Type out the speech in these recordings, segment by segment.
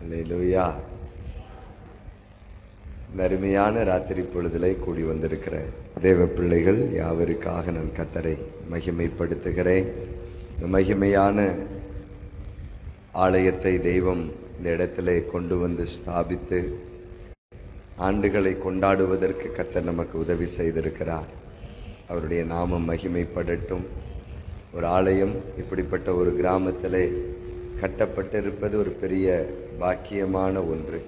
அல்லேலூயா. அருமையான ராத்திரி பொழுதிலே கூடி வந்திருக்கிற தேவ பிள்ளைகள் யாவருக்காக நான் கர்த்தரை மகிமைப்படுத்துகிறேன். இந்த மகிமையான ஆலயத்தை தெய்வம் இந்த இடத்திலே கொண்டு வந்து ஸ்தாபித்து ஆண்டுகளை கொண்டாடுவதற்கு கர்த்தர் நமக்கு உதவி செய்திருக்கிறார். அவருடைய நாமம் மகிமைப்படட்டும். ஒரு ஆலயம் இப்படிப்பட்ட ஒரு கிராமத்திலே கட்டப்பட்டிருப்பது ஒரு பெரிய பாக்கியமான ஒன்று.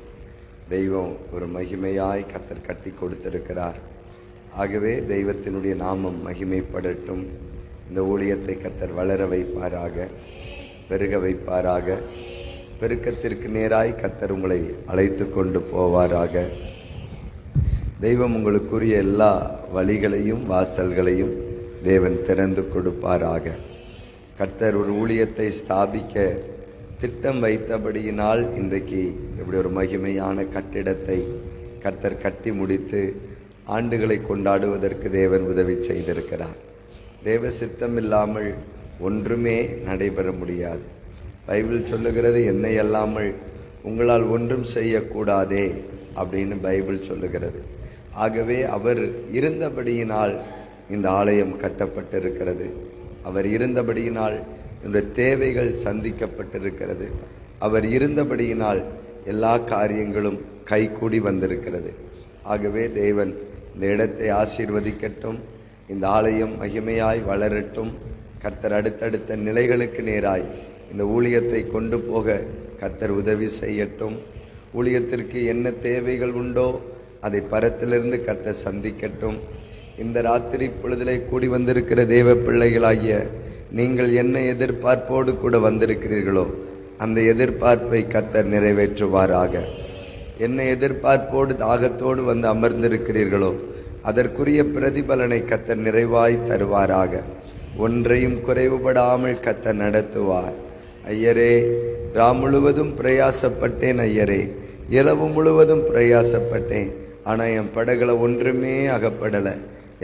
தெய்வம் ஒரு மகிமையாய் கர்த்தர் கட்டி கொடுத்திருக்கிறார். ஆகவே தெய்வத்தினுடைய நாமம் மகிமைப்படட்டும். இந்த ஊழியத்தை கர்த்தர் வளர வைப்பாராக, பெருக வைப்பாராக. பெருக்கத்திற்கு நேராய் கர்த்தர் உங்களை அழைத்து கொண்டு போவாராக. தெய்வம் உங்களுக்குரிய எல்லா வழிகளையும் வாசல்களையும் தேவன் திறந்து கொடுப்பாராக. கர்த்தர் ஒரு ஊழியத்தை ஸ்தாபிக்க திட்டம் வைத்தபடியினால் இன்றைக்கு இப்படி ஒரு மகிமையான கட்டிடத்தை கர்த்தர் கட்டி முடித்து ஆண்டுகளை கொண்டாடுவதற்கு தேவன் உதவி செய்திருக்கிறார். தேவ சித்தம் இல்லாமல் ஒன்றுமே நடைபெற முடியாது. பைபிள் சொல்லுகிறது, என்னை அல்லாமல் உங்களால் ஒன்றும் செய்யக்கூடாதே அப்படின்னு பைபிள் சொல்லுகிறது. ஆகவே அவர் இருந்தபடியினால் இந்த ஆலயம் கட்டப்பட்டிருக்கிறது. அவர் இருந்தபடியினால் இந்த தேவைகள் சந்திக்கப்பட்டிருக்கிறது. அவர் இருந்தபடியினால் எல்லா காரியங்களும் கைகூடி வந்திருக்கிறது. ஆகவே தேவன் இந்த இடத்தை ஆசீர்வதிக்கட்டும். இந்த ஆலயம் மகிமையாய் வளரட்டும். கர்த்தர் அடுத்தடுத்த நிலைகளுக்கு நேராய் இந்த ஊழியத்தை கொண்டு போக கர்த்தர் உதவி செய்யட்டும். ஊழியத்திற்கு என்ன தேவைகள் உண்டோ அதை பரத்திலிருந்து கர்த்தர் சந்திக்கட்டும். இந்த ராத்திரி பொழுதிலே கூடி வந்திருக்கிற தேவ பிள்ளைகளாகிய நீங்கள் என்ன எதிர்பார்ப்போடு கூட வந்திருக்கிறீர்களோ அந்த எதிர்பார்ப்பை கர்த்தர் நிறைவேற்றுவாராக. என்ன எதிர்பார்ப்போடு தாகத்தோடு வந்து அமர்ந்திருக்கிறீர்களோ அதற்குரிய பிரதிபலனை கர்த்தர் நிறைவாய் தருவாராக. ஒன்றையும் குறைவுபடாமல் கர்த்தர் நடத்துவார். ஐயரே, ராம் முழுவதும் பிரயாசப்பட்டேன். ஐயரே, இரவு முழுவதும் பிரயாசப்பட்டேன். ஆனால் என் படகுல ஒன்றுமே அகப்படலை.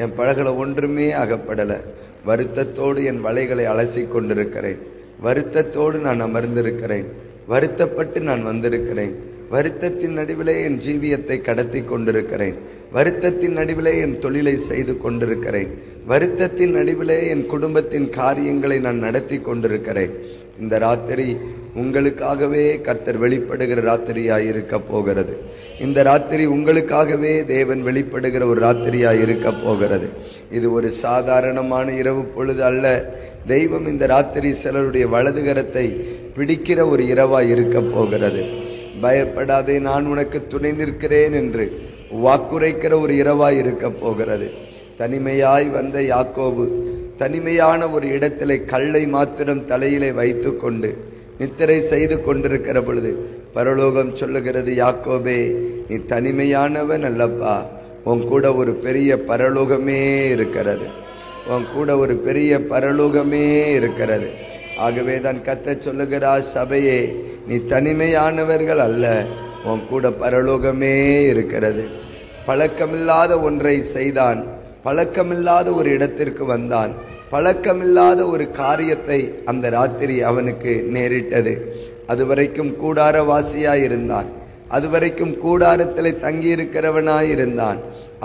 என் படகுல ஒன்றுமே அகப்படலை. வருத்தத்தோடு என் வலைகளை அலசி கொண்டிருக்கிறேன். வருத்தத்தோடு நான் அமர்ந்திருக்கிறேன். வருத்தப்பட்டு நான் வந்திருக்கிறேன். வருத்தத்தின் நடுவிலே என் ஜீவியத்தை கடத்தி கொண்டிருக்கிறேன். வருத்தத்தின் நடுவிலே என் தொழிலை செய்து கொண்டிருக்கிறேன். வருத்தத்தின் நடுவிலே என் குடும்பத்தின் காரியங்களை நான் நடத்தி கொண்டிருக்கிறேன். இந்த ராத்திரி உங்களுக்காகவே கர்த்தர் வெளிப்படுகிற ராத்திரியாய் இருக்க போகிறது. இந்த ராத்திரி உங்களுக்காகவே தேவன் வெளிப்படுகிற ஒரு ராத்திரியாய் இருக்க போகிறது. இது ஒரு சாதாரணமான இரவு பொழுது அல்ல. தெய்வம் இந்த ராத்திரி சிலருடைய வலதுகரத்தை பிடிக்கிற ஒரு இரவாய் இருக்க போகிறது. பயப்படாதே, நான் உனக்கு துணை நிற்கிறேன் என்று வாக்குரைக்கிற ஒரு இரவாய் இருக்க போகிறது. தனிமையாய் வந்த யாக்கோபு தனிமையான ஒரு இடத்திலே கல்லை மாத்திரம் தலையிலே வைத்து கொண்டு நித்திரை செய்து கொண்டிருக்கிற பொழுது பரலோகம் சொல்லுகிறது, யாக்கோபே, நீ தனிமையானவன் அல்லப்பா, உன் கூட ஒரு பெரிய பரலோகமே இருக்கிறது. உன் கூட ஒரு பெரிய பரலோகமே இருக்கிறது. ஆகவே தான் கர்த்தர் சொல்லுகிறார், சபையே, நீ தனிமையானவர்கள் அல்ல, உன் கூட பரலோகமே இருக்கிறது. பழக்கமில்லாத ஒன்றை செய்தான். பழக்கமில்லாத ஒரு இடத்திற்கு வந்தான். பழக்கமில்லாத ஒரு காரியத்தை அந்த ராத்திரி அவனுக்கு நேரிட்டது. அதுவரைக்கும் கூடாரவாசியாயிருந்தான். அதுவரைக்கும் கூடாரத்திலே தங்கியிருக்கிறவனாயிருந்தான்.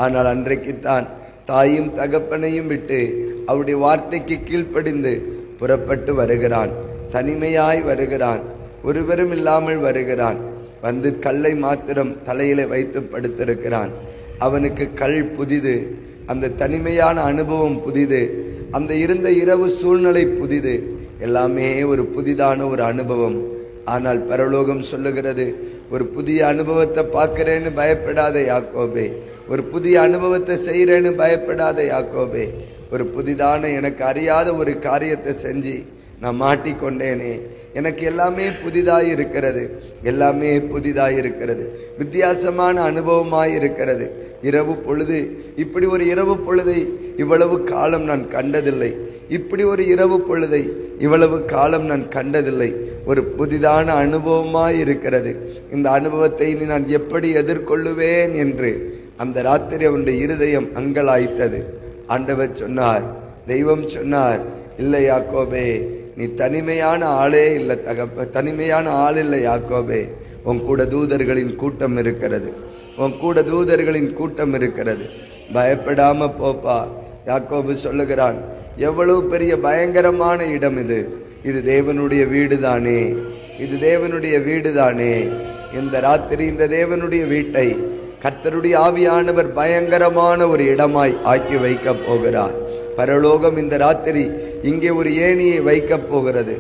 ஆனால் அன்றைக்குத்தான் தாயும் தகப்பனையும் விட்டு அவருடைய வார்த்தைக்கு கீழ்ப்படிந்து புறப்பட்டு வருகிறான். தனிமையாய் வருகிறான். ஒருவரும் இல்லாமல் வருகிறான். வந்து கல்லை மாத்திரம் தலையிலே வைத்து படுத்திருக்கிறான். அவனுக்கு கல் புதிது. அந்த தனிமையான அனுபவம் புதிது. அந்த இருந்த இரவு சூழ்நிலை புதிது. எல்லாமே ஒரு புதிதான ஒரு அனுபவம். ஆனால் பரலோகம் சொல்லுகிறது, ஒரு புதிய அனுபவத்தை பார்க்கிறேன்னு பயப்படாத யாக்கோபே. ஒரு புதிய அனுபவத்தை செய்கிறேன்னு பயப்படாத யாக்கோபே. ஒரு புதிதான எனக்கு அறியாத ஒரு காரியத்தை செஞ்சு நான் மாட்டிக்கொண்டேனே. எனக்கு எல்லாமே புதிதாய் இருக்கிறது. எல்லாமே புதிதாய் இருக்கிறது. வித்தியாசமான அனுபவமாய் இருக்கிறது. இரவு பொழுது, இப்படி ஒரு இரவு பொழுதை இவ்வளவு காலம் நான் கண்டதில்லை. இப்படி ஒரு இரவு பொழுதை இவ்வளவு காலம் நான் கண்டதில்லை. ஒரு புதிதான அனுபவமாய் இருக்கிறது. இந்த அனுபவத்தை நான் எப்படி எதிர்கொள்ளுவேன் என்று அந்த ராத்திரி அவனுடைய இருதயம் அங்கலாய்த்தது. ஆண்டவர் சொன்னார், தெய்வம் சொன்னார், இல்லை யாக்கோபே, நீ தனிமையான ஆளே இல்லை தனிமையான ஆள் இல்லை யாக்கோபே. உன் கூட தூதர்களின் கூட்டம் இருக்கிறது, உன் கூட தூதர்களின் கூட்டம் இருக்கிறது. பயப்படாம போப்பா. யாக்கோபு சொல்லுகிறான், எவ்வளவு பெரிய பயங்கரமான இடம் இது. இது தேவனுடைய வீடுதானே, இது தேவனுடைய வீடுதானே. இந்த ராத்திரி இந்த தேவனுடைய வீட்டை கர்த்தருடைய ஆவியானவர் பயங்கரமான ஒரு இடமாய் ஆக்கி வைக்க போகிறார். பரலோகம் இந்த ராத்திரி இங்கே ஒரு ஏணியை வைக்க போகிறது.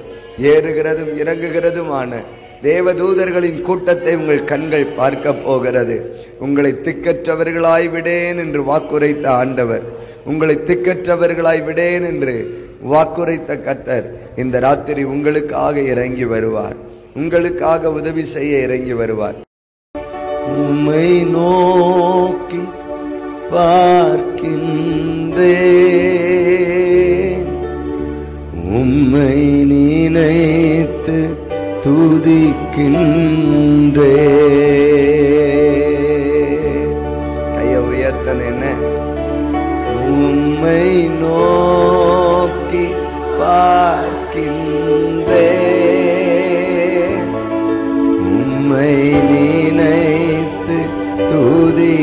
ஏறுகிறதும் இறங்குகிறதுமான தேவதூதர்களின் கூட்டத்தை உங்கள் கண்கள் பார்க்க போகிறது. உங்களை திக்கற்றவர்களாய் விடேன் என்று வாக்குரைத்த ஆண்டவர், உங்களை திக்கற்றவர்களாய் விடேன் என்று வாக்குரைத்த கர்த்தர் இந்த ராத்திரி உங்களுக்காக இறங்கி வருவார், உங்களுக்காக உதவி செய்ய இறங்கி வருவார். உம்மை நோக்கி பார்க்கின்றேன், உம்மை நினைத்து துதிக்கின்றேன். கைய உயர்த்தன என்ன? உம்மை நோக்கி பார்க்கின்றேன், உம்மை நினைத்து துதிக்கின்றேன்.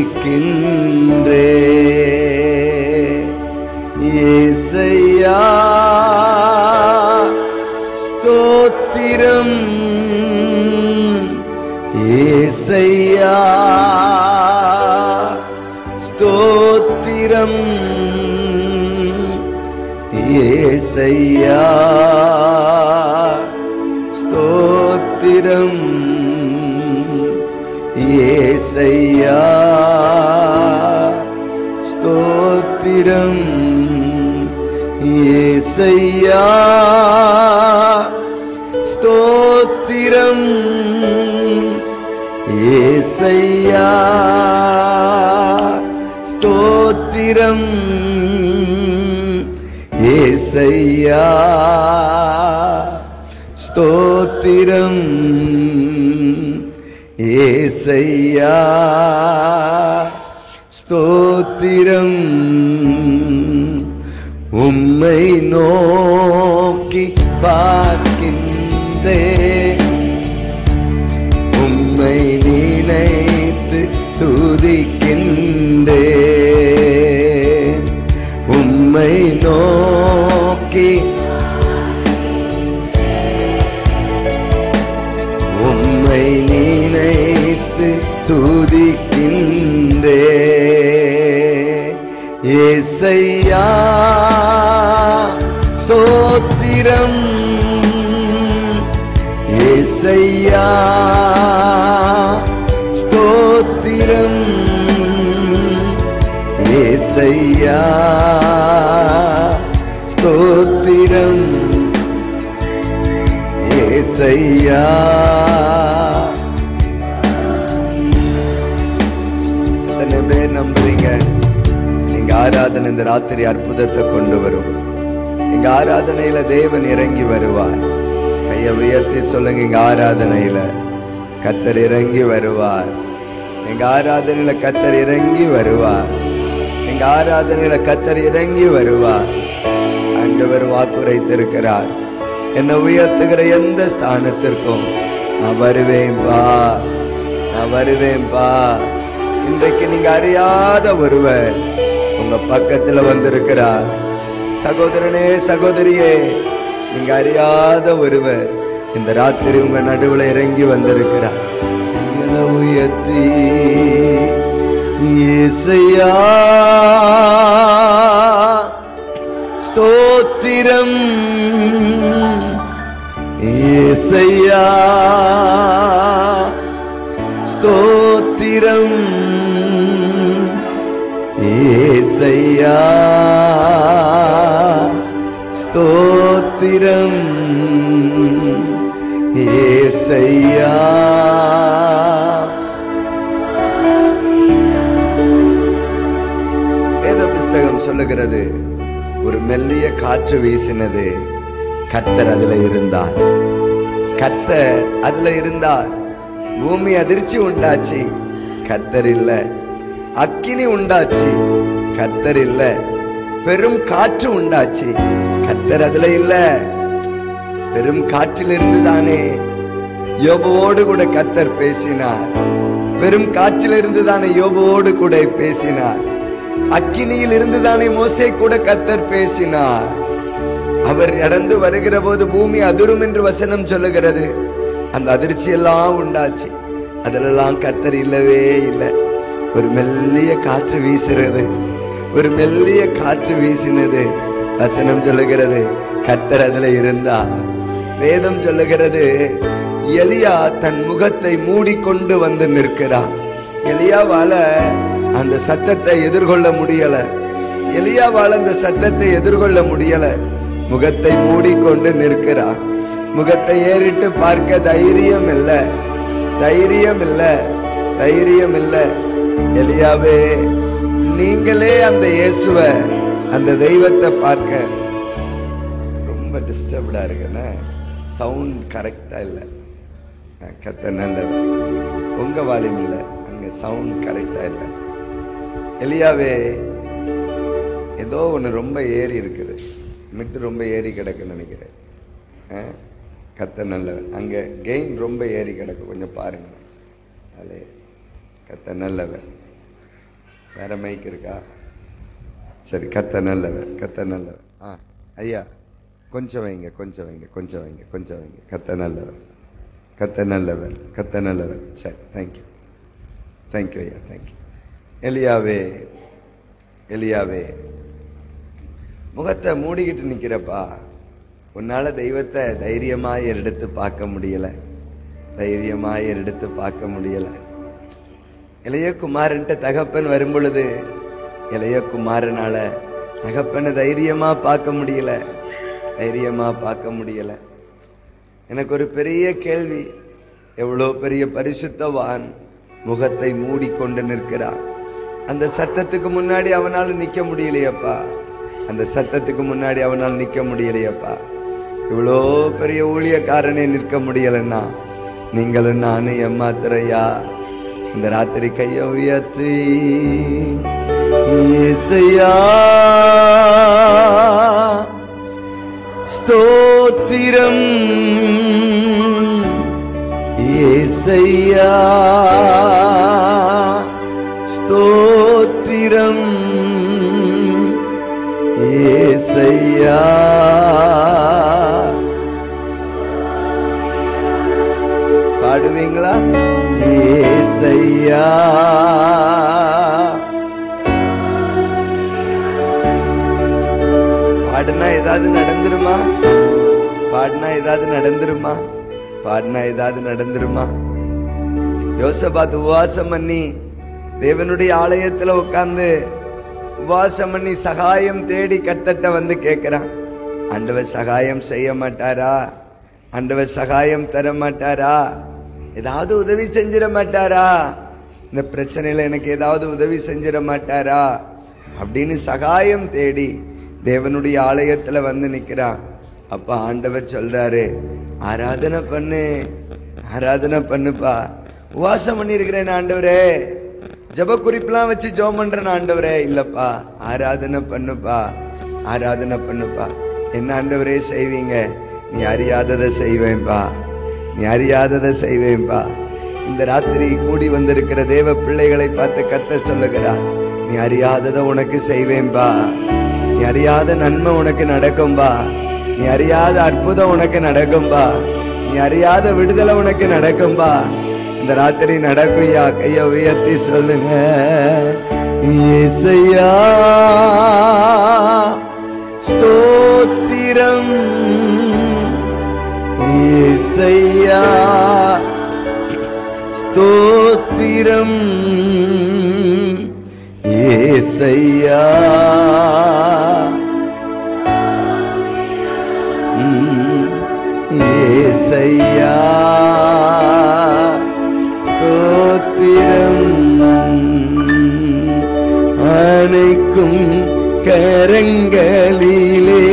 இயேசையா ஸ்தோத்திரம், இயேசையா ஸ்தோத்திரம், இயேசையா ஸ்தோத்திரம், இயேசையா ஸ்தோத்திரம், இயேசையா ஸ்தோத்திரம், இயேசையா ஸ்தோத்திரம், இயேசையா ஸ்தோத்திரம், இயேசையா ஸ்தோத்திரம். உம்மை நோக்கி பார்க்கின்றேன், உம்மை நினைத்து துதிக்கின்றேன். உம்மை நோக்கி, உம்மை நினைத்து துதிக்கின்றேன். இயேசையா ஸ்தோத்திரம், இயேசையா ஸ்தோத்திரம், இயேசையா ஸ்தோத்திரம், இயேசையா. எத்தனை பேர் நம்புறீங்க எங்க ஆராதனை இந்த ராத்திரி அற்புதத்தை கொண்டு வரும்? எங்க ஆராதனையில தேவன் இறங்கி வருவார். கையை உயர்த்தி சொல்லுங்க, எங்க ஆராதனையில கர்த்தர் இறங்கி வருவார். எங்க ஆராதனையில கர்த்தர் இறங்கி வருவார். எங்க ஆராதனையில கர்த்தர் இறங்கி வருவார். ஆண்டவர் வாக்குரைத்திருக்கிறார், என்னை உயர்த்துகிற எந்த ஸ்தானத்திற்கும் நான் வருவேன்பா, நான் வருவேன்பா. இன்றைக்கு நீங்க அறியாத ஒருவர் உங்க பக்கத்துல வந்திருக்கிறார். சகோதரனே சகோதரியே, நீங்க அறியாத ஒருவர் இந்த ராத்திரி உங்க நடுவுல இறங்கி வந்திருக்கிறார். உயர்த்தி இயேசையா ஸ்தோத்திரம், இயேசையா ஸ்தோத்திரம், இயேசையா ஸ்தோத்திரம், இயேசையா. வேத புஸ்தகம் சொல்லுகிறது, ஒரு மெல்லிய காற்று வீசினது, கர்த்தர் அதுல இருந்தார். கர்த்தர் அதுல இருந்தார். பூமி அதிர்ச்சி உண்டாச்சு, கர்த்தர் இல்ல. அக்கினி உண்டாச்சு, கர்த்தர் இல்ல. பெரும் காற்று உண்டாச்சு, கர்த்தர் அதுல இல்ல. பெரும் காற்றில் இருந்துதானே யோபுவோடு கூட கர்த்தர் பேசினார். பெரும் காற்றில் இருந்துதானே யோபுவோடு கூட பேசினார். அக்கினியில் இருந்துதானே மோசே கூட கர்த்தர் பேசினார். அவர் நடந்து வருகிற போது பூமி அதிரும் என்று வசனம் சொல்லுகிறது. அந்த அதிர்ச்சி எல்லாம் உண்டாச்சு. அதிலெல்லாம் கர்த்தர் இல்லவே இல்லை. ஒரு மெல்லிய காற்று வீசுறது, ஒரு மெல்லிய காற்று வீசினது. வசனம் சொல்லுகிறது கர்த்தர் அதுல இருந்தா. வேதம் சொல்லுகிறது எலியா தன் முகத்தை மூடிக்கொண்டு வந்து நிற்கிறார். எலியாவால அந்த சத்தத்தை எதிர்கொள்ள முடியல. எலியாவால அந்த சத்தத்தை எதிர்கொள்ள முடியல. முகத்தை மூடிக்கொண்டு நிற்கிறார். முகத்தை ஏறிட்டு பார்க்க தைரியம் இல்ல, தைரியம் இல்ல, தைரியம் இல்ல. எலியாவே, நீங்களே அந்த இயேசுவ, அந்த தெய்வத்தை பார்க்க. ரொம்ப டிஸ்டர்ப்டா இருக்குன்னு சவுண்ட் கரெக்டா இல்ல. கத்த நல்லது, உங்க வால்யூம் இல்ல, அங்க சவுண்ட் கரெக்டா இல்ல. எலியாவே, ஏதோ ஒண்ணு ரொம்ப ஏறி இருக்குது, மிட்டு ரொம்ப ஏறி கிடக்குன்னு நினைக்கிறேன். கத்த நல்லவன். அங்க கெயின் ரொம்ப ஏறி கிடக்கு, கொஞ்சம் பாருங்க. அதே கத்த நல்லவன். வேற மைக் இருக்கா? சரி, கத்த நல்லவன், கத்த நல்லவன். ஐயா கொஞ்சம் வைங்க, கொஞ்சம் வைங்க, கொஞ்சம் வைங்க, கொஞ்சம் வைங்க. கத்த நல்லவன், கத்த நல்லவன், கத்த நல்லவன். சரி, தேங்க்யூ, தேங்க்யூ ஐயா, தேங்க்யூ. எலியாவே, எலியாவே, முகத்தை மூடிக்கிட்டு நிக்கிறப்பா. உன்னால தெய்வத்தை தைரியமாய் எடுத்து பார்க்க முடியல, தைரியமாய் எடுத்து பார்க்க முடியல. இளைய குமாரன்ட்ட தகப்பன் வரும் பொழுது இளைய குமாரனால தகப்பனை தைரியமா பார்க்க முடியல, தைரியமா பார்க்க முடியல. எனக்கு ஒரு பெரிய கேள்வி, எவ்வளோ பெரிய பரிசுத்தவான் முகத்தை மூடிக்கொண்டு நிற்கிறான். அந்த சத்தத்துக்கு முன்னாடி அவனால் நிக்க முடியலையப்பா, அந்த சத்தத்துக்கு முன்னாடி அவனால் நிக்க முடியலையப்பா. இவ்வளோ பெரிய ஊழியக்காரனே நிற்க முடியலன்னா நீங்களும் நானும் ஏமாத்துறையா? இந்த ராத்திரி கைய உயர்த்தி இயேசையா ஸ்தோத்திரம், இயேசையா ஸ்தோத்திரம், இயேசையா. பாடுவீங்களா? இயேசையா பாடுனா ஏதாவது நடந்துருமா? பாடுனா ஏதாவது நடந்துருமா? பாடுனா ஏதாவது நடந்துருமா? யோசபாத் உபவாசம் பண்ணி தேவனுடைய ஆலயத்துல உட்கார்ந்து உபவாசம் பண்ணி சகாயம் தேடி கர்த்தர்ட்ட வந்து கேட்கிறான். ஆண்டவர் சகாயம் செய்ய மாட்டாரா? ஆண்டவர் சகாயம் தர மாட்டாரா? ஏதாவது உதவி செஞ்சிட மாட்டாரா? இந்த பிரச்சனையில எனக்கு ஏதாவது உதவி செஞ்சிட மாட்டாரா அப்படின்னு சகாயம் தேடி தேவனுடைய ஆலயத்துல வந்து நிக்கிறான். அப்ப ஆண்டவர் சொல்றாரு, ஆராதனை பண்ணு, ஆராதனை பண்ணுப்பா. உபவாசம் பண்ணி இருக்கிறேன் ஆண்டவரே, ஜப குறிப்பெல்லாம் வச்சு ஜெபம் பண்றேன் ஆண்டவரே. இல்லப்பா, ஆராதனை பண்ணுப்பா, ஆராதனை பண்ணுப்பா. என்ன ஆண்டவரே செய்வீங்க? நீ அறியாததை செய்வேன்பா, நீ அறியாததை செய்வேன்பா. இந்த ராத்திரி கூடி வந்திருக்கிற தேவ பிள்ளைகளை பார்த்து கர்த்தர் சொல்லுகிறார், நீ அறியாததை உனக்கு செய்வேன்பா. நீ அறியாத நன்மை உனக்கு நடக்கும்பா. நீ அறியாத அற்புதம் உனக்கு நடக்கும்பா. நீ அறியாத விடுதலை உனக்கு நடக்கும்பா. இந்த ராத்திரி நடக்கும்யா. கைய உயர்த்தி சொல்லுங்க, இயேசையா ஸ்தோத்திரம், இயேசையா ஸ்தோத்திரம், இயேசையா இயேசையா ஸ்தோத்திரம். அனைக்கும் கரங்களிலே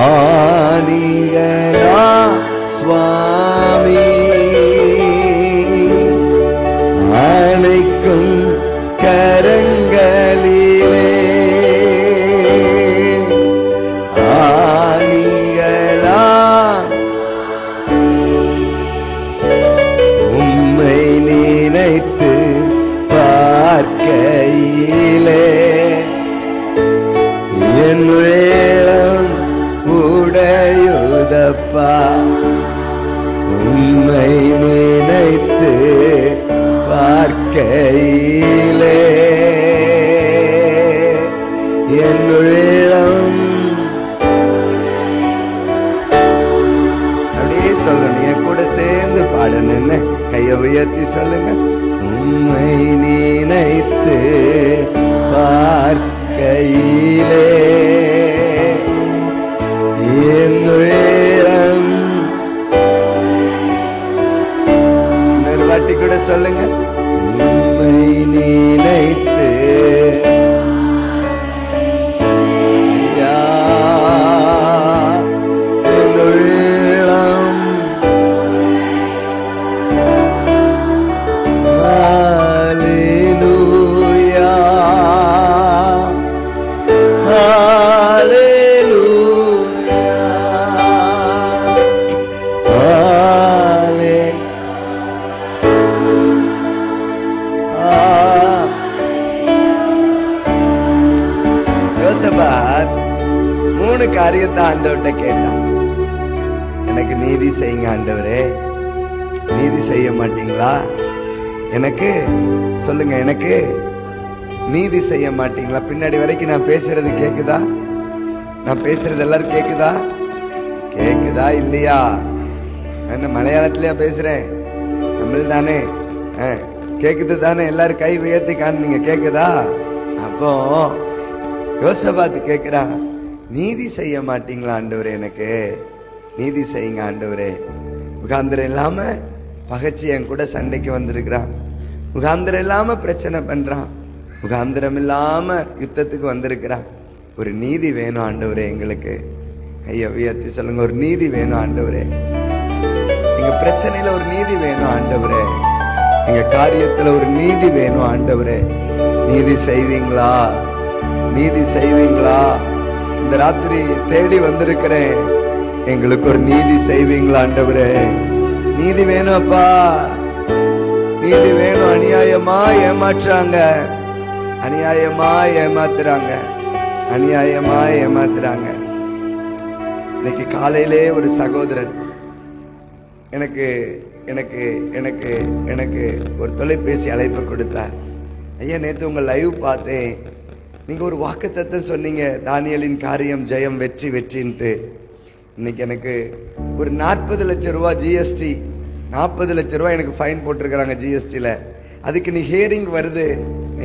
ஆணிகளா சுவாமி, அனைக்கும் கரங்களிலே ஆணிகளா உம்மை நினைத்து பார்க்கையிலே என் உள்ளம் அப்படியே சொல்லணும். என் கூட சேர்ந்து பாடணும். கையை உயர்த்தி சொல்லுங்க. உம்மை நினைத்து பார்க்கையிலே என் உள்ளம். இன்னொரு வாட்டி கூட சொல்லுங்க. உம்மை நினைத்து காரியத்தை ஆண்டவர்கிட்ட கேட்டான். எனக்கு நீதி செய்யுங்க ஆண்டவரே. நீதி செய்ய மாட்டீங்களா? எனக்கு சொல்லுங்க, எனக்கு நீதி செய்ய மாட்டீங்களா? பின்னாடி வரைக்கும் நான் பேசுறது கேக்குதா? நான் பேசுறது எல்லாரும் கேக்குதா? கேக்குதா இல்லையா? என்ன மலையாளத்திலயா பேசுறேன்? தமிழ் தானே? கேக்குது தானே? எல்லாரும் கை உயர்த்தி காணுங்க. கேக்குதா? அப்போ யோசபாத்து கேக்குறா, நீதி செய்ய மாட்டீங்களா ஆண்டவரே? எனக்கு நீதி செய்யுங்க ஆண்டவரே. முகாந்திரம் இல்லாம பகைச்சி என் கூட சண்டைக்கு வந்திருக்கிறான். முகாந்திரம் இல்லாம பிரச்சனை பண்றான். முகாந்திரம் இல்லாம யுத்தத்துக்கு வந்திருக்கிறான். ஒரு நீதி வேணும் ஆண்டவரே எங்களுக்கு. கையை உயர்த்தி சொல்லுங்க. ஒரு நீதி வேணும் ஆண்டவரே. எங்க பிரச்சனையில ஒரு நீதி வேணும் ஆண்டவரே. எங்க காரியத்துல ஒரு நீதி வேணும் ஆண்டவரே. நீதி செய்வீங்களா? நீதி செய்வீங்களா? இந்த ராத்திரி தேடி வந்திருக்கிறேன். எங்களுக்கு ஒரு நீதி செய்வீங்களா ஆண்டவரே? நீதி வேணும் அப்பா, நீதி வேணும். அநியாயமா ஏமாற்றுறாங்க, அநியாயமா ஏமாத்துறாங்க, அநியாயமா ஏமாத்துறாங்க. இன்னைக்கு காலையிலே ஒரு சகோதரன் எனக்கு எனக்கு எனக்கு எனக்கு ஒரு தொலைபேசி அழைப்பு கொடுத்தார். ஐயா, நேற்று உங்க லைவ் பார்த்தேன். நீங்க ஒரு வாக்குத்தத்தம் சொன்னீங்க, தானியேலின் காரியம் ஜெயம், வெற்றி வெற்றின்ட்டு. இன்னைக்கு எனக்கு ஒரு 40 லட்சம் ரூபாய் ஜிஎஸ்டி, 40 லட்சம் ரூபாய் எனக்கு ஃபைன் போட்டிருக்கிறாங்க ஜிஎஸ்டியில். அதுக்கு நீ ஹியரிங் வருது,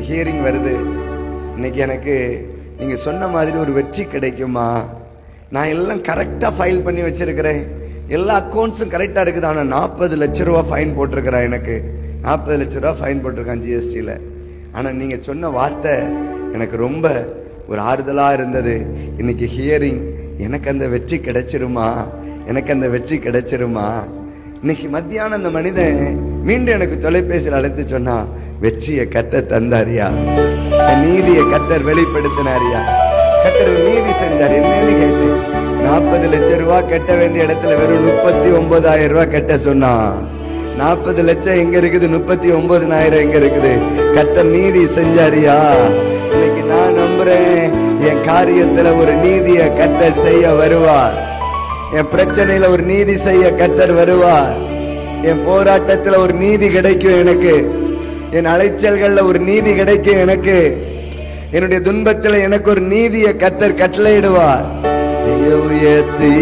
ஹியரிங் வருது. இன்னைக்கு எனக்கு நீங்க சொன்ன மாதிரி ஒரு வெற்றி கிடைக்குமா? நான் எல்லாம் கரெக்டா ஃபைல் பண்ணி வச்சிருக்கிறேன், எல்லா அக்கௌண்ட்ஸும் கரெக்டா இருக்குது. ஆனா 40 லட்சம் ரூபாய் ஃபைன் போட்டிருக்கிறான். எனக்கு 40 லட்சம் ரூபாய் ஃபைன் போட்டிருக்கான் ஜிஎஸ்டியில். ஆனா நீங்க சொன்ன வார்த்தை எனக்கு ரொம்ப ஒரு ஆறுதலா இருந்தது. இன்னைக்கு ஹியரிங், எனக்கு அந்த வெற்றி கிடைச்சிருமா? எனக்கு அந்த வெற்றி கிடைச்சிருமா? இன்னைக்கு மத்தியானம் அந்த மனிதன் மீண்டும் எனக்கு தொலைபேசியில் அழைத்து சொன்னா, வெற்றியை கர்த்தர் தந்தாரியா, நீதியை கர்த்தர் வெளிப்படுத்தினாரியா, கர்த்தர் நீதி செஞ்சார். என்னன்னு கேட்டு 40 லட்சம் ரூபாய் கட்ட வேண்டிய இடத்துல வெறும் 39,000 ரூபாய் கட்ட சொன்னா. 40 லட்சம் எங்க இருக்குது? 39,000 எங்க இருக்குது? கர்த்தர் நீதி செஞ்சாரியா? இன்னைக்கு நான் நம்புறேன், என் காரியத்துல ஒரு நீதியை கர்த்தர் செய்ய வருவார். என் பிரச்சனையில ஒரு நீதி செய்ய கர்த்தர் வருவார். என் போராட்டத்துல ஒரு நீதி கிடைக்கும் எனக்கு. என் அலைச்சல்கள்ல ஒரு நீதி கிடைக்கும் எனக்கு. என்னுடைய துன்பத்துல எனக்கு ஒரு நீதியை கர்த்தர் கட்டளையிடுவார். உயர்த்தி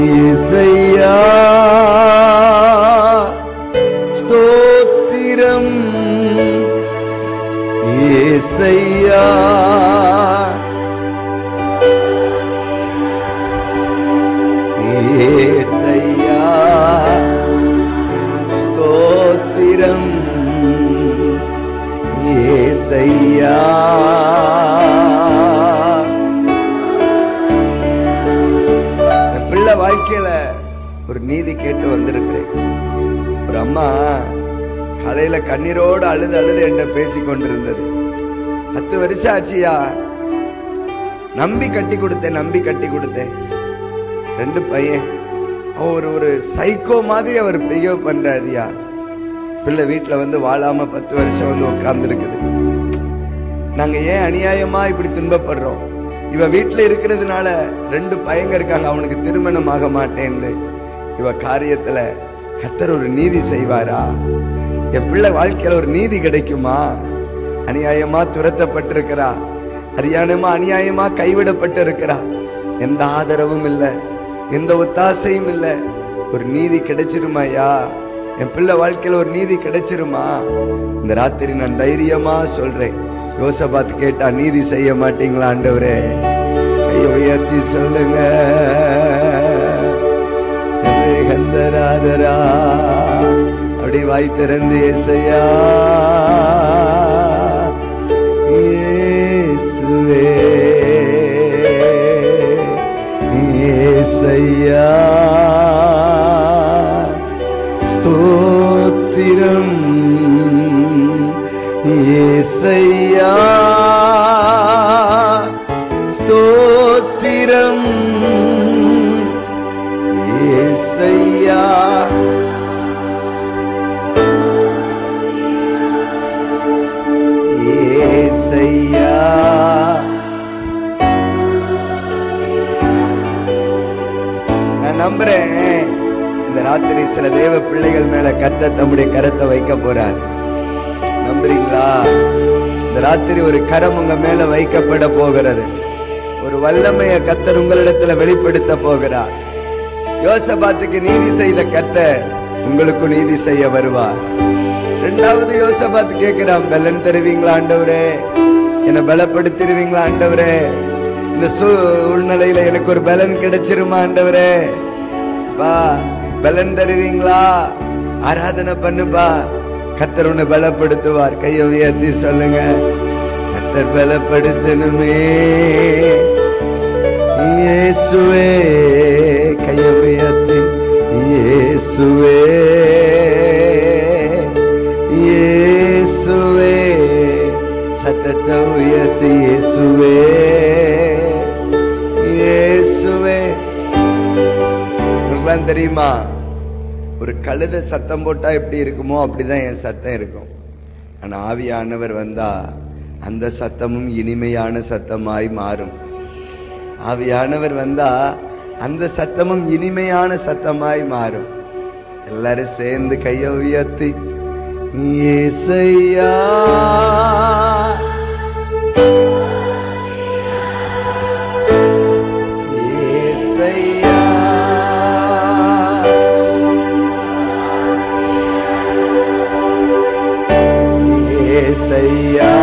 இசையா ஸ்தோத்திரம், இசையா இசையா ஸ்தோத்திரம், இசையா. பிள்ளை வாழ்க்கையில ஒரு நீதி கேட்டு வந்திருக்கிறேன். ஒரு அம்மா காலையில கண்ணீரோடு அழுது அழுது என்ன பேசிக் கொண்டிருந்தது. 10 வருஷம் ஆச்சியா, நம்பி கட்டி கொடுத்தேன், நம்பி கட்டி கொடுத்தேன். 2 பையன். அவர் ஒரு சைக்கோ மாதிரி அவர் பிஹேவ் பண்றாருயா. பிள்ளை வீட்டுல வந்து வாழாம 10 வருஷம் வந்து உட்கார்ந்து இருக்குது. நாங்க ஏன் அநியாயமா இப்படி துன்பப்படுறோம்? இவ வீட்டுல இருக்கிறதுனால 2 பையங்க இருக்காங்க, அவனுக்கு திருமணம் ஆக மாட்டேன்னு. இவ காரியத்துல கர்த்தர் ஒரு நீதி செய்வாரா? என் பிள்ளை வாழ்க்கையில ஒரு நீதி கிடைக்குமா? அநியாயமா துரத்தப்பட்டிருக்கிறா, அநியாயமா கைவிடப்பட்டு இருக்கிறா, எந்த ஆதரவும் இல்லை, எந்த ஒத்தாசையும் இல்லை. ஒரு நீதி கிடைச்சிருமாயா? என் பிள்ளை வாழ்க்கையில ஒரு நீதி கிடைச்சிருமா? இந்த ராத்திரி நான் தைரியமா சொல்றேன், யோசபாத் கேட்டா நீதி செய்ய மாட்டீங்களா ஆண்டவரே? கையை உயர்த்தி சொல்லுங்க. கந்தராதரா அப்படி வாய் திறந்து ஏசையா, இயேசுவே ஏசையா ஸ்தோத்திரம், ஏசையா ஸ்தோத்திரம், ஏசையா ஏசையா. நான் நம்புறேன் இந்த ராத்திரி சில தேவ பிள்ளைகள் மேல கர்த்தர் தம்முடைய கரத்தை வைக்க போறார். நம்புறீங்களா? இந்த ராத்திரி ஒரு கரம் உங்க மேல வைக்கப்பட போகிறது. ஒரு வல்லமைய கர்த்தர் உங்களிடத்துல வெளிப்படுத்த போகிறார். யோசபாத்துக்கு நீதி செய்த கர்த்தர் உங்களுக்கு நீதி செய்ய வருவார். இரண்டாவது யோசபாத் கேட்கிறான், பலன் தருவீங்களா ஆண்டவரே? என்னை பலப்படுத்திடுவீங்களா ஆண்டவரே? இந்த சூழ்நிலையில எனக்கு ஒரு பலன் கிடைச்சிருமா ஆண்டவரே? பா பலன் தருவீங்களா? ஆராதனை பண்ணுப்பா, கர்த்தர் உன்னை பலப்படுத்துவார். கையை உயர்த்தி சொல்லுங்க, கர்த்தர் பலப்படுத்தணுமே இயேசுவே. கையை உயர்த்தி இயேசுவே இயேசுவே, சத்தத்தை உயர்த்தி இயேசுவே இயேசுவே. உங்களுக்கு தெரியுமா, ஒரு கழுதை சத்தம் போட்டா எப்படி இருக்குமோ அப்படிதான் என் சத்தம் இருக்கும். ஆனா ஆவியானவர் வந்தா அந்த சத்தமும் இனிமையான சத்தமாய் மாறும். ஆவியானவர் வந்தா அந்த சத்தமும் இனிமையான சத்தமாய் மாறும். எல்லாரும் சேர்ந்து கையை உயர்த்தி இயேசையா இயேசையா இயேசையா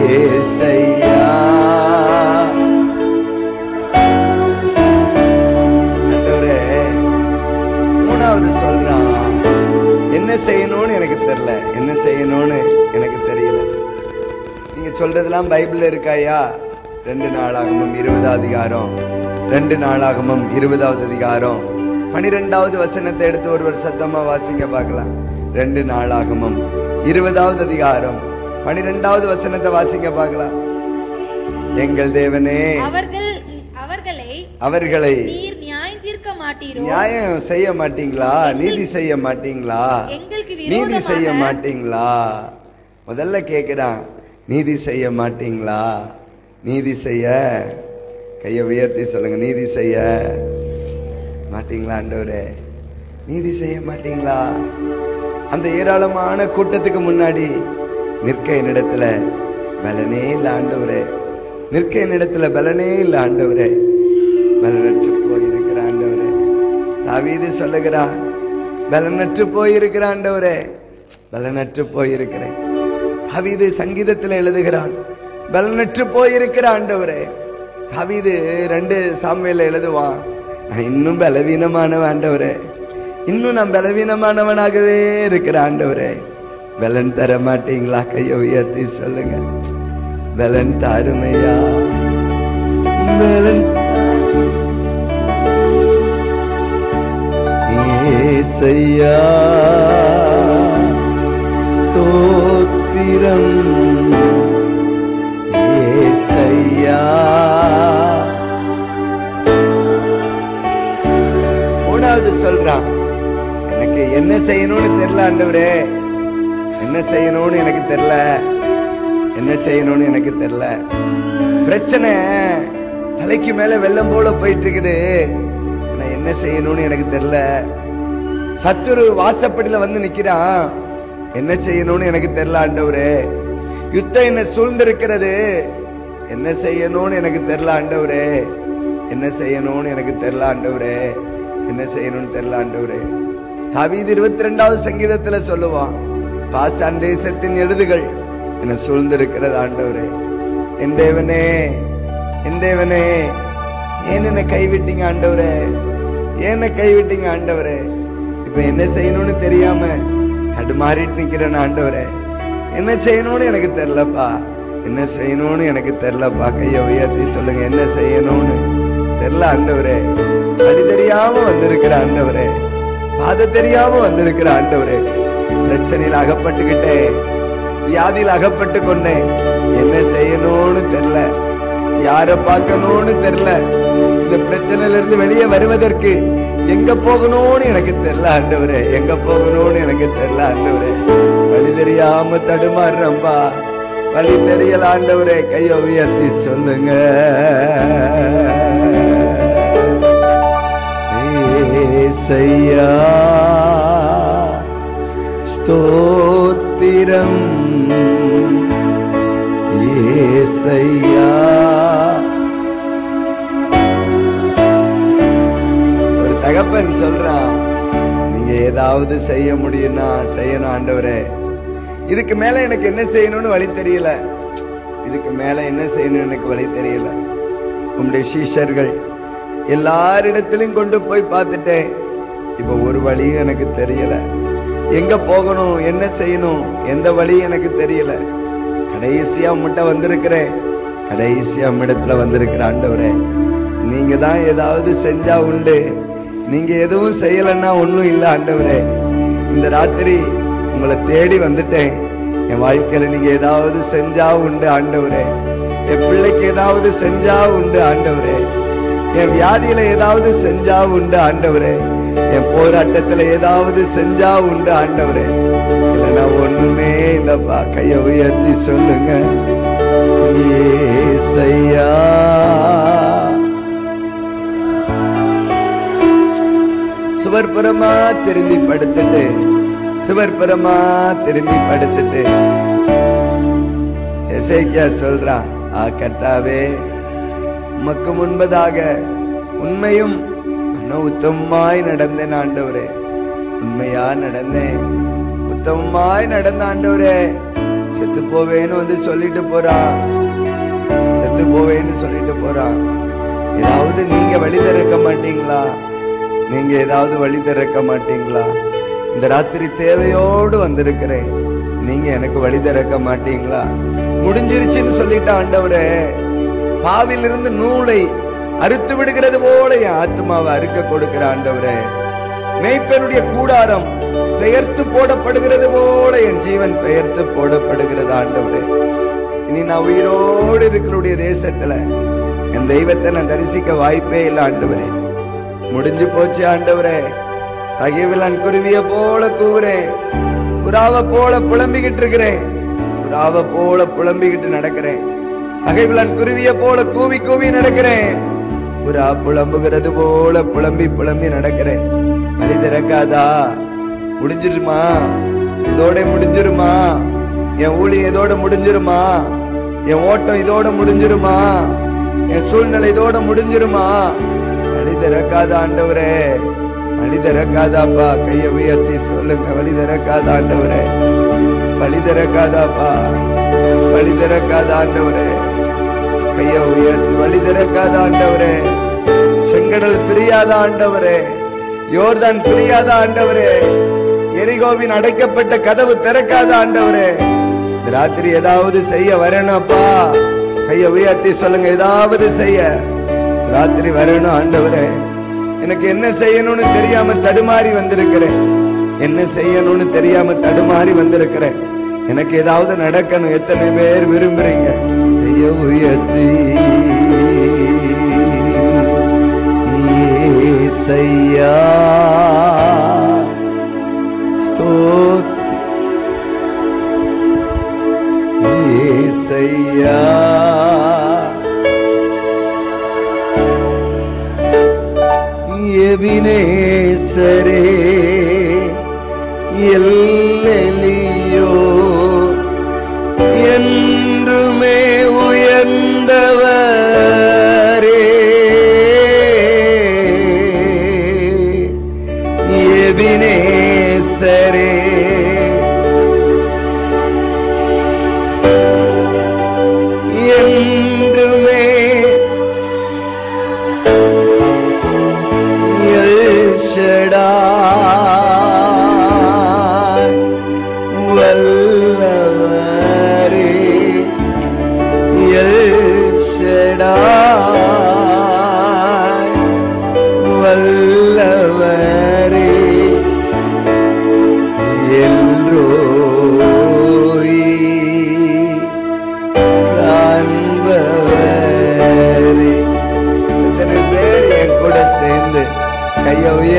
இயேசையா. ஆண்டவரே, மூணாவது சொல்றான், என்ன செய்யணும்னு எனக்கு தெரியல, என்ன செய்யணும்னு எனக்கு தெரியல. நீங்க சொல்றதெல்லாம் பைபிள்ல இருக்காயா? 2 நாளாகமம் 20 அதிகாரம், 2 நாளாகமம் 20வது அதிகாரம் 12வது வசனத்தை எடுத்து ஒரு சத்தமா வாசிங்க பார்க்கலாம். 2 நாளாகமம் 20வது அதிகாரம் 12வது வசனத்தை வாசிங்க பார்க்கலாம். எங்கள் தேவனே, அவர்களை நீர் நியாயம் தீர்க்க மாட்டீரோ? நியாயம் செய்ய மாட்டீங்களா? நீதி செய்ய மாட்டீங்களா? நீதி செய்ய மாட்டீங்களா? முதல்ல கேக்குறான், நீதி செய்ய மாட்டீங்களா? நீதி செய்ய, கையை உயர்த்தி சொல்லுங்க, நீதி செய்ய மாட்டீங்களா ஆண்டவரே? நீதி செய்ய மாட்டீங்களா? அந்த ஏராளமான கூட்டத்துக்கு முன்னாடி நிற்க என்னிடத்துல பலனே இல்ல ஆண்டவரே, நிற்க என்னிடத்துல பலனே இல்ல ஆண்டவரே, பலனற்று போயிருக்கிற ஆண்டவரே. தாவீது சொல்லுகிறான், பலனற்று போயிருக்கிற ஆண்டவரே, பலனற்று போயிருக்கிறேன். தாவீது சங்கீதத்தில் எழுதுகிறான், பலனற்று போயிருக்கிற ஆண்டவரே. தாவீது 2 சாமுவேல்ல எழுதுவான், நான் இன்னும் பலவீனமானவன் ஆண்டவரே, இன்னும் நான் பலவீனமானவனாகவே இருக்கிற ஆண்டவரே, பலன் தர மாட்டீங்களா? கையை உயர்த்தி சொல்லுங்க, பலன் தாருமையா, பலன். ஏசையா ஸ்தோத்திரம், ஏசையா. மூணாவது சொல்றான், எனக்கு என்ன செய்யணும்னு தெரியல ஆண்டவரே, என்ன செய்யணும்னு எனக்கு தெரியல, என்ன செய்யணும்னு எனக்கு தெரியல. பிரச்சனை தலைக்கு மேல வெள்ளம் போல போயிட்டு இருக்குது. நான் என்ன செய்யணும்னு எனக்கு தெரியல. சத்துரு வாசப்படியில வந்து நிக்கிறான். என்ன செய்யணும்னு எனக்கு தெரியல ஆண்டவரே. யுத்தம் என்ன சூழ்ந்திருக்கிறது. என்ன செய்யணும்னு எனக்கு தெரியல ஆண்டவரே. என்ன செய்யணும்னு எனக்கு தெரியல ஆண்டவரே. என்ன செய்யணும்னு தெரியல ஆண்டவரே. தாவீது 22வது சங்கீதத்துல சொல்லுவான், பாசான் தேசத்தின் எழுதுகள் என்ன சூழ்ந்திருக்கிறது ஆண்டவரே. என் தேவனே, என் தேவனே, ஏன் என்ன கைவிட்டீங்க ஆண்டவரே, ஏன் கைவிட்டீங்க ஆண்டவரே. இப்ப என்ன செய்யணும்னு தெரியாம தடுமாறிட்டு நிக்கிறேன் ஆண்டவரே. என்ன செய்யணும்னு எனக்கு தெரியலப்பா, என்ன செய்யணும்னு எனக்கு தெரியலப்பா. கையை உயர்த்தி சொல்லுங்க, என்ன செய்யணும்னு தெரியல ஆண்டவரே. வழி தெரியாம வந்திருக்கிற ஆண்டவரே, பாதை தெரியாம வந்திருக்கிற ஆண்டவரே. பிரச்சனையில் அகப்பட்டுக்கிட்டேன், வியாதியில் அகப்பட்டு கொண்டேன். என்ன செய்யணும்னு தெரியல, யார பார்க்கணும்னு தெரியல. இந்த பிரச்சனையில இருந்து வெளியே வருவதற்கு எங்க போகணும்னு எனக்கு தெரியல ஆண்டவரே. எங்க போகணும்னு எனக்கு தெரியல ஆண்டவரே. வழி தெரியாம தடுமாறுறம்பா, வழி தெரியல ஆண்டவரே. கையை உயர்த்தி சொல்லுங்க, ஏசையா ஸ்தோத்திரம், ஏசையா. ஒரு தகப்பன் சொல்றான், நீங்க ஏதாவது செய்ய முடியும்னா செய்யணும் ஆண்டவரே. இதுக்கு மேல எனக்கு என்ன செய்யணும்னு வழி தெரியல, இதுக்கு மேல என்ன செய்யணும் எனக்கு வழி தெரியல. உங்களுடைய சீஷர்கள் எல்லாரிடத்திலும் கொண்டு போய் பார்த்துட்டேன், இப்ப ஒரு வழியும் எனக்கு தெரியல. எங்க போகணும், என்ன செய்யணும், எந்த வழி எனக்கு தெரியல. கடைசியா முட்டை வந்திருக்கிறேன், கடைசியா இடத்துல வந்திருக்கிற ஆண்டவரே. நீங்க தான் ஏதாவது செஞ்சா உண்டு, நீங்க எதுவும் செய்யலன்னா ஒண்ணும் இல்லை ஆண்டவரே. இந்த ராத்திரி உங்களை தேடி வந்துட்டேன். என் வாழ்க்கையில நீங்க ஏதாவது செஞ்சா உண்டு ஆண்டவரே. என் பிள்ளைக்கு ஏதாவது செஞ்சா உண்டு ஆண்டவரே. என் வியாதியில ஏதாவது செஞ்சா உண்டு ஆண்டவரே. என் போராட்டத்துல ஏதாவது செஞ்சா உண்டு ஆண்டவரே. இல்லைன்னா ஒண்ணுமே இல்லப்பா. கையை உயர்த்தி சொல்லுங்க, ஏசையா. சுவர்புறமா திரும்பி படுத்துட்டு, சுவர்புறமா திரும்பி படுத்துட்டு எசேக்கியா சொல்றான், கர்த்தாவே உமக்கு முன்பதாக உண்மையும் உத்தமமாய் நடந்தேன் ஆண்டவரே. உண்மையா நடந்தேன், உத்தமமாய் நடந்த ஆண்டவரே. செத்து போவேன்னு வந்து சொல்லிட்டு போறான், செத்து போவேன்னு சொல்லிட்டு போறான். ஏதாவது நீங்க வழி திறக்க மாட்டீங்களா? நீங்க ஏதாவது வழி திறக்க மாட்டீங்களா? இந்த ராத்திரி தேவையோடு வந்திருக்கிறேன், நீங்க எனக்கு வழி திறக்க மாட்டீங்களா? முடிஞ்சிருச்சுன்னு சொல்லிட்ட ஆண்டவரே. பாவிலிருந்து நூலை அறுத்து விடுகிறது போல என் ஆத்மாவை அறுக்க கொடுக்கிற ஆண்டவரே. மேய்ப்பனுடைய கூடாரம் பெயர்த்து போடப்படுகிறது போல என் ஜீவன் பெயர்த்து போடப்படுகிறது ஆண்டவரே. இனி நான் உயிரோடு இருக்கிற தேசத்துல என் தெய்வத்தை நான் தரிசிக்க வாய்ப்பே இல்லை ஆண்டவரே. முடிஞ்சு போச்சு ஆண்டவரே. தகைவிலான் குருவிய போல கூவுறேன், புறாவை போல புலம்பிக்கிட்டு இருக்கிறேன், புறாவை போல புலம்பிக்கிட்டு நடக்கிறேன். தகைவிலான் குருவிய போல கூவி கூவி நடக்கிறேன், புறா புலம்புகிறது போல புலம்பி புலம்பி நடக்கிறேன். வழி திறக்காதா? முடிஞ்சிருமா? இதோட முடிஞ்சிருமா? என் ஊழியம் இதோட முடிஞ்சிருமா? என் ஓட்டம் இதோட முடிஞ்சிருமா? என் சூழ்நிலை இதோட முடிஞ்சிருமா? வழி திறக்காதா ஆண்டவரே? வழி திறக்காதாப்பா. கையை உயர்த்தி சொல்லுங்க, வழி திறக்காத ஆண்டவரே, வழி திறக்காதாப்பா, வழி திறக்காத ஆண்டவரே. கையை உயர்த்தி, வழி திறக்காத ஆண்டவரே. செங்கடல் பிரியாத ஆண்டவரே, யோர்தான் பிரியாத ஆண்டவரே, எரிகோவின் அடைக்கப்பட்ட கதவு திறக்காத ஆண்டவரே. ராத்திரி ஏதாவது செய்ய வரணும்ப்பா. கையை உயர்த்தி சொல்லுங்க, ஏதாவது செய்ய ராத்திரி வரணும் ஆண்டவரே. எனக்கு என்ன செய்யணும்னு தெரியாம தடுமாறி வந்திருக்கிறேன், என்ன செய்யணும்னு தெரியாம தடுமாறி வந்திருக்கிறேன். எனக்கு ஏதாவது நடக்கணும். எத்தனை பேர் விரும்புறீங்க? கையை உயர்த்தி, ஏசையா ஸ்தோத்திரம்,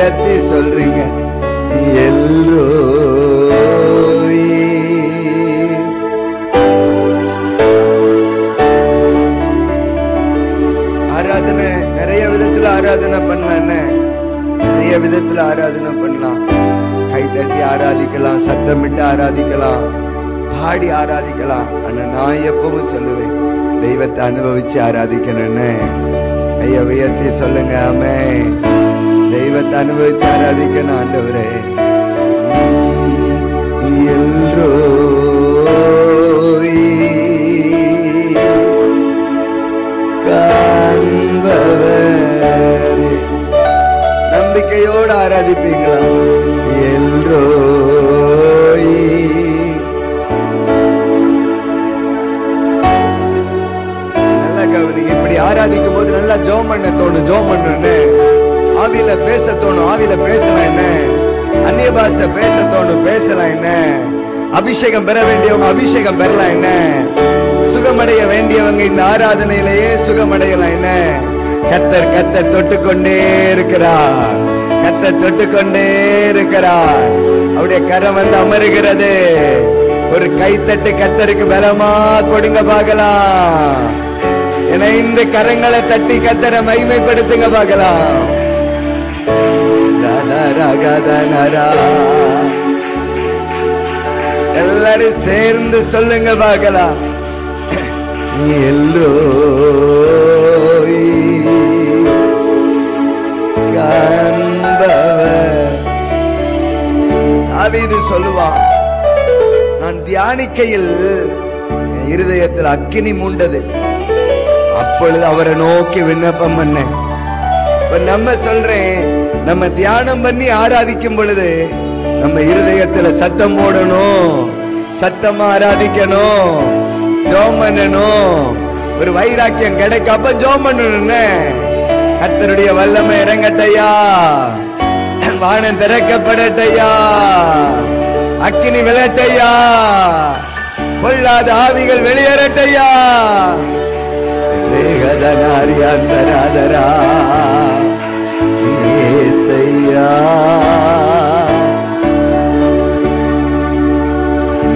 உயர்த்தி சொல்றீங்க எல்ரோய். ஆராதனை நிறைய விதத்துல ஆராதனை பண்ணலாம், நிறைய விதத்துல ஆராதனை பண்ணலாம். கை தட்டி ஆராதிக்கலாம், சத்தமிட்டு ஆராதிக்கலாம், பாடி ஆராதிக்கலாம். ஆனா நான் எப்பவும் சொல்லுவேன், தெய்வத்தை அனுபவிச்சு ஆராதிக்கணும்னு. கைய உயர்த்தி சொல்லுங்க ஆமென். தெய்வத்தை அனுபவிச்சு ஆராதிக்கணும் ஆண்டவரே. எல்ரோய் காண்பவரே. நம்பிக்கையோடு ஆராதிப்பீங்களா? எல்ரோய். நல்லா கவனிங்க. இப்படி ஆராதிக்கும் போது நல்லா ஜெபம் பண்ண தோணும், ஜெபம் பண்ணு. ஆவியில பேச தோணும், ஆவியில பேசலாம். என்ன அந்நிய பாஷை பேச தோணும், பேசலாம். என்ன அபிஷேகம் பெற வேண்டியவங்க அபிஷேகம் பெறலாம். என்ன சுகமடைய வேண்டியவங்க இந்த ஆராதனையிலேயே சுகமடையலாம். என்ன கர்த்தர் கர்த்தர் தொட்டுக்கொண்டே இருக்கிறார், கர்த்தர் தொட்டுக்கொண்டே இருக்கிறார். அவருடைய கரம் வந்து அமருகிறது. ஒரு கைத்தட்டு கர்த்தருக்கு பலமா கொடுங்க பார்க்கலாம். இணைந்து கரங்களை தட்டி கர்த்தரை மகிமைப்படுத்துங்க பார்க்கலாம். எல்லாரும் சேர்ந்து சொல்லுங்க பார்க்கலாம். எல்ரோய் காண்பவர். தாவீது சொல்லுவான், நான் தியானிக்கையில் என் இருதயத்தில் அக்கினி மூண்டது, அப்பொழுது அவரை நோக்கி விண்ணப்பம் பண்ணேன். இப்ப நம்ம சொல்றேன், நம்ம தியானம் பண்ணி ஆராதிக்கும் பொழுது நம்ம இருதயத்துல சத்தம் போடணும், சத்தமா ஆராதிக்கணும், ஜெபம் பண்ணணும். ஒரு வைராக்கியம் கிடைக்க அப்ப ஜெபம் பண்ணணும். கர்த்தருடைய வல்லமை இறங்கட்டையா, வானம் திறக்கப்படட்டையா, அக்கினி விழட்டையா, கொள்ளாத ஆவிகள் வெளியேறட்டையா.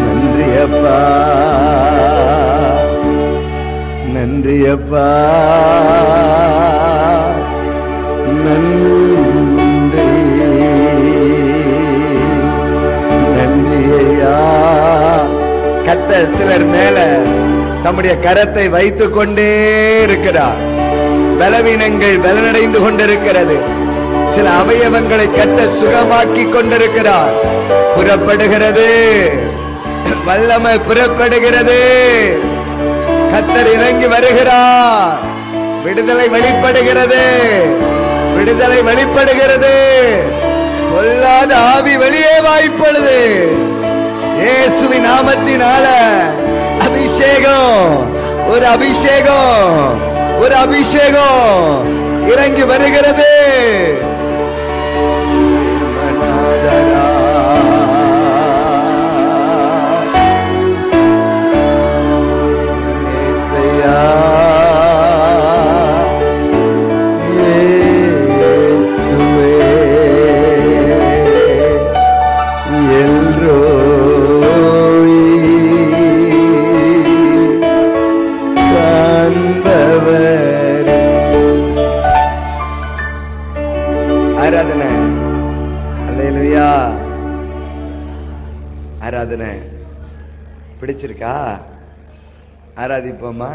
நன்றியப்பா, நன்றியப்பா, நன்றி நன்றியா. கர்த்தர் சிலர் மேல தம்முடைய கரத்தை வைத்துக் கொண்டே இருக்கிறார். பலவீனங்கள் பலனடைந்து கொண்டிருக்கிறது. சில அவயவங்களை கர்த்தர் சுகமாக்கி கொண்டிருக்கிறார். புறப்படுகிறது, வல்லமை புறப்படுகிறது. கர்த்தர் இறங்கி வருகிறார். விடுதலை வெளிப்படுகிறது, விடுதலை வெளிப்படுகிறது. கொல்லாத ஆவி வெளியே வாய்ப்பொழுது இயேசுவின் நாமத்தினால அபிஷேகம், ஒரு அபிஷேகம், ஒரு அபிஷேகம் இறங்கி வருகிறது. ஆராதனை பிடிச்சிருக்கா? ஆராதிப்போமா?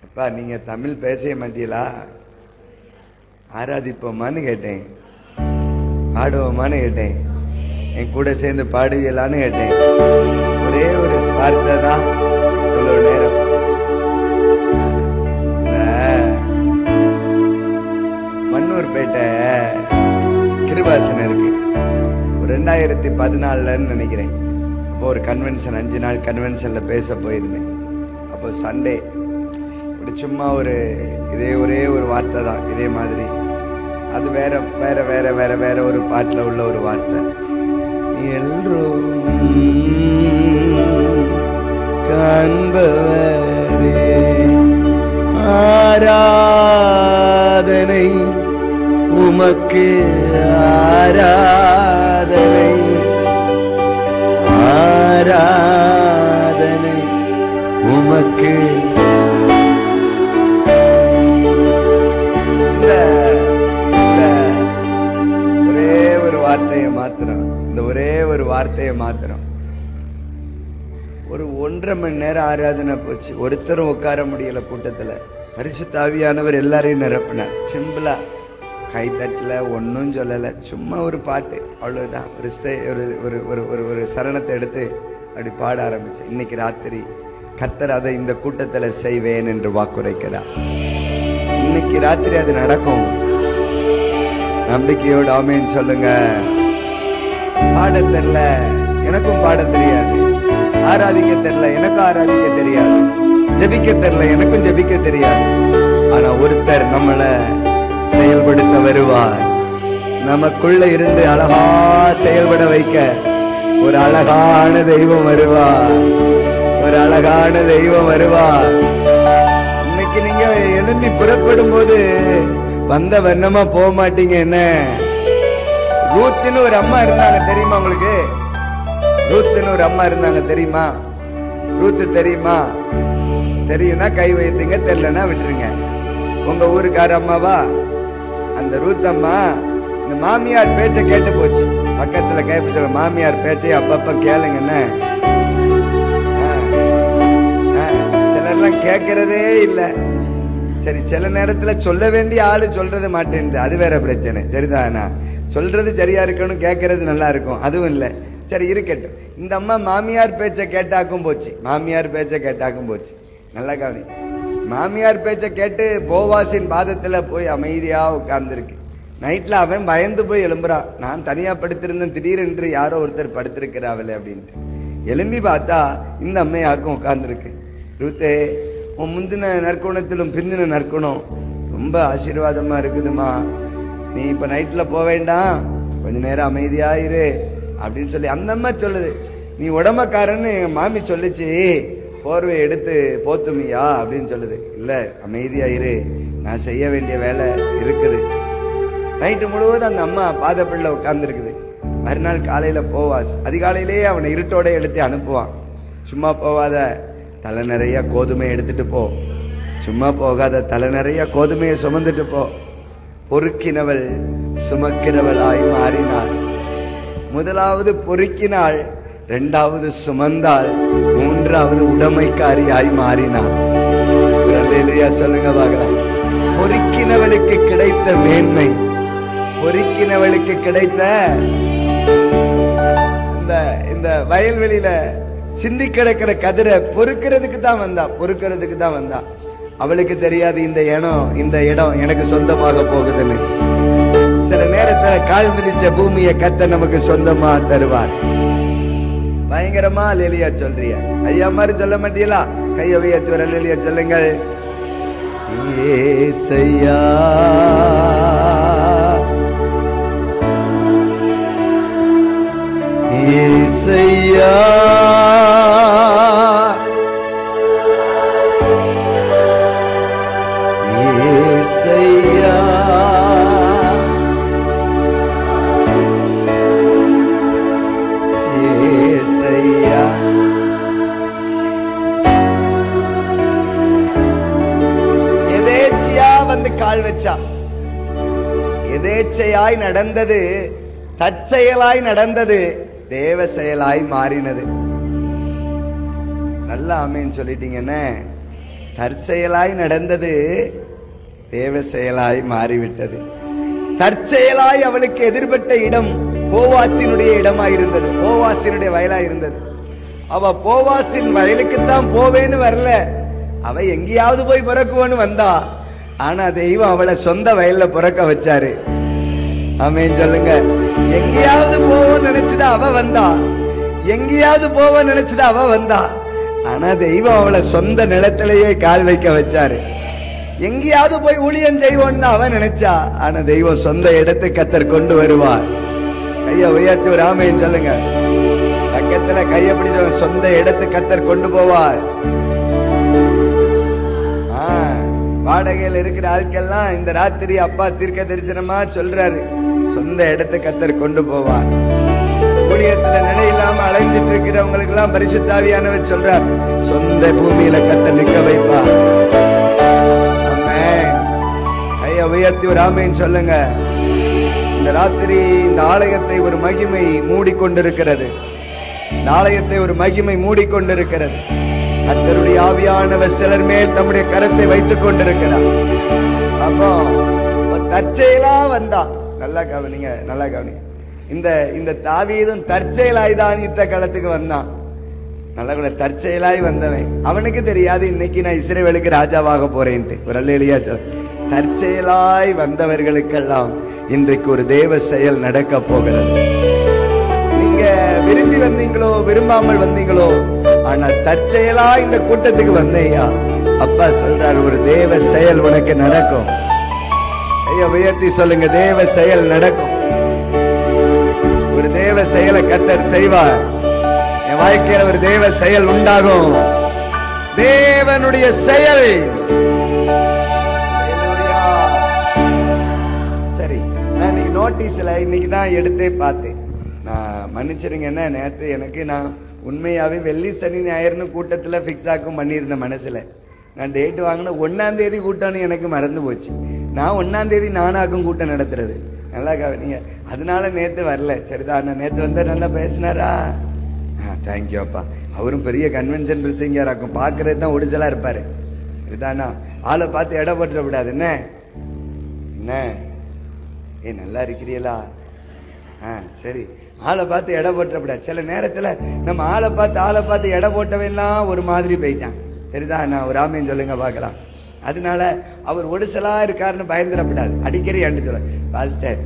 அப்பா நீங்க தமிழ் பேச மாட்டீங்களா? ஆராதிப்போமான்னு கேட்டேன், பாடுவோமான்னு கேட்டேன், என் கூட சேர்ந்து பாடுவீங்களான்னு கேட்டேன். ஒரே ஒரு வார்த்தை தான் இவ்வளவு நேரம். மன்னூர்பேட்டை கிருபாசனம் இருக்கு. 2014 நினைக்கிறேன். அப்போ ஒரு கன்வென்ஷன், 5 நாள் கன்வென்ஷன்ல பேச போயிருந்தேன். அப்போ சண்டே இப்படி சும்மா ஒரு இதே ஒரே ஒரு வார்த்தை தான், இதே மாதிரி. அது வேற வேற வேற வேற வேற ஒரு பாட்டுல உள்ள ஒரு வார்த்தை. எல்லோரும் காண்பவரே ஆராதனை உமக்கு ஆராதனை ஆராதனை உமக்கு. ஒரே ஒரு வார்த்தையை மாத்திரம், இந்த ஒரே ஒரு வார்த்தையை மாத்திரம். ஒரு 1.5 மணி நேரம் ஆராதனை போச்சு. ஒருத்தரும் உட்கார முடியல கூட்டத்துல. பரிசுத்த ஆவியானவர் எல்லாரையும் நிரப்பினார். சிம்பிளா கைத்தட்டல, ஒன்னும் சொல்லல, சும்மா ஒரு பாட்டு, அவ்வளவுதான். ஒரு சரணத்தை எடுத்து அப்படி பாட ஆரம்பிச்சு. இன்னைக்கு ராத்திரி கர்த்தர் அதை இந்த கூட்டத்துல செய்வேன் என்று வாக்குரைக்கிறார். இன்னைக்கு ராத்திரி அது நடக்கும். நம்பிக்கையோடு ஆமென் சொல்லுங்க. பாட தெரியல, எனக்கும் பாட தெரியாது. ஆராதிக்க தெரியல, எனக்கும் ஆராதிக்க தெரியாது. ஜெபிக்க தெரியல, எனக்கும் ஜெபிக்க தெரியாது. ஆனா ஒருத்தர் நம்மள செயல்படுத்த வருவார். நமக்குள்ள இருந்து அழகா செயல்பட வைக்க ஒரு அழகான தெய்வம் வருவார். ஒரு அழகான தெய்வம் வருவார். இன்னைக்கு நீங்க எழும்பி புறப்படும் போது வந்த வண்ணமா போக மாட்டீங்க. என்ன, ரூத்துன்னு ஒரு அம்மா இருந்தாங்க தெரியுமா உங்களுக்கு? ரூத்துன்னு ஒரு அம்மா இருந்தாங்க தெரியுமா? ரூத்து தெரியுமா? தெரியும்னா கை வைத்தீங்க, தெரியலன்னா விட்டுருங்க. உங்க ஊருக்கார அம்மாவா அந்த ரூத் அம்மா? இந்த மாமியார் பேச்ச கேட்டு போச்சு. பக்கத்துல கேட்ப சொல்ல, மாமியார் பேச்சை அப்பப்ப கேளுங்கன்னு. சிலர்லாம் கேட்கறதே இல்ல. சரி, சில நேரத்துல சொல்ல வேண்டிய ஆளு சொல்றது மாட்டேன், அது வேற பிரச்சனை. சரிதானா? சொல்றது சரியா இருக்கணும், கேட்கறது நல்லா இருக்கும், அதுவும் இல்ல. சரி இருக்கட்டும். இந்த அம்மா மாமியார் பேச்ச கேட்டாக்கும் போச்சு. மாமியார் பேச்ச கேட்டாக்கும் போச்சு. நல்லா கவனி. மாமியார் பேச்ச கேட்டு போவாசின் பாதத்துல போய் அமைதியா உட்கார்ந்துருக்கு. நைட்ல அவன் பயந்து போய் எழும்புறான். நான் தனியா படுத்திருந்தேன், திடீரென்று யாரோ ஒருத்தர் படுத்திருக்கிறாவல அப்படின்ட்டு எழும்பி பார்த்தா இந்த அம்மையாக்கும் உட்கார்ந்துருக்கு. ரூத்தே, உன் முந்தின நற்குணத்திலும் பிந்தின நற்குணம் ரொம்ப ஆசீர்வாதமா இருக்குதுமா. நீ இப்ப நைட்ல போக வேண்டாம், கொஞ்ச நேரம் அமைதியாயிரு அப்படின்னு சொல்லி அந்த அம்மா சொல்லுது. நீ உடம்பக்காரன்னு எங்க மாமி சொல்லிச்சு, போர்வை எடுத்து போத்துமியா அப்படின்னு சொல்லுது. இல்ல, அமைதியாயிரு, நான் செய்ய வேண்டிய வேலை இருக்குது. நைட்டு முழுவதும் அந்த அம்மா பாதப்பிள்ள உட்கார்ந்து இருக்குது. மறுநாள் காலையில போவாஸ். அதிகாலையிலேயே அவனை இருட்டோட எடுத்து அனுப்புவான். சும்மா போவாத, தலை நிறைய கோதுமை எடுத்துட்டு போ. சும்மா போகாத, தலை நிறைய கோதுமையை சுமந்துட்டு போ. பொறுக்கினவள் சுமக்கிறவளாய் மாறினாள். முதலாவது பொறுக்கினாள், 2வது சுமந்தாள், 3வது உடைமைக்காரியாய் மாறினாள். சொல்லுங்க பார்க்கலாம். பொறுக்கினவளுக்கு கிடைத்த மேன்மை, பொறுக்கினவளுக்கு கிடைத்த இந்த வயல்வெளியில சிந்தி கிடக்கிற கதிரை பொறுக்கிறதுக்கு தான் வந்தா, பொறுக்கிறதுக்கு தான் வந்தா. அவளுக்கு தெரியாது இந்த இடம் எனக்கு சொந்தமாக போகுதுன்னு. சில நேரத்துல கால் மிதிச்ச பூமியை கர்த்தர் நமக்கு சொந்தமா தருவார். பயங்கரமா அல்லேலூயா சொல்றிய ஐயா மாதிரி சொல்ல மாட்டீங்களா? கையை உயர்த்தி ஒரு அல்லேலூயா சொல்லுங்கள். ஏசையா ஏசையா ஏசையா ஏசையா. எதேச்சையா வந்து கால் வச்சா. எதேச்சையாய் நடந்தது தற்செயலாய் நடந்தது தேவ செயலாய் மாறினது. நல்லா ஆமென் சொல்லிட்டீங்கன்னு. தற்செயலாய் நடந்தது தேவ செயலாய் மாறிவிட்டது. தற்செயலாய் அவளுக்கு எதிர்பட்ட இடம் போவாசினுடைய இடமாய் இருந்தது, போவாசினுடைய வயலாய் இருந்தது. அவ போவாசின் வயலுக்குத்தான் போவேன்னு வரல, அவ எங்கேயாவது போய் பிறக்குவோன்னு வந்தா. ஆனா தெய்வம் அவளை சொந்த வயல்ல பிறக்க வச்சாரு. ஆமென் சொல்லுங்க. எங்கேயாவது போவோன்னு நினைச்சுதா அவ வந்தா, எங்கேயாவது போவோன்னு நினைச்சுதா அவ வந்தா. ஆனா தெய்வம் அவளை சொந்த நிலத்திலேயே கால் வைக்க வச்சாரு. எங்கேயாவது போய் ஊழியம் செய்வோன்னு தான் அவன் நினைச்சா. ஆனா தெய்வம் சொந்த இடத்தை கர்த்தர் கொண்டு வருவார். கைய உயர்த்தி ஒரு ஆமென் சொல்லுங்க. பக்கத்துல கைய பிடிச்ச சொந்த இடத்தை கர்த்தர் கொண்டு போவார். வாடகையில் இருக்கிற ஆட்கள்லாம் இந்த ராத்திரி அப்பா தீர்க்க தரிசனமா சொல்றாரு, சொந்த இடத்துக்கு கர்த்தர் கொண்டு போவார். ஊழியத்துல நிலை இல்லாம அலைஞ்சிட்டு இருக்கிறவங்களுக்கு எல்லாம் பரிசுத்த ஆவியானவர் சொல்றார், சொந்த பூமியில கர்த்தர் நிற்க வைப்பார். ஆமென். கையை உயர்த்தி ஒரு ஆமென் சொல்லுங்க. இந்த ராத்திரி இந்த ஆலயத்தை ஒரு மகிமை மூடிக்கொண்டிருக்கிறது. இந்த ஆலயத்தை ஒரு மகிமை மூடிக்கொண்டிருக்கிறது. கர்த்தருடைய ஆவியானவர் சிலர் மேல் தம்முடைய கரத்தை வைத்துக் கொண்டிருக்கிறார். அப்போ தற்செயலா வந்தா, நல்லா கவனிங்க, நல்லா கவனிங்க. இந்த தாவீதும் தற்செயலாய்தான் யுத்த களத்துக்கு வந்தான். நல்ல கூட தற்செயலாய் வந்தவன். அவனுக்கு தெரியாது இன்னைக்கு நான் இஸ்ரவேலுக்கு ராஜாவாக போறேன்ட்டு. ஒரு அல்லேலூயா சொல்ல. தற்செயலாய் வந்தவர்களுக்கெல்லாம் இன்றைக்கு ஒரு தேவ செயல் நடக்க போகிறது. நீங்க விரும்பி வந்தீங்களோ விரும்பாமல் வந்தீங்களோ, ஆனா தற்செயலா இந்த கூட்டத்துக்கு வந்தையா, அப்பா சொல்றார் ஒரு தேவ செயல் உனக்கு நடக்கும். ஐயா உயர்த்தி சொல்லுங்க, தேவ செயல் நடக்கும். ஒரு தேவ செயலை கர்த்தர் செய்வார். என் வாழ்க்கையில ஒரு தேவ செயல் உண்டாகும். தேவனுடைய செயல். சரி, நான் இன்னைக்கு நோட்டீஸ்ல இன்னைக்கு தான் எடுத்தே பார்த்தேன். நான் மன்னிச்சிருங்க, என்ன நேற்று எனக்கு நான் உண்மையாவே வெள்ளி சனி ஞாயிறுனு கூட்டத்துல பிக்ஸ் ஆக்கும் பண்ணியிருந்தேன் மனசுல. நான் டேட் வாங்கின 1ஆம் தேதி கூட்டம்னு எனக்கு மறந்து போச்சு. நான் 1ஆம் தேதி நானாக்கும் கூட்டம் நடத்துறது. நல்லா கவனிங்க. அதனால நேத்து வரல. சரிதான், நேத்து வந்து நல்லா பேசினாரா? தேங்க்யூ அப்பா. அவரும் பெரிய கன்வென்ஷன் பிரசங்கராக்கும். பாக்குறது தான் ஒடிசலா இருப்பாரு. சரிதானா? ஆளை பார்த்து இடம் போட்டுற விடாது. என்ன என்ன ஏ நல்லா இருக்கிறீங்களா? சரி, ஆளை பார்த்து இடம் போட்டப்படாது. சில நேரத்துல நம்ம ஆளை பார்த்து இடம் போட்டவெல்லாம் ஒரு மாதிரி போயிட்டான். சரிதான், நான் ஒரு ஆமையும் சொல்லுங்க பார்க்கலாம். அதனால அவர் ஒடிசலா இருக்காருன்னு பயந்துடப்படாது. அடிக்கடி அண்டு சொல்ல, பாஸ்டர்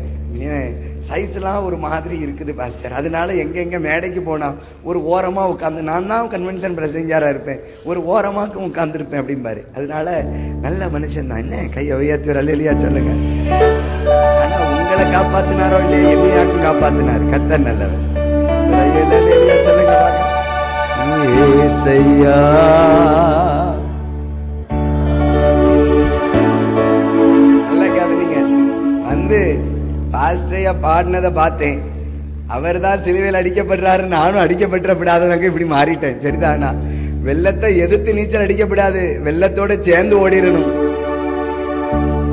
சைஸ் எல்லாம் ஒரு மாதிரி இருக்குது பாஸ்டர், அதனால எங்க மேடைக்கு போனா ஒரு ஓரமா உட்காந்து, நான் தான் கன்வென்ஷன் பிரசங்கரா இருப்பேன், ஒரு ஓரமாக்கும் உட்கார்ந்துருப்பேன் அப்படிம்பாரு. அதனால நல்ல மனுஷன் தான். என்ன கையை உயர்த்தி அல்லேலூயா சொல்லுங்க. ஆனா உங்களை காப்பாத்தினாரோ இல்லையா, என்னையாக்கும் காப்பாத்தினாரு. கர்த்தர் நல்லவர். அல்லேலூயா சொல்லுங்க பாக்க. ஏசையா நல்லா கவனிங்க. வந்து பாஸ்டரையா பாடினதை பார்த்தேன். அவர் தான் சிலுவையில் அடிக்கப்படுறாரு, நானும் அடிக்கப்பட்டுறப்படாதவங்க இப்படி மாறிட்டேன். சரிதானா? வெள்ளத்தை எதிர்த்து நீச்சல் அடிக்கப்படாது, வெள்ளத்தோட சேர்ந்து ஓடிடணும்.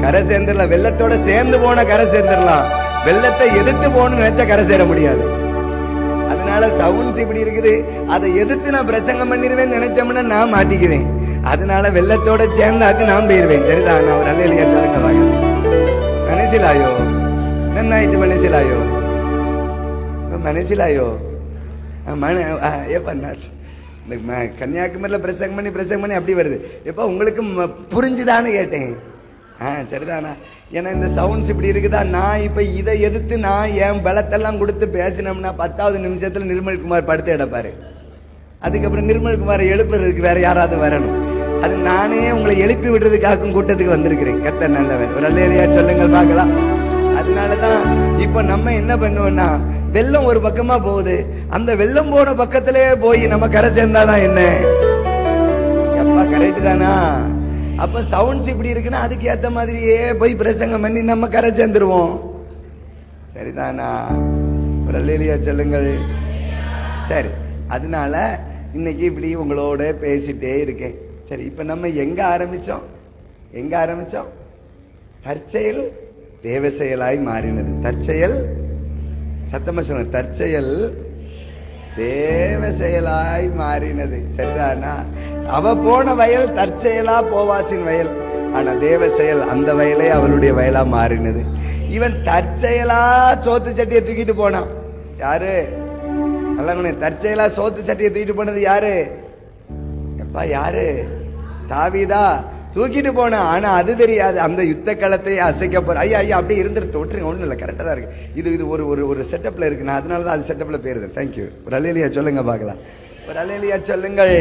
கரை சேர்ந்துடலாம், வெள்ளத்தோட சேர்ந்து போன கரை சேர்ந்துடலாம். வெள்ளத்தை எதிர்த்து போகணும்னு நினைச்சா கரை சேர முடியாது. அதனால சவுண்ட்ஸ் இப்படி இருக்குது, அதை எதிர்த்து நான் பிரசங்கம் பண்ணிடுவேன் நினைச்சோம்னா நான் மாட்டிக்குவேன். அதனால வெள்ளத்தோட சேர்ந்தாக்கு நான் போயிருவேன். சரிதான், நான் ஒரு அல்லேலூயா சொல்லுங்க வாங்க. மனசிலாயோ நன்னாயிட்டு, மனசிலாயோ மனசிலாயோ கன்னியாகுமரியில பிரசங்கம் பண்ணி அப்படி வருது. எப்ப உங்களுக்கு புரிஞ்சுதான்னு கேட்டேன். சரிதானா? ஏன்னா இந்த சவுண்ட்ஸ் இப்படி இருக்குதா, நான் இப்ப இதை எதிர்த்து நான் என் பலத்தெல்லாம் கொடுத்து பேசினோம்னா 10வது நிமிஷத்துல நிர்மல்குமார் படுத்து எடுப்பாரு. அதுக்கப்புறம் நிர்மல்குமாரை எழுப்புறதுக்கு வேற யாராவது வரணும். அது நானே உங்களை எழுப்பி விடுறதுக்காகவும் கூட்டத்துக்கு வந்திருக்கிறேன். கர்த்தர் நல்லவர். ஒரு அல்லேலூயா சொல்லுங்கள் பார்க்கலாம். அதனாலதான் இப்ப நம்ம என்ன பண்ணுவோம்னா, வெள்ளம் ஒரு பக்கமா போகுது, அந்த வெள்ளம் போன பக்கத்திலே போய் நம்ம கரை சேர்ந்தாதான் என்ன எப்பா கரெக்ட் தானா? அப்ப சவுண்ட்ஸ் இப்படி இருக்குன்னா அதுக்கு ஏத்த மாதிரியே போய் பிரசங்கம் பண்ணி நம்ம கரை சேர்ந்துருவோம். சரிதானா? ஒரு அல்லேலூயா சொல்லுங்கள். சரி, அதனால இன்னைக்கு இப்படி உங்களோட பேசிட்டே இருக்கேன். சரி, இப்ப நம்ம எங்க ஆரம்பிச்சோம்? தற்செயல் தேவ செயலாய் மாறினது. தற்செயல், சத்தமா சொல்லுங்க, தற்செயல் தேவ செயலாய் மாறினது. சரிதானா? அவ போன வயல் தற்செயலா போவாசின் வயல், ஆனா தேவ செயல் அந்த வயலே அவளுடைய வயலா மாறினது. இவன் தற்செயலா சோத்து சட்டியை தூக்கிட்டு போனான். யாரு? நல்லா தற்செயலா சோத்து சட்டியை தூக்கிட்டு போனது யாரு? எப்பா யாரு? தாவீதா தூக்கிட்டு போனா. ஆனா அது தெரியாது, அந்த யுத்த களத்தை அசைக்க போற. ஐயா அப்படியே இருந்துட்டு விட்டுருங்க, ஒண்ணும் இல்லை, கரெக்டா தான் இருக்கு. இது ஒரு செட்டப்ல இருக்கு. நான் அதனாலதான் அது செட்டப்ல போயிருந்தேன். தேங்க்யூ. ஒரு அல்லேலூயா சொல்லுங்க பார்க்கலாம். ஒரு அல்லேலூயா சொல்லுங்கள்.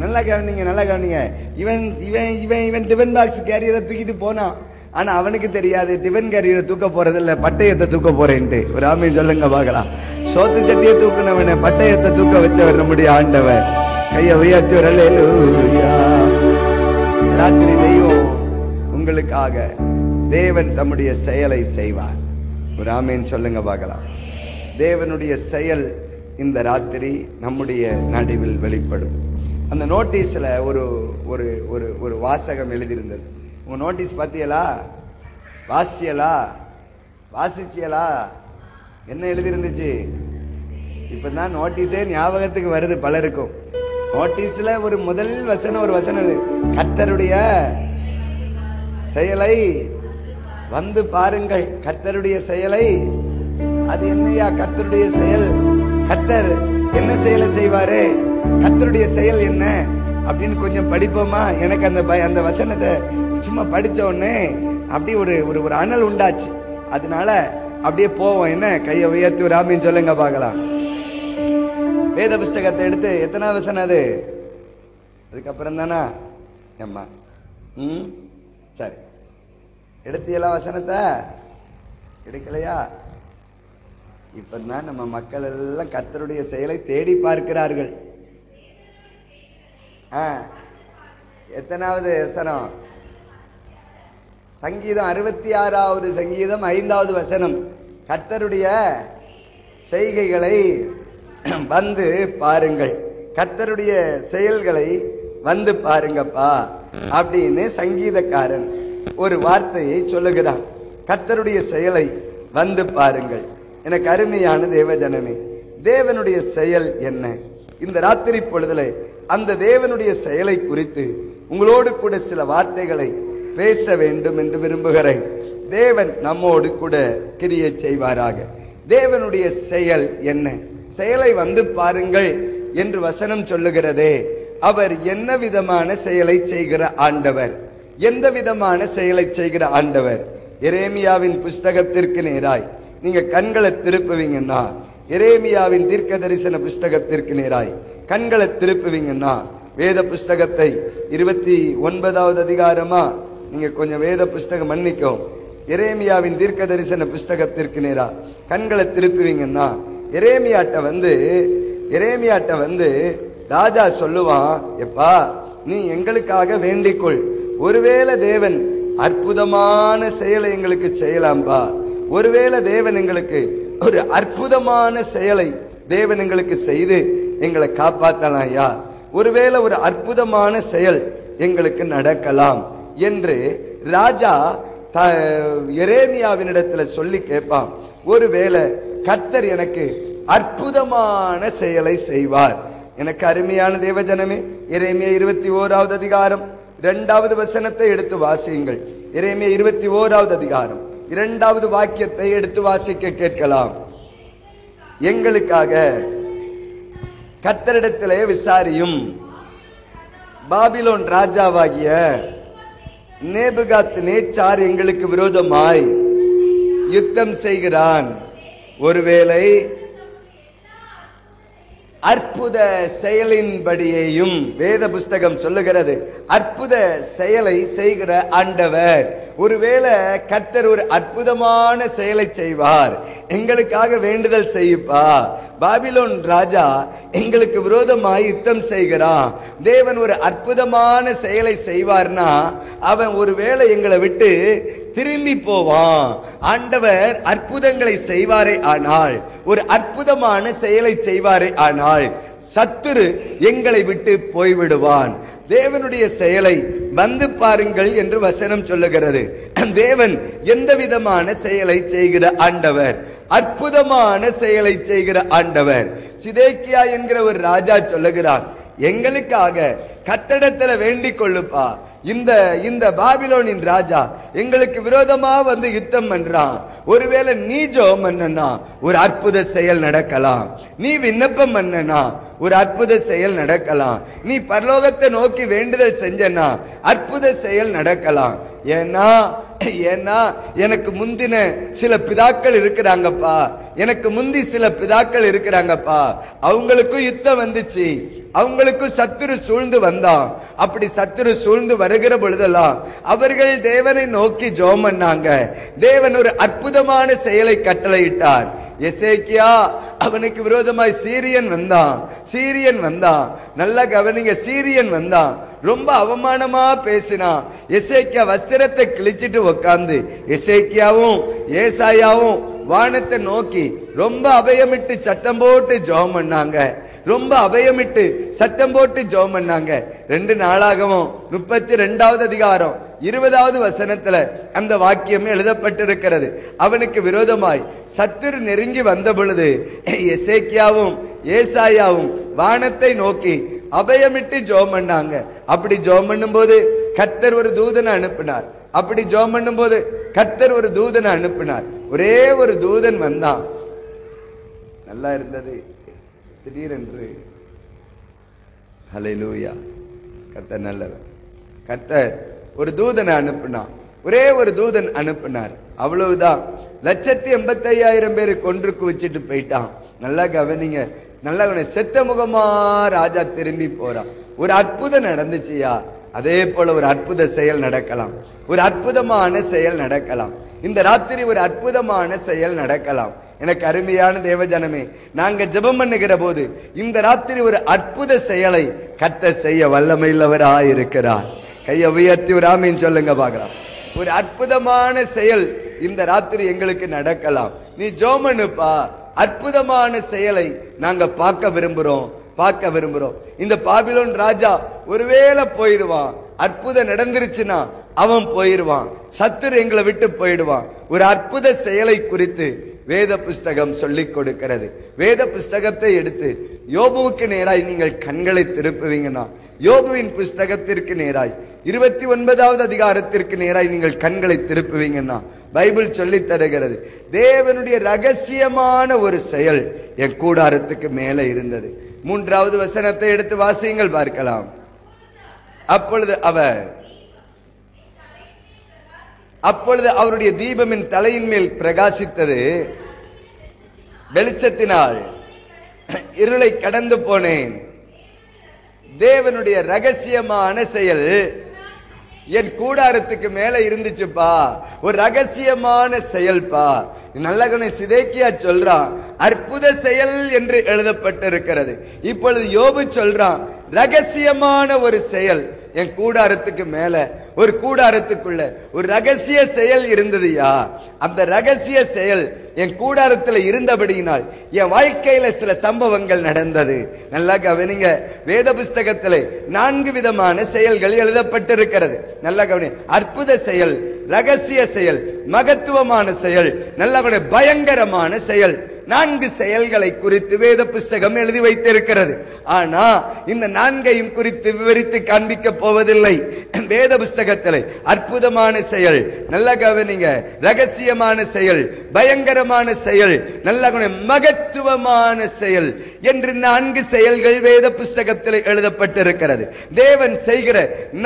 நல்லா கவனிங்க. இவன் டிஃபன் பாக்ஸ் கேரியரை தூக்கிட்டு போனான். ஆனா அவனுக்கு தெரியாது டிஃபன் கேரியரை தூக்க போறது இல்ல, பட்டயத்தை தூக்க போறேன்ட்டு. ஒரு ஆமையை சொல்லுங்க பார்க்கலாம். சோத்து சட்டியை தூக்குனவன பட்டயத்தை தூக்க வச்சவர் நம்முடைய ஆண்டவர். கையை உயர்த்தி ஒரு அல்லேலூயா. ராத்திரி தெய்வம் உங்களுக்காக தேவன் தம்முடைய செயலை செய்வார். ஒரு ஆமேன் சொல்லுங்க பார்க்கலாம். தேவனுடைய செயல் இந்த ராத்திரி நம்முடைய நடுவில் வெளிப்படும். அந்த நோட்டீஸ்ல ஒரு ஒரு ஒரு ஒரு வாசகம் எழுதியிருந்தது. உங்க நோட்டீஸ் பார்த்தீங்களா? வாசியலா? வாசிச்சியலா? என்ன எழுதியிருந்துச்சு? இப்பதான் நோட்டீஸே ஞாபகத்துக்கு வருது பலருக்கும். நோட்டீஸ்ல ஒரு முதல் வசனம், ஒரு வசனம், கர்த்தருடைய செயலை வந்து பாருங்கள். கர்த்தருடைய செயலை. அது என்னையா கர்த்தருடைய செயல்? கர்த்தர் என்ன செயலை செய்வாரு? கர்த்தருடைய செயல் என்ன அப்படின்னு கொஞ்சம் படிப்போமா? எனக்கு அந்த வசனத்தை சும்மா படிச்ச உடனே அப்படி ஒரு ஒரு அனல் உண்டாச்சு. அதனால அப்படியே போவோம். என்ன கையை உயர்த்தி ஒரு ஆமீன் சொல்லுங்க பார்க்கலாம். வேத புஸ்தகத்தை எடுத்து எத்தனை வசனம் அது? அதுக்கப்புறம் தானா அம்மா? சரி, எடுத்தியெல்லாம் வசனத்தை எடுக்கலையா? இப்பதான் நம்ம மக்கள் எல்லாம் கர்த்தருடைய செயலை தேடி பார்க்கிறார்கள். எத்தனாவது வசனம்? சங்கீதம் 66வது சங்கீதம் 5வது வசனம். கர்த்தருடைய செய்கைகளை வந்து பாருங்கள், கர்த்தருடைய செயல்களை வந்து பாருங்கப்பா அப்படின்னு சங்கீதக்காரன் ஒரு வார்த்தையை சொல்லுகிறான். கர்த்தருடைய செயலை வந்து பாருங்கள். எனக்கு அருமையான தேவஜனமே, தேவனுடைய செயல் என்ன? இந்த ராத்திரி பொழுதுல அந்த தேவனுடைய செயலை குறித்து உங்களோடு கூட சில வார்த்தைகளை பேச வேண்டும் என்று விரும்புகிறேன். தேவன் நம்மோடு கூட கிரியை செய்வாராக. தேவனுடைய செயல் என்ன? செயலை வந்து பாருங்கள் என்று வசனம் சொல்லுகிறதே, அவர் என்ன விதமான செயலை செய்கிற ஆண்டவர்? எந்த விதமான செயலை செய்கிற ஆண்டவர்? எரேமியாவின் புஸ்தகத்திற்கு நேராய் நீங்க கண்களை திருப்புவீங்கன்னா, எரேமியாவின் தீர்க்க தரிசன புஸ்தகத்திற்கு நேராய் கண்களை திருப்புவீங்கன்னா, வேத புஸ்தகத்தை 29வது அதிகாரமா நீங்க கொஞ்சம் வேத புஸ்தகம் மன்னிக்கும், எரேமியாவின் தீர்க்க தரிசன புஸ்தகத்திற்கு நேரா கண்களை திருப்புவீங்கன்னா, எரேமியாட்ட வந்து ராஜா சொல்லுவான், எப்பா நீ எங்களுக்காக வேண்டிக்கொள், ஒருவேளை தேவன் அற்புதமான செயலை எங்களுக்கு செய்யலாம்பா, ஒருவேளை தேவன் எங்களுக்கு ஒரு அற்புதமான செயலை தேவன் எங்களுக்கு செய்து எங்களை காப்பாற்றலாம் ஐயா, ஒருவேளை ஒரு அற்புதமான செயல் எங்களுக்கு நடக்கலாம் என்று ராஜா எரேமியாவினிடத்துல சொல்லி கேட்பான். ஒருவேளை கர்த்தர் எனக்கு அற்புதமான செயலை செய்வார். எனக்கு அருமையான தேவஜனமே, எரேமியா 21வது அதிகாரம் 2வது வசனத்தை எடுத்து வாசியுங்கள். எரேமியா 21வது அதிகாரம் 2வது வாக்கியத்தை எடுத்து வாசிக்க கேட்கலாம். எங்களுக்காக கர்த்தரிடத்திலே விசாரியும், பாபிலோன் ராஜாவாகிய நேபுகாத் நேச்சார் எங்களுக்கு விரோதமாய் யுத்தம் செய்கிறான், ஒருவேளை அற்புத செயலின்படியேயும், வேத புஸ்தகம் சொல்லுகிறது அற்புத செயலை செய்கிற ஆண்டவர், ஒருவேளை கர்த்தர் ஒரு அற்புதமான செயலை செய்வார், எங்களுக்காக வேண்டுதல் செய்யுப்பா, பாபிலோன் ராஜா எங்களுக்கு விரோதமாய் யுத்தம் செய்கிறான், தேவன் ஒரு அற்புதமான செயலை செய்வார்னா அவன் ஒருவேளை எங்களை விட்டு திரும்பி போவான். ஆண்டவர் அற்புதங்களை செய்வாரே ஆனால், ஒரு அற்புதமான செயலை செய்வாரே ஆனால் சத்துரு எங்களை விட்டு போய்விடுவான். தேவனுடைய செயலை வந்து பாருங்கள் என்று வசனம் சொல்லுகிறது. தேவன் எந்த விதமான செயலை செய்கிற ஆண்டவர்? அற்புதமான செயலை செய்கிற ஆண்டவர். சிதேக்கியா என்கிற ஒரு ராஜா சொல்லுகிறான், எங்களுக்காக கர்த்தரிடத்துல வேண்டிக் கொள்ளுப்பா, இந்த பாபிலோனின் ராஜா எங்களுக்கு விரோதமா வந்து யுத்தம் பண்றான், ஒருவேளை நீ ஜெபம் பண்ணனா ஒரு அற்புத செயல் நடக்கலாம், நீ விண்ணப்பம் பண்ணனா ஒரு அற்புத செயல் நடக்கலாம், நீ பரலோகத்தை நோக்கி வேண்டுதல் செஞ்சனா அற்புத செயல் நடக்கலாம். ஏன்னா எனக்கு முந்தின சில பிதாக்கள் இருக்கிறாங்கப்பா, எனக்கு முந்தி சில பிதாக்கள் இருக்கிறாங்கப்பா, அவங்களுக்கும் யுத்தம் வந்துச்சு, அவங்களுக்கும் சத்துரு சூழ்ந்து வந்தான். அப்படி சத்துரு சூழ்ந்து வருகிற பொழுதெல்லாம் அவர்கள் தேவனை நோக்கி ஜெபம் பண்ணாங்க, தேவன் ஒரு அற்புதமான செயலை கட்டளையிட்டார். எசேக்கியா அவனுக்கு விரோதமாய் சீரியன் வந்தான். நல்லா கவனிங்க, சீரியன் வந்தான். ரொம்ப அவமானமா பேசினான். எசேக்கியா வஸ்திரத்தை கிழிச்சிட்டு உட்கார்ந்து எசேக்கியாவும் ஏசாயாவும் வானத்தை நோக்கி ரொம்ப அபயமிட்டு சத்தம் போட்டு ஜெபம் பண்ணாங்க. ரொம்ப அபயமிட்டு சத்தம் போட்டு ஜெபம் பண்ணாங்க. 2 நாளாகவும் 32வது அதிகாரம் 20வது வசனத்துல அந்த வாக்கியம் எழுதப்பட்டிருக்கிறது. அவனுக்கு விரோதமாய் சத்துரு நெருங்கி வந்த பொழுது எசேக்கியாவும் ஏசாயாவும் வானத்தை நோக்கி அபயமிட்டு ஜெபம் பண்ணாங்க. அப்படி ஜெபம் பண்ணும்போது கர்த்தர் ஒரு தூதனை அனுப்பினார். ஒரே ஒரு தூதன் வந்தான். நல்லா இருந்தது. திடீரென்று ஹல்லேலூயா, கர்த்தர் நல்லவர். கர்த்தர் ஒரு தூதனை அனுப்பினார். ஒரே ஒரு தூதன் அனுப்பினார். அவ்வளவுதான். 185,000 பேரை கொன்று குவிச்சிட்டு போயிட்டான். நல்லா கவனிங்க, நல்லா செத்த முகமா ராஜா திரும்பி போறான். ஒரு அற்புதம் நடந்துச்சியா, அதே போல ஒரு அற்புத செயல் நடக்கலாம். ஒரு அற்புதமான செயல் நடக்கலாம். இந்த ராத்திரி ஒரு அற்புதமான செயல் நடக்கலாம். எனக்கு அருமையான தேவஜனமே, நாங்க ஜெபம் பண்ணுகிற போது இந்த ராத்திரி ஒரு அற்புத செயலை கர்த்தர் செய்ய வல்லமையுள்ளவராய் இருக்கிறார். கையை உயர்த்தி ஒரு ஆமீன் சொல்லுங்க பார்க்கலாம். ஒரு அற்புதமான செயல் இந்த ராத்திரி எங்களுக்கு நடக்கலாம். நீ ஜெபம் பண்ணுப்பா. அற்புதமான செயலை நாங்க பார்க்க விரும்புறோம். இந்த பாபிலோன் ராஜா ஒருவேளை போயிடுவான். அற்புதம் நடந்துருச்சுன்னா அவன் போயிடுவான். சத்துரு எங்களை விட்டு போயிடுவான். ஒரு அற்புத செயலை குறித்து வேத புஸ்தகம் சொல்லிக் கொடுக்கிறது. வேத புஸ்தகத்தை எடுத்து யோபுவுக்கு நேராய் நீங்கள் கண்களை திருப்புவீங்கன்னா, யோபுவின் புஸ்தகத்திற்கு நேராய் 29வது அதிகாரத்திற்கு நேராய் நீங்கள் கண்களை திருப்புவீங்கன்னா, பைபிள் சொல்லி தருகிறது, தேவனுடைய ரகசியமான ஒரு செயல் என் கூடாரத்துக்கு மேலே இருந்தது. 3வது வசனத்தை எடுத்து வாசியுங்கள் பார்க்கலாம். அப்பொழுது அவருடைய தீபம் என் தலையின் மேல் பிரகாசித்தது. வெளிச்சத்தினால் இருளை கடந்து போனேன். தேவனுடைய ரகசியமான செயல் என் கூடாரத்துக்கு மேல இருந்துச்சுப்பா. ஒரு ரகசியமான செயல்பா. நல்ல சிதேக்கியா சொல்றான், அற்புத செயல் என்று எழுதப்பட்டிருக்கிறது. இப்பொழுது யோபு சொல்றான், ரகசியமான ஒரு செயல் என் கூடாரத்துக்கு மேல, ஒரு கூடாரத்துக்குள்ள ஒரு ரகசிய செயல் இருந்ததுயா. அந்த ரகசிய செயல் என் கூடாரத்தில் இருந்தபடியினால் என் வாழ்க்கையில சில சம்பவங்கள் நடந்தது. நல்லா கவனிங்க, வேத புஸ்தகத்தில் 4 விதமான செயல்கள் எழுதப்பட்டிருக்கிறது. நல்லா கவனி. அற்புத செயல், ரகசிய செயல், மகத்துவமான செயல், நல்லா பயங்கரமான செயல். 4 செயல்களை குறித்து வேத புஸ்தகம் எழுதி வைத்திருக்கிறது. ஆனா இந்த 4ஐயும் குறித்து விவரித்து காண்பிக்க போவதில்லை. வேத புஸ்தகத்தில் அற்புதமான செயல், நல்ல கவனிங்க, ரகசியமான செயல், பயங்கரமான செயல், நல்ல மகத்துவமான செயல் என்று 4 செயல்கள் வேத புஸ்தகத்தில் எழுதப்பட்டிருக்கிறது. தேவன் செய்கிற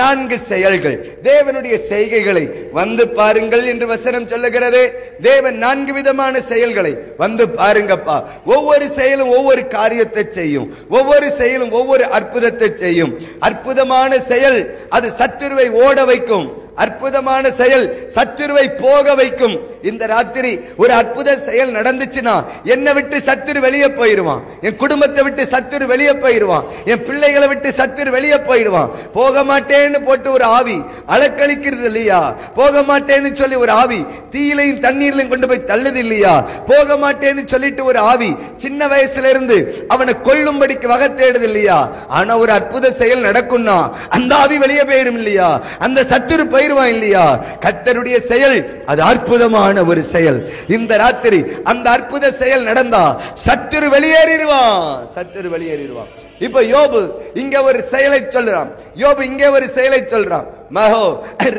4 செயல்கள், தேவனுடைய செய்கைகளை வந்து பாருங்கள் என்று வசனம் சொல்லுகிறது. தேவன் 4 விதமான செயல்களை வந்து பாருங்கப்பா. ஒவ்வொரு செயலும் ஒவ்வொரு காரியத்தை செய்யும். ஒவ்வொரு செயலும் ஒவ்வொரு அற்புதத்தை செய்யும். அற்புதமான செயல் அது சத்துருவை ஓட வைக்கும். அற்புதமான செயல் சத்துருவை போக வைக்கும். இந்த ராத்திரி ஒரு அற்புத செயல் நடந்துச்சுன்னா என்னை விட்டு சத்துரு வெளியே போயிடுவான். என் குடும்பத்தை விட்டு சத்துரு வெளியே போயிடுவான். என் பிள்ளைகளை விட்டு சத்துரு வெளியே போயிடுவான். போக மாட்டேன்னு போட்டு ஒரு ஆவி அலக்களிக்கிறது இல்லையா? போக மாட்டேன்னு சொல்லி ஒரு ஆவி தீயிலையும் தண்ணீர்லையும் கொண்டு போய் தள்ளுது இல்லையா? போக மாட்டேன்னு சொல்லிட்டு ஒரு ஆவி சின்ன வயசுல இருந்து அவனை கொல்லும்படிக்கு வகை தேடுது இல்லையா? ஆனா ஒரு அற்புத செயல் நடக்கும்னா அந்த ஆவி வெளியே போயிரும் இல்லையா? அந்த சத்துரு போயிருவான் இல்லையா? கர்த்தருடைய செயல் அது அற்புதமான ஒரு செயல். இந்த ராத்திரி அந்த அற்புத செயல் நடந்தா சத்துரு வெளியேறிடுவான். சத்துரு வெளியேறிடுவான். இப்ப யோபு இங்க ஒரு செயலை சொல்றான். யோபு இங்கே ஒரு செயலை சொல்றான். மகோ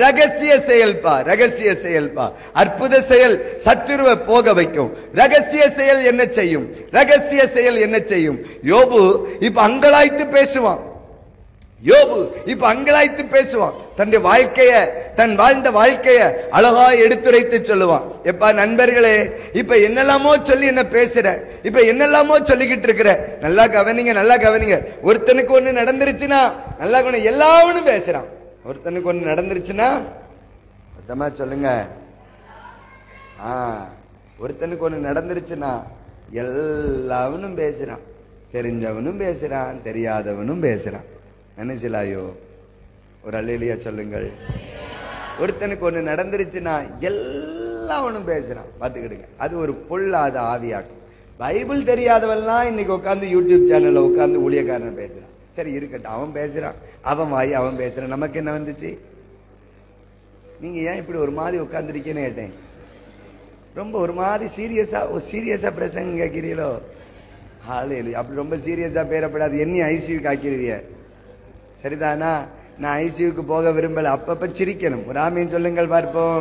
ரகசிய செயல்பா, ரகசிய செயல்பா. அற்புத செயல் சத்துருவை போக வைக்கும். ரகசிய செயல் என்ன செய்யும்? ரகசிய செயல் என்ன செய்யும்? யோபு இப்ப அங்கலாய்த்து பேசுவான். யோபு இப்ப அங்கலாய்த்து பேசுவான். தன்னுடைய வாழ்க்கைய, தன் வாழ்ந்த வாழ்க்கைய அழகா எடுத்துரைத்து சொல்லுவான். எப்பா நண்பர்களே, இப்ப என்னெல்லாமோ சொல்லி என்ன பேசுற, இப்ப என்னெல்லாமோ சொல்லிக்கிட்டு இருக்கிற, நல்லா கவனிங்க, நல்லா கவனிங்க. ஒருத்தனுக்கு ஒண்ணு நடந்துருச்சுன்னா நல்லா எல்லாவனும் பேசுறான். ஒருத்தனுக்கு ஒண்ணு நடந்துருச்சுன்னா மொத்தமா சொல்லுங்க. ஒருத்தனுக்கு ஒண்ணு நடந்துருச்சுன்னா எல்லாவனும் பேசுறான், தெரிஞ்சவனும் பேசுறான், தெரியாதவனும் பேசுறான். நினைச்சலாயோ? ஒரு அல்லேலூயா சொல்லுங்கள். ஒருத்தனுக்கு ஒண்ணு நடந்துருச்சுன்னா எல்லாவனும் பேசுறான். பார்த்துக்கிடுங்க, அது ஒரு பொல்லாத ஆவியாக்கும். பைபிள் தெரியாதவெல்லாம் இன்னைக்கு உட்காந்து யூடியூப் சேனல்ல உட்காந்து ஊழியக்காரன் பேசுறான். சரி இருக்கட்டும், அவன் பேசுறான், அவன் வாய் அவன் பேசுறான், நமக்கு என்ன வந்துச்சு? நீங்க ஏன் இப்படி ஒரு மாதிரி உட்காந்துருக்கேன்னு கேட்டேன். ரொம்ப ஒரு மாதிரி சீரியஸா பிரசங்க கேட்கிறீங்களோ? ஹalleluya. அப்படி ரொம்ப சீரியஸா பேரப்படாது, என்ன ஐசியூக்கு ஆக்கிடுவிய. சரிதானா? நான் ஐசியூக்கு போக விரும்பல. அப்பப்ப சிரிக்கணும். ஒரு ஆமீன் சொல்லுங்கள் பார்ப்போம்.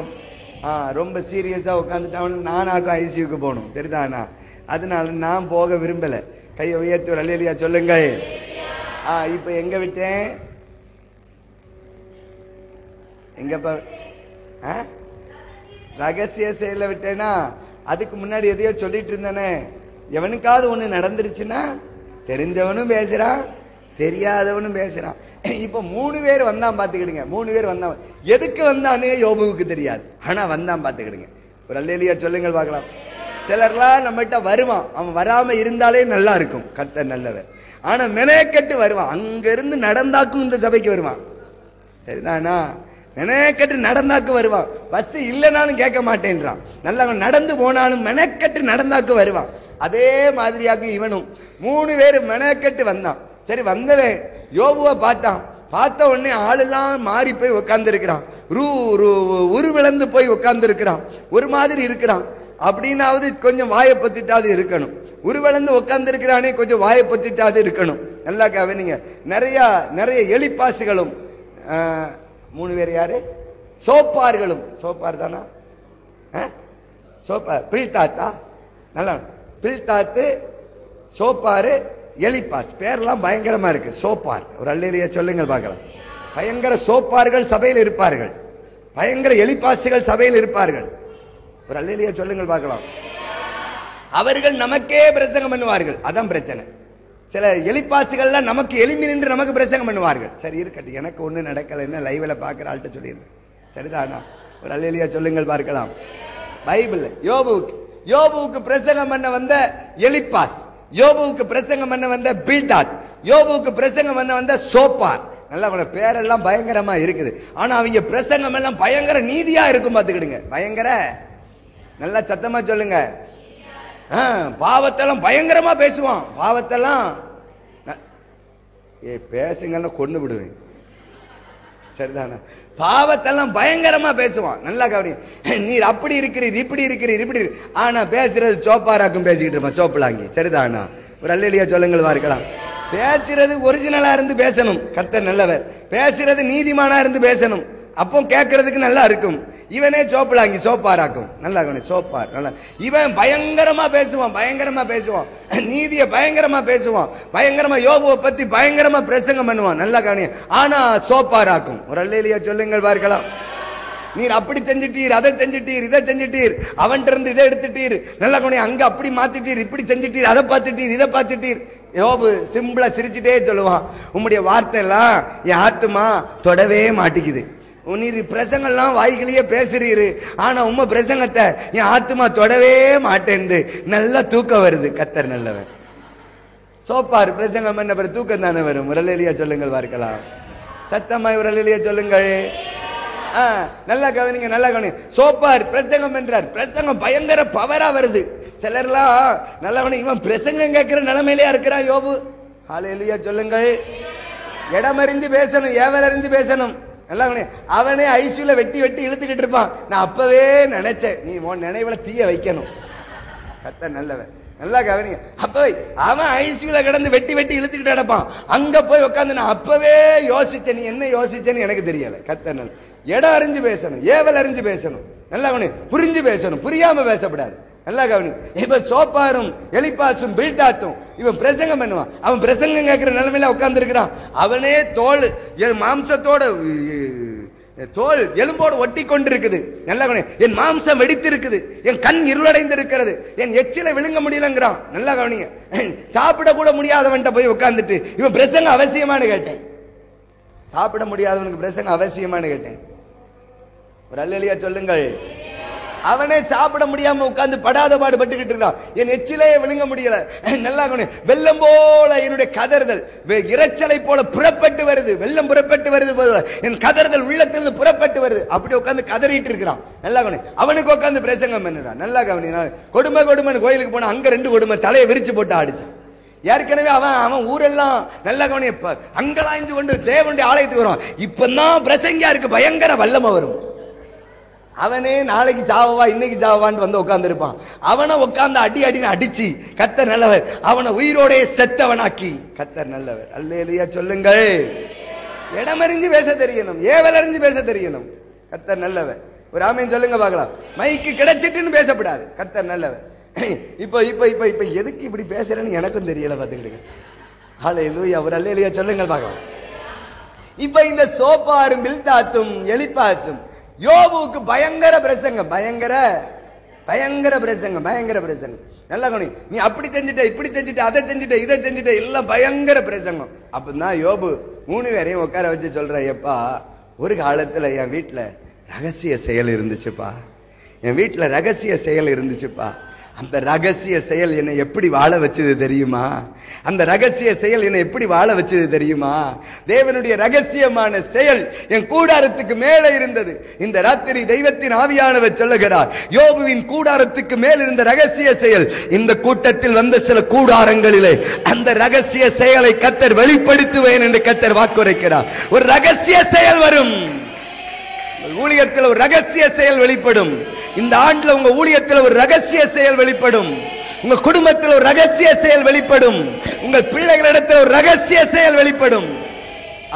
ரொம்ப சீரியஸா உட்காந்துட்டான், நானாக்கும் ஐசியூக்கு போகணும். சரிதானா? அதனால நான் போக விரும்பல. கையை உயர்த்தி ஒரு அல்லேலூயா சொல்லுங்கள். இப்ப எங்க விட்டேன்? எங்கப்பா? ரகசிய செயல விட்டேனா? அதுக்கு முன்னாடி எதையோ சொல்லிட்டு இருந்தானே. எவனுக்காவது ஒண்ணு நடந்துருச்சுன்னா தெரிஞ்சவனும் பேசுறான், தெரியாதவனும் பேசுறான். இப்ப 3 பேர் வந்தான் பாத்துக்கிடுங்க. 3 பேர் வந்தான். எதுக்கு வந்தானே யோபுவுக்கு தெரியாது, ஆனா வந்தான் பாத்துக்கிடுங்க. ஒரு அல்லேலூயா சொல்லுங்கள் பார்க்கலாம். சிலர்லாம் நம்மகிட்ட வருவான், அவன் வராம இருந்தாலே நல்லா இருக்கும், கர்த்தர் நல்லவர். ஆனா மெனக்கெட்டு வருவான், அங்க இருந்து நடந்தாக்கும் இந்த சபைக்கு வருவான். சரிதானா? மெனக்கெட்டு நடந்தாக்கு வருவான். பஸ் இல்லைனாலும் கேட்க மாட்டேன்றான். நல்லா நடந்து போனாலும் மெனக்கெட்டு நடந்தாக்கு வருவான். அதே மாதிரியாக இவனும் 3 பேர் மெனக்கெட்டு வந்தான். சரி, வந்தவன் யோபுவை பார்த்தான். பார்த்த உடனே ஆளெல்லாம் மாறி போய் உட்கார்ந்து இருக்கிறான். உருவிழந்து போய் உட்கார்ந்து இருக்கிறான். ஒரு மாதிரி இருக்கிறான். அப்படின்னாவது கொஞ்சம் வாயை பத்திட்டாது இருக்கணும். உருவளந்து உட்கார்ந்து இருக்கிறானே, கொஞ்சம் வாயை பத்திட்டாது இருக்கணும். நல்லா கவனிங்க. நிறைய எலிப்பாசுகளும் 3 பேர் யாரு? சோப்பார்களும். சோப்பார் தானா? சோப்பார் பில்தாத்தா. நல்லா பில்தாத்து, சோப்பாரு, எலிப்பாஸ். பேர்லாம் பயங்கரமா இருக்கு. சோப்பார். ஒரு அல்லேலூயா சொல்லுங்கள் பார்க்கலாம். பயங்கர சோப்பார்கள் சபையில் இருப்பார்கள், பயங்கர எலிப்பாசுகள் சபையில் இருப்பார்கள். ஒரு அல்லேலூயா சொல்லுங்கள் பார்க்கலாம். அவர்கள் நமக்கே பிரசங்கம் பண்ணுவார்கள். அதான் பிரச்சனை. சில எலிப்பாசுகள்லாம் நமக்கு எளிமை நின்று நமக்கு பிரசங்கம் பண்ணுவார்கள். சரி இருக்கட்டும், எனக்கு ஒண்ணு நடக்கல, என்ன லைவ்ல பாக்குற ஆள்கிட்ட சொல்லியிருந்தேன். சரிதானா? ஒரு அல்லேலூயா சொல்லுங்கள் பார்க்கலாம். பைபிள் யோபுவுக்கு பிரசங்கம் பண்ண வந்த எலிப்பாஸ், யோபுவுக்கு பிரசங்கம் பண்ண வந்த பில்தாத், யோபுவுக்கு பிரசங்கம் பண்ண வந்த சோப்பார். நல்லா பேரெல்லாம் பயங்கரமா இருக்குது. ஆனா அவங்க பிரசங்கம் எல்லாம் பயங்கர நீதியா இருக்கும். பாத்துக்கிடுங்க, பயங்கர. நல்லா சத்தமா சொல்லுங்க. பாவத்தெல்லாம் பயங்கரமா பேசுவான். பாவத்தெல்லாம் பேசுங்கன்னா கொண்டு விடுவேன். சரிதானா? பாவத்தெல்லாம் பயங்கரமா பேசுவான். நல்லா கவனி. நீர் அப்படி இருக்கிறீர், இப்படி இருக்கிறீர், இப்படி. ஆனா பேசுறது சோப்பாராக்கும் பேசிக்கிட்டு இருப்பான், சோப்பலாங்கி. சரிதானா? ஒரு அல்லேலூயா சொல்லுங்கள் பார்க்கலாம். பேசுறது ஒரிஜினலா இருந்து பேசணும், கர்த்தர் நல்லவர். பேசுறது நீதிமானா இருந்து பேசணும், அப்போ கேட்கறதுக்கு நல்லா இருக்கும். இவனே சோப்பலாங்கி, சோப்பாராக்கும். நல்லா கவனி, சோப்பார். நல்லா இவன் பயங்கரமா பேசுவான், பயங்கரமா பேசுவான், நீதியை பயங்கரமா பேசுவான், பயங்கரமா யோபுவை பத்தி பயங்கரமா பிரசங்கம் பண்ணுவான். நல்லா கவனி. ஆனா சோப்பாராக்கும். ஒரு அல்லேலூயா சொல்லுங்கள் பார்க்கலாம். நீர் அப்படி செஞ்சிட்டீர், அதை செஞ்சிட்டீர், இதை செஞ்சிட்டீர், அவன்கிட்ட இருந்து இதை எடுத்துட்டீர், நல்லா கவனி, அங்க அப்படி மாத்திட்டீர், இப்படி செஞ்சிட்டீர், அதை பார்த்துட்டீர், இதை பார்த்துட்டீர். யோபு சிம்பிளா சிரிச்சுட்டே சொல்லுவான், உம்முடைய வார்த்தை எல்லாம் என் ஆத்துமா தொடவே மாட்டிக்குது. நீர் பிரசங்கெல்லாம் வாய்களையே பேசுறீரு, ஆனா உம்ம பிரசங்கத்தை என் ஆத்துமா தொடவே மாட்டேன்னு நல்லா தூக்கம் வருது. கர்த்தர் நல்லவர். சோப்பார் பிரசங்கம் பண்ண பிறகு தூக்கம் தானே வரும். ஒரு அல்லேலூயா சொல்லுங்கள் பார்க்கலாம். சத்தமாய் ஒரு அல்லேலூயா சொல்லுங்கள். நல்லா கவனிங்க, நல்லா கவனிங்க. சோப்பார் பிரசங்கம் என்றார். பிரசங்கம் பயங்கர பவரா வருது. சிலர்லாம் நல்லா கவனிங்க, இவன் பிரசங்கம் கேட்கிற நிலைமையிலே இருக்கிறான் யோபு. ஹல்லேலூயா சொல்லுங்கள். இடமறிஞ்சு பேசணும், ஏவல் அறிஞ்சு பேசணும். நல்லா அவனே ஐசியூல வெட்டி வெட்டி இழுத்துக்கிட்டு இருப்பான். நான் அப்பவே நினைச்சேன், நீ உன் நினைவுல தீய வைக்கணும். கர்த்தர் நல்லவன். நல்லா கவனிங்க. அப்ப அவன் ஐசியூல கிடந்து வெட்டி வெட்டி இழுத்துக்கிட்டு கிடப்பான். அங்க போய் உட்காந்து நான் அப்பவே யோசிச்சேன், நீ என்ன யோசிச்சேன்னு எனக்கு தெரியல. கர்த்தர் நல்ல. இடம் அறிஞ்சு பேசணும், ஏவல் அறிஞ்சு பேசணும். நல்லா கவனி, புரிஞ்சு பேசணும், புரியாம பேசக்கூடாது. நல்லா கவனி. இப்ப சோப்பாரும் எலிப்பாசும் பில்தாத்தும் இவன் பிரசங்கம் பண்ணுவான். அவன் பிரசங்கம் கேட்கிற நிலைமையில உட்கார்ந்து இருக்கிறான். அவனே தோல் மாம்சத்தோட தோல் எலும்போடு ஒட்டி கொண்டிருக்குது. நல்லா கவனி. என் மாம்சம் வெடித்து இருக்குது, என் கண் இருளடைந்து இருக்கிறது, என் எச்சில விழுங்க முடியலங்கிறான். நல்லா கவனிங்க. சாப்பிட கூட முடியாதவன்ட்ட போய் உட்கார்ந்துட்டு இவன் பிரசங்கம் அவசியமானு கேட்டேன். சாப்பிட முடியாதவனுக்கு பிரசங்கம் அவசியமானு கேட்டேன். ஒரு அல்லேலூயா சொல்லுங்கள். அவனே சாப்பிட முடியாம உட்கார்ந்து படாத பாடுபட்டுக்கிட்டு இருக்கான். என் எச்சிலையே விழுங்க முடியல. நல்லா வெள்ளம் போல என்னுடைய கதறுதல் இரைச்சலை போல புறப்பட்டு வருது. வெள்ளம் புறப்பட்டு வருது, என் கதறுதல் உள்ளத்திலிருந்து புறப்பட்டு வருது. அப்படி உட்கார்ந்து கதறிட்டு இருக்கிறான். நல்லா அவனுக்கு உட்கார்ந்து பிரசங்கம் பண்ணுறான். நல்லா கவனி. கொடுமை கொடுமைன்னு கோயிலுக்கு போனா அங்க 2 கொடுமை தலையை விரிச்சு போட்டு ஆடிச்சான். ஏற்கனவே அவன் ஊரெல்லாம் நல்லா கவனி அங்கலாய்ந்து கொண்டு தேவனுடைய ஆலயத்துக்கு வரும். இப்பதான் பிரசங்கியா இருக்கு, பயங்கர வல்லமை வரும். அவனே நாளைக்கு சாவா இன்னைக்கு சாவான்னு வந்து உட்கார்ந்து இருப்பான். அவனை உட்கார்ந்து அடின்னு அடிச்சு கர்த்தர் நல்லவர், அவனை உயிரோட செத்தவனாக்கி கர்த்தர் நல்லவர். அல்லேலூயா சொல்லுங்கள். இடமறிஞ்சு பேச தெரியணும், ஏவலறிஞ்சு பேச தெரியணும். கர்த்தர் நல்லவர். ஒரு ஆமேன் சொல்லுங்க பார்க்கலாம். மைக்கு கிடைச்சிட்டுன்னு பேசப்படாது. கர்த்தர் நல்லவர். இப்ப இப்ப இப்ப இப்ப எதுக்கு இப்படி பேசுறேன்னு எனக்கும் தெரியல. பாத்துக்கிடுங்க. அல்லேலூயா. ஒரு அல்லேலூயா சொல்லுங்கள் பார்க்கலாம். இப்ப இந்த சோப்பாரும் பில்தாத்தும் எலிப்பாசும் யோபுவுக்கு பயங்கர பிரசங்கம், பயங்கர பயங்கர பிரசங்கம், பயங்கர பிரசங்கம். நல்லா கவனி. நீ அப்படி செஞ்சுட்ட, இப்படி செஞ்சுட்ட, அதை செஞ்சுட்ட, இதை செஞ்சுட்ட, எல்லாம் பயங்கர பிரசங்கம். அப்பதான் யோபு 3 பேரையும் உட்கார வச்சு சொல்ற, எப்பா ஒரு காலத்துல என் வீட்டுல ரகசிய செயல் இருந்துச்சுப்பா, என் வீட்டுல ரகசிய செயல் இருந்துச்சுப்பா. அந்த ரகசிய செயல் என்னை எப்படி வாழ வச்சது தெரியுமா? அந்த ரகசிய செயல் என்னை எப்படி வாழ வச்சது தெரியுமா? தேவனுடைய ரகசியமான செயல் என் கூடாரத்துக்கு மேலே இருந்தது. இந்த ராத்திரி தெய்வத்தின் ஆவியானவர் சொல்லுகிறார், யோபுவின் கூடாரத்துக்கு மேல் இருந்த ரகசிய செயல் இந்த கூட்டத்தில் வந்த சில கூடாரங்களிலே அந்த ரகசிய செயலை கர்த்தர் வெளிப்படுத்துவேன் என்று கர்த்தர் வாக்குரைக்கிறார். ஒரு ரகசிய செயல் வரும். ஊழியத்தில் ஒரு ரகசிய செயல் வெளிப்படும். இந்த ஆண்டுல உங்க ஊழியத்தில் ஒரு ரகசிய செயல் வெளிப்படும். உங்க குடும்பத்தில் ஒரு ரகசிய செயல் வெளிப்படும். உங்கள் பிள்ளைகளிடத்தில் ஒரு ரகசிய செயல் வெளிப்படும்.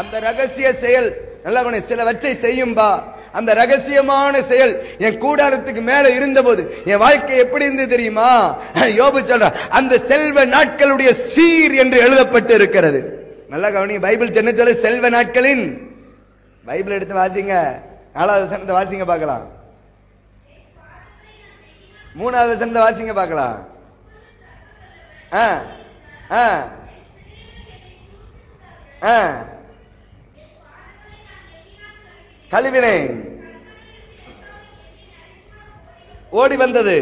அந்த ரகசிய செயல் நல்லா சிலவற்றை செய்யும்பா. அந்த ரகசியமான செயல் என் கூடாரத்துக்கு மேல இருந்த போது என் வாழ்க்கை எப்படி இருந்தது தெரியுமா? யோபு சொல்ற, அந்த செல்வ நாட்களுடைய சீர் என்று எழுதப்பட்டு இருக்கிறது. நல்லா கவனிங்க. பைபிள் என்ன சொல்ல? செல்வ நாட்களின். பைபிள் எடுத்து வாசிங்க. 4வது வசனத்தை வாசிங்க பார்க்கலாம். 3வது வசனத்தை வாசிங்க பார்க்கலாம். கழுவினேன், ஓடி வந்தது.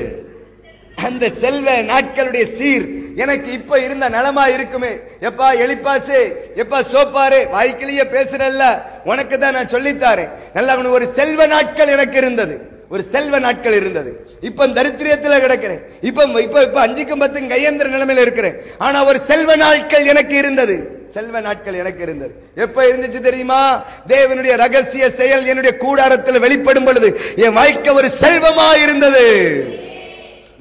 அந்த செல்வ நாட்களுடைய சீர் எனக்கு இப்ப இருந்த நலமா இருக்குமே. எப்பா எலிப்பாசு, எப்பா சோப்பாரு, வாய்க்கிலேயே பேசுறல்ல, உனக்கு தான் நான் சொல்லித்தாரேன். நல்லா ஒரு செல்வ நாட்கள் எனக்கு இருந்தது, ஒரு செல்வ நாட்கள் இருந்தது. இப்ப தரித்திரத்தில் கிடக்கிறேன். இப்ப இப்ப இப்ப 5க்கும் 10க்கும் கையேந்திர நிலைமையில இருக்கிறேன். ஆனா ஒரு செல்வ நாட்கள் எனக்கு இருந்தது. செல்வ நாட்கள் எனக்கு இருந்தது. எப்ப இருந்துச்சு தெரியுமா? தேவனுடைய ரகசிய செயல் என்னுடைய கூடாரத்தில் வெளிப்படும் பொழுது என் வாழ்க்கை ஒரு செல்வமா இருந்தது.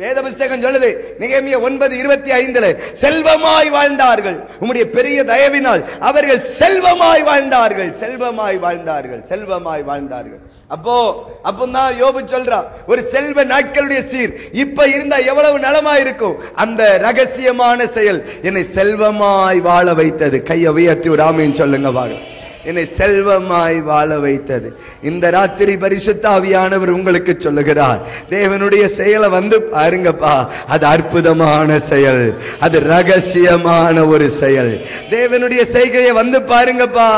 வேத புஸ்தகம் சொல்லுது, நெகேமியா 9:25 செல்வமாய் வாழ்ந்தார்கள், உம்முடைய பெரிய தயவினால் அவர்கள் செல்வமாய் வாழ்ந்தார்கள், செல்வமாய் வாழ்ந்தார்கள், செல்வமாய் வாழ்ந்தார்கள். அப்போதான் யோபு சொல்றா, ஒரு செல்வ நாட்களுடைய சீர் இப்ப இருந்தா எவ்வளவு நலமா இருக்கும். அந்த ரகசியமான செயல் என்னை செல்வமாய் வாழ வைத்தது. கையை உயர்த்தி ஒரு ஆமீன் சொல்லுங்க பாருங்க. என்னை செல்வமாய் வாழ வைத்தது. இந்த ராத்திரி பரிசுத்த ஆவியானவர் உங்களுக்கு சொல்லுகிறார், தேவனுடைய செயலை வந்து பாருங்கப்பா. அது அற்புதமான செயல், அது ரகசியமான ஒரு செயல். தேவனுடைய செய்கையை வந்து பாருங்கப்பா,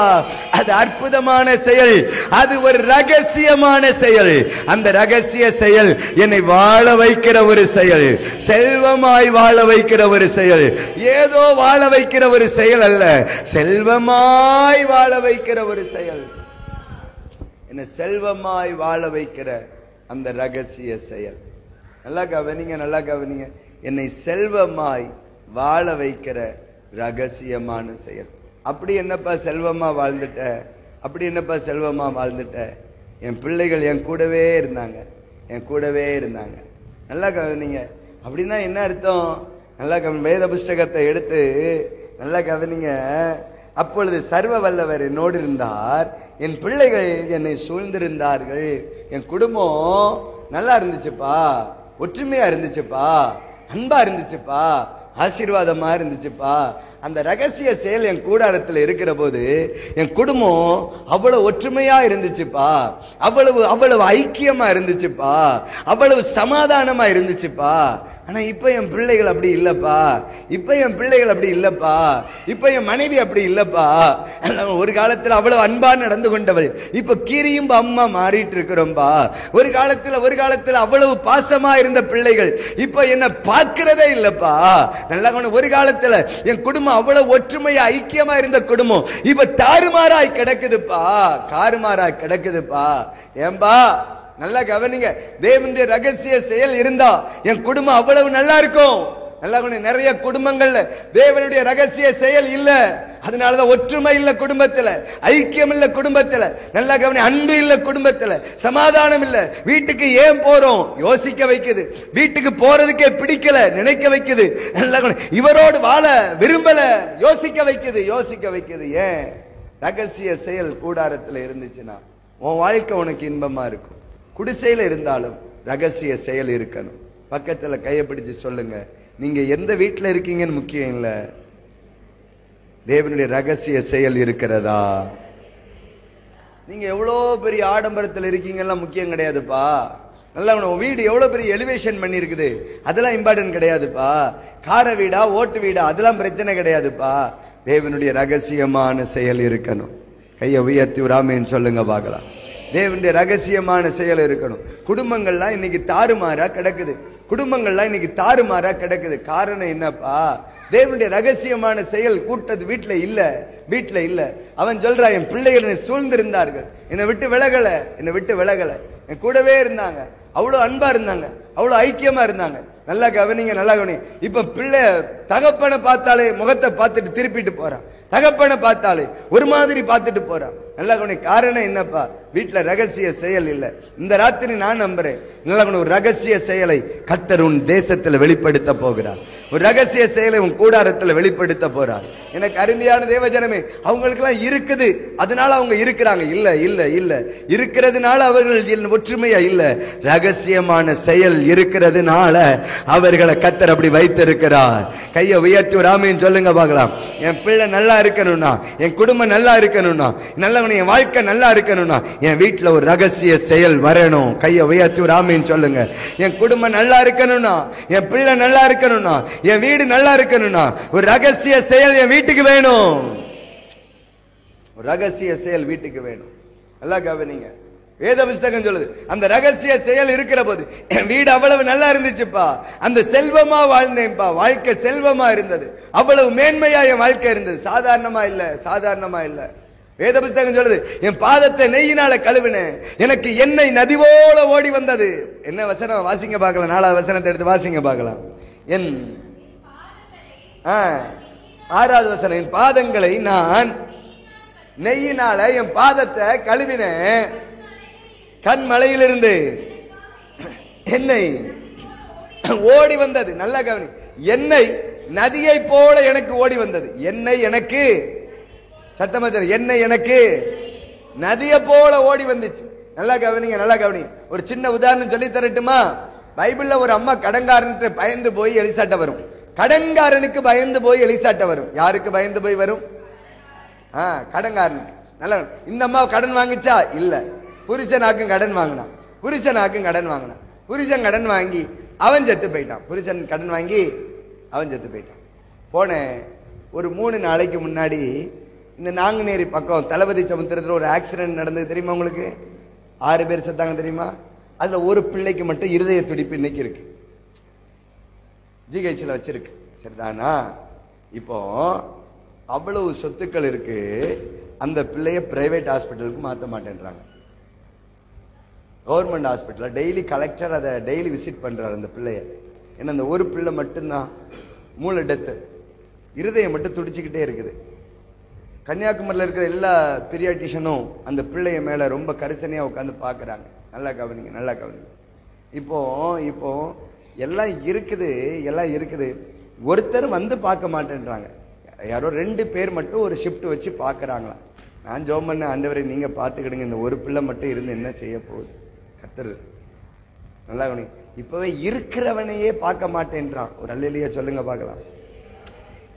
அது அற்புதமான செயல், அது ஒரு ரகசியமான செயல். அந்த ரகசிய செயல் என்னை வாழ வைக்கிற ஒரு செயல், செல்வமாய் வாழ வைக்கிற ஒரு செயல். ஏதோ வாழ வைக்கிற ஒரு செயல் அல்ல, செல்வமாய் வாழ வைக்கிற ஒரு செயல். என்ன செல்வமாய் வாழ வைக்கிற அந்த ரகசிய செயல். நல்லா கவனிங்க, நல்லா கவனிங்க. என்னை செல்வமாய் வாழ வைக்கிற ரகசியமான செயல். அப்படி என்னப்பா செல்வமா வாழ்ந்துட்ட, அப்படி என்னப்பா செல்வமா வாழ்ந்துட்ட. என் பிள்ளைகள் என் கூடவே இருந்தாங்க, என் கூடவே இருந்தாங்க. நல்லா கவனிங்க. அப்படின்னா என்ன அர்த்தம்? நல்லா வேத புஸ்தகத்தை எடுத்து நல்லா கவனிங்க. அப்பொழுது சர்வ வல்லவர் என்னோடு இருந்தார், என் பிள்ளைகள் என்னை சூழ்ந்திருந்தார்கள். என் குடும்பம் நல்லா இருந்துச்சுப்பா, ஒற்றுமையா இருந்துச்சுப்பா, அன்பா இருந்துச்சுப்பா, ஆசீர்வாதமா இருந்துச்சுப்பா. அந்த ரகசிய செயல் என் கூடாரத்தில் இருக்கிற போது என் குடும்பம் அவ்வளவு ஒற்றுமையா இருந்துச்சுப்பா, அவ்வளவு அவ்வளவு ஐக்கியமா இருந்துச்சுப்பா, அவ்வளவு சமாதானமா இருந்துச்சுப்பா. ஆனா இப்ப என் பிள்ளைகள் அப்படி இல்லப்பா, இப்ப என் பிள்ளைகள் அப்படி இல்லப்பா, இப்ப என் மனைவி அப்படி இல்லப்பா. ஒரு காலத்துல அவ்வளவு அன்பா நடந்து கொண்டவள் இப்ப கீரியும் அம்மா மாறிட்டு இருக்கிறோம்பா. ஒரு காலத்துல அவ்வளவு பாசமா இருந்த பிள்ளைகள் இப்ப என்ன பார்க்கிறதே இல்லப்பா. நல்லா ஒரு காலத்துல என் குடும்பம் அவ்வளவு ஒற்றுமையா ஐக்கியமா இருந்த குடும்பம் இப்ப தாறுமாறாய் கிடக்குதுப்பா, காறுமாறாய் கிடக்குதுப்பா. ஏன்பா நல்லா கவனிங்க. தேவனுடைய ரகசிய செயல் இருந்தா என் குடும்பம் அவ்வளவு நல்லா இருக்கும். நல்லா நிறைய குடும்பங்கள்ல தேவனுடைய ரகசிய செயல் இல்ல, அதனாலதான் ஒற்றுமை இல்ல குடும்பத்துல, ஐக்கியம் இல்ல குடும்பத்துல, நல்லா கவனி, அன்பு இல்ல குடும்பத்துல, சமாதானம் இல்ல. வீட்டுக்கு ஏன் போறோம் யோசிக்க வைக்குது, வீட்டுக்கு போறதுக்கே பிடிக்கல நினைக்க வைக்குது, நல்லா இவரோடு வாழ விரும்பல யோசிக்க வைக்குது. ஏன்? ரகசிய செயல் கூடாரத்துல இருந்துச்சுன்னா உன் வாழ்க்கை உனக்கு இன்பமா இருக்கும். குடிசையில இருந்தாலும் ரகசிய செயல் இருக்கணும். பக்கத்துல கையை பிடிச்சு சொல்லுங்க, நீங்க எந்த வீட்டுல இருக்கீங்கன்னு முக்கியம் இல்ல, தேவனுடைய ரகசிய செயல் இருக்கிறதா. நீங்க எவ்வளவு பெரிய ஆடம்பரத்தில் இருக்கீங்கலாம் முக்கியம் கிடையாதுப்பா. நல்லா வீடு எவ்வளவு பெரிய எலிவேஷன் பண்ணி இருக்குது அதெல்லாம் இம்பார்ட்டன்ட் கிடையாதுப்பா. கார வீடா ஓட்டு வீடா அதெல்லாம் பிரச்சனை கிடையாதுப்பா. தேவனுடைய ரகசியமான செயல் இருக்கணும். கையை உயர்த்தி விடாமன்னு சொல்லுங்க பார்க்கலாம். தேவனுடைய ரகசியமான செயல் இருக்கணும். குடும்பங்கள்லாம் இன்னைக்கு தாறுமாறா கிடக்குது. காரணம் என்னப்பா? தேவனுடைய ரகசியமான செயல் கூட்டது வீட்டுல இல்ல. அவன் சொல்றான், என் பிள்ளைகள் சூழ்ந்திருந்தார்கள், என்னை விட்டு விலகல, என் கூடவே இருந்தாங்க, அவ்வளவு அன்பா இருந்தாங்க, அவ்வளவு ஐக்கியமா இருந்தாங்க. நல்லா கவனிங்க. இப்ப பிள்ளை தகப்பனை பார்த்தாலே முகத்தை பார்த்துட்டு திருப்பிட்டு போறான், தகப்பனை பார்த்தாலே ஒரு மாதிரி பார்த்துட்டு போறான். நல்லா கவனி, காரணம் என்னப்பா? வீட்டுல ரகசிய செயல் இல்ல. இந்த ராத்திரி நான் நம்புறேன், நல்லா ஒரு ரகசிய செயலை கர்த்தர் உன் தேசத்துல வெளிப்படுத்த போகிறார். ஒரு ரகசிய செயலை உன் கூடாரத்துல வெளிப்படுத்த போறார். எனக்கு அருமையான தேவஜனமே, அவங்களுக்கு எல்லாம் இருக்குது அதனால அவங்க இருக்கிறாங்க இல்ல, இருக்கிறதுனால அவர்கள் ஒற்றுமையா இல்ல, ரகசியமான செயல் இருக்கிறதுனால அவர்களை கர்த்தர் அப்படி வைத்திருக்கிறார். கையை உயர்த்தி ஒரு ஆமென் சொல்லுங்க பார்க்கலாம். என் பிள்ளை நல்லா இருக்கணும்னா, என் குடும்பம் நல்லா இருக்கணும்னா, நல்ல என் வாழ்க்கை நல்லா இருக்கணும்னா என் வீட்டுல ஒரு ரகசிய செயல் வரணும். கையை உயர்த்தி ஒரு ஆமென் சொல்லுங்க. என் குடும்பம் நல்லா இருக்கணும்னா, என் பிள்ளை நல்லா இருக்கணும்னா, என் வீடு நல்லா இருக்கணும்னா ஒரு ரகசிய செயல் என் வீட்டுக்கு வேணும். ஒரு ரகசிய செயல் வீட்டுக்கு வேணும். நல்லா கவனிங்க, வேத புஸ்தகம் சொல்லுது, அந்த ரகசிய செயல் இருக்கிற போது என் வீடு அவ்வளவு நல்லா இருந்துச்சுப்பா, அந்த செல்வமா வாழ்ந்தேன்ப்பா, வாழ்க்கை செல்வமா இருந்தது, அவ்வளவு மேன்மையா என் வாழ்க்கை இருந்தது. சாதாரணமா இல்ல. வேத புஸ்தகம் சொல்லுது, என் பாதத்தை நெய்யினால கழுவினேன், எனக்கு எண்ணெய் நதி போல ஓடி வந்தது. என்ன வசனம் வாசிங்க பார்க்கலாம், 4வது வசனத்தை எடுத்து வாசிங்க பார்க்கலாம். என் 6வது வசனம், என் பாதங்களை நான் நெய்யினால என் பாதத்தை கழுவினேன், கண்மலையிலிருந்து எண்ணெய் ஓடி வந்தது. நல்லா கவனி, எண்ணெய் நதியை போல எனக்கு ஓடி வந்தது. எண்ணெய் எனக்கு சத்தமா எண்ணெய் எனக்கு நதியை போல ஓடி வந்துச்சு. நல்லா கவனிங்க. ஒரு சின்ன உதாரணம் சொல்லி தரட்டுமா? பைபிள்ல ஒரு அம்மா கடன்காரனுக்கு பயந்து போய் எலிசாட்ட வரும். கடன்காரனுக்கு பயந்து போய் எலிசாட்ட வரும். யாருக்கு பயந்து போய் வரும்? கடன்காரனுக்கு. நல்லா, இந்த அம்மா கடன் வாங்கிச்சா? இல்ல. புருஷனாக்கும் கடன் வாங்கினான். புருஷன் கடன் வாங்கி அவன் செத்து போயிட்டான். போன ஒரு 3 நாளைக்கு முன்னாடி இந்த நாங்குநேரி பக்கம் தளபதி சமுத்திரத்தில் ஒரு ஆக்சிடென்ட் நடந்தது தெரியுமா உங்களுக்கு? 6 பேர் செத்தாங்க தெரியுமா? அதுல ஒரு பிள்ளைக்கு மட்டும் இருதய துடிப்பு இன்னைக்கு இருக்கு, ஜிஹெச்ல வச்சிருக்கு. சரிதானா? இப்போ அவ்வளவு சொத்துக்கள் இருக்கு, அந்த பிள்ளைய பிரைவேட் ஹாஸ்பிட்டலுக்கு மாற்ற மாட்டேன்றாங்க. கவர்மெண்ட் ஹாஸ்பிட்டல் டெய்லி கலெக்டர் அதை டெய்லி விசிட் பண்றாரு அந்த பிள்ளைய. ஏன்னா அந்த ஒரு பிள்ளை மட்டும்தான் மூளை டெத்து, இருதயம் மட்டும் துடிச்சுக்கிட்டே இருக்குது. கன்னியாகுமரியில் இருக்கிற எல்லா பீரியாட்டிஷனும் அந்த பிள்ளைய மேல ரொம்ப கரிசனையா உட்காந்து பாக்குறாங்க. நல்லா கவனிங்க. இப்போ எல்லாம் இருக்குது, ஒருத்தர் வந்து பார்க்க மாட்டேன்றாங்க. யாரோ 2 பேர் மட்டும் ஒரு ஷிஃப்ட் வச்சு பாக்குறாங்களா. நான் ஜெபம் பண்ண, ஆண்டவரே நீங்க பாத்துக்கிடுங்க, இந்த ஒரு பிள்ளை மட்டும் இருந்து என்ன செய்ய போகுது கர்த்தர். நல்லா கவனி, இப்பவே இருக்கிறவனையே பார்க்க மாட்டேன்றான். ஒரு அல்லேலூயா சொல்லுங்க பார்க்கலாம்.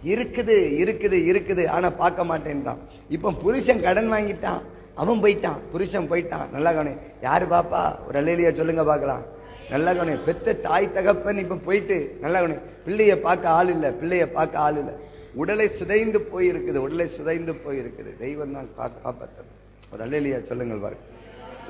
இருக்குது ஆனா பார்க்க மாட்டேன்றான். இப்ப புருஷன் கடன் வாங்கிட்டான், அவன் போயிட்டான், புருஷன் போயிட்டான். நல்லா கவனி, யாரு பாப்பா? ஒரு அல்லேலூயா சொல்லுங்க பார்க்கலாம். நல்லா கவனி. பெத்த தாய் தகப்பன் இப்ப போயிட்டு நல்லா கவனி. பிள்ளைய பார்க்க ஆள் இல்ல, பிள்ளைய பார்க்க ஆள் இல்ல. உடலை சிதைந்து போயிருக்குது, உடலை சிதைந்து போயிருக்குது. தெய்வம் தான் காப்பாற்றணும். ஒரு அல்லேலூயா சொல்லுங்கள் பாருங்க.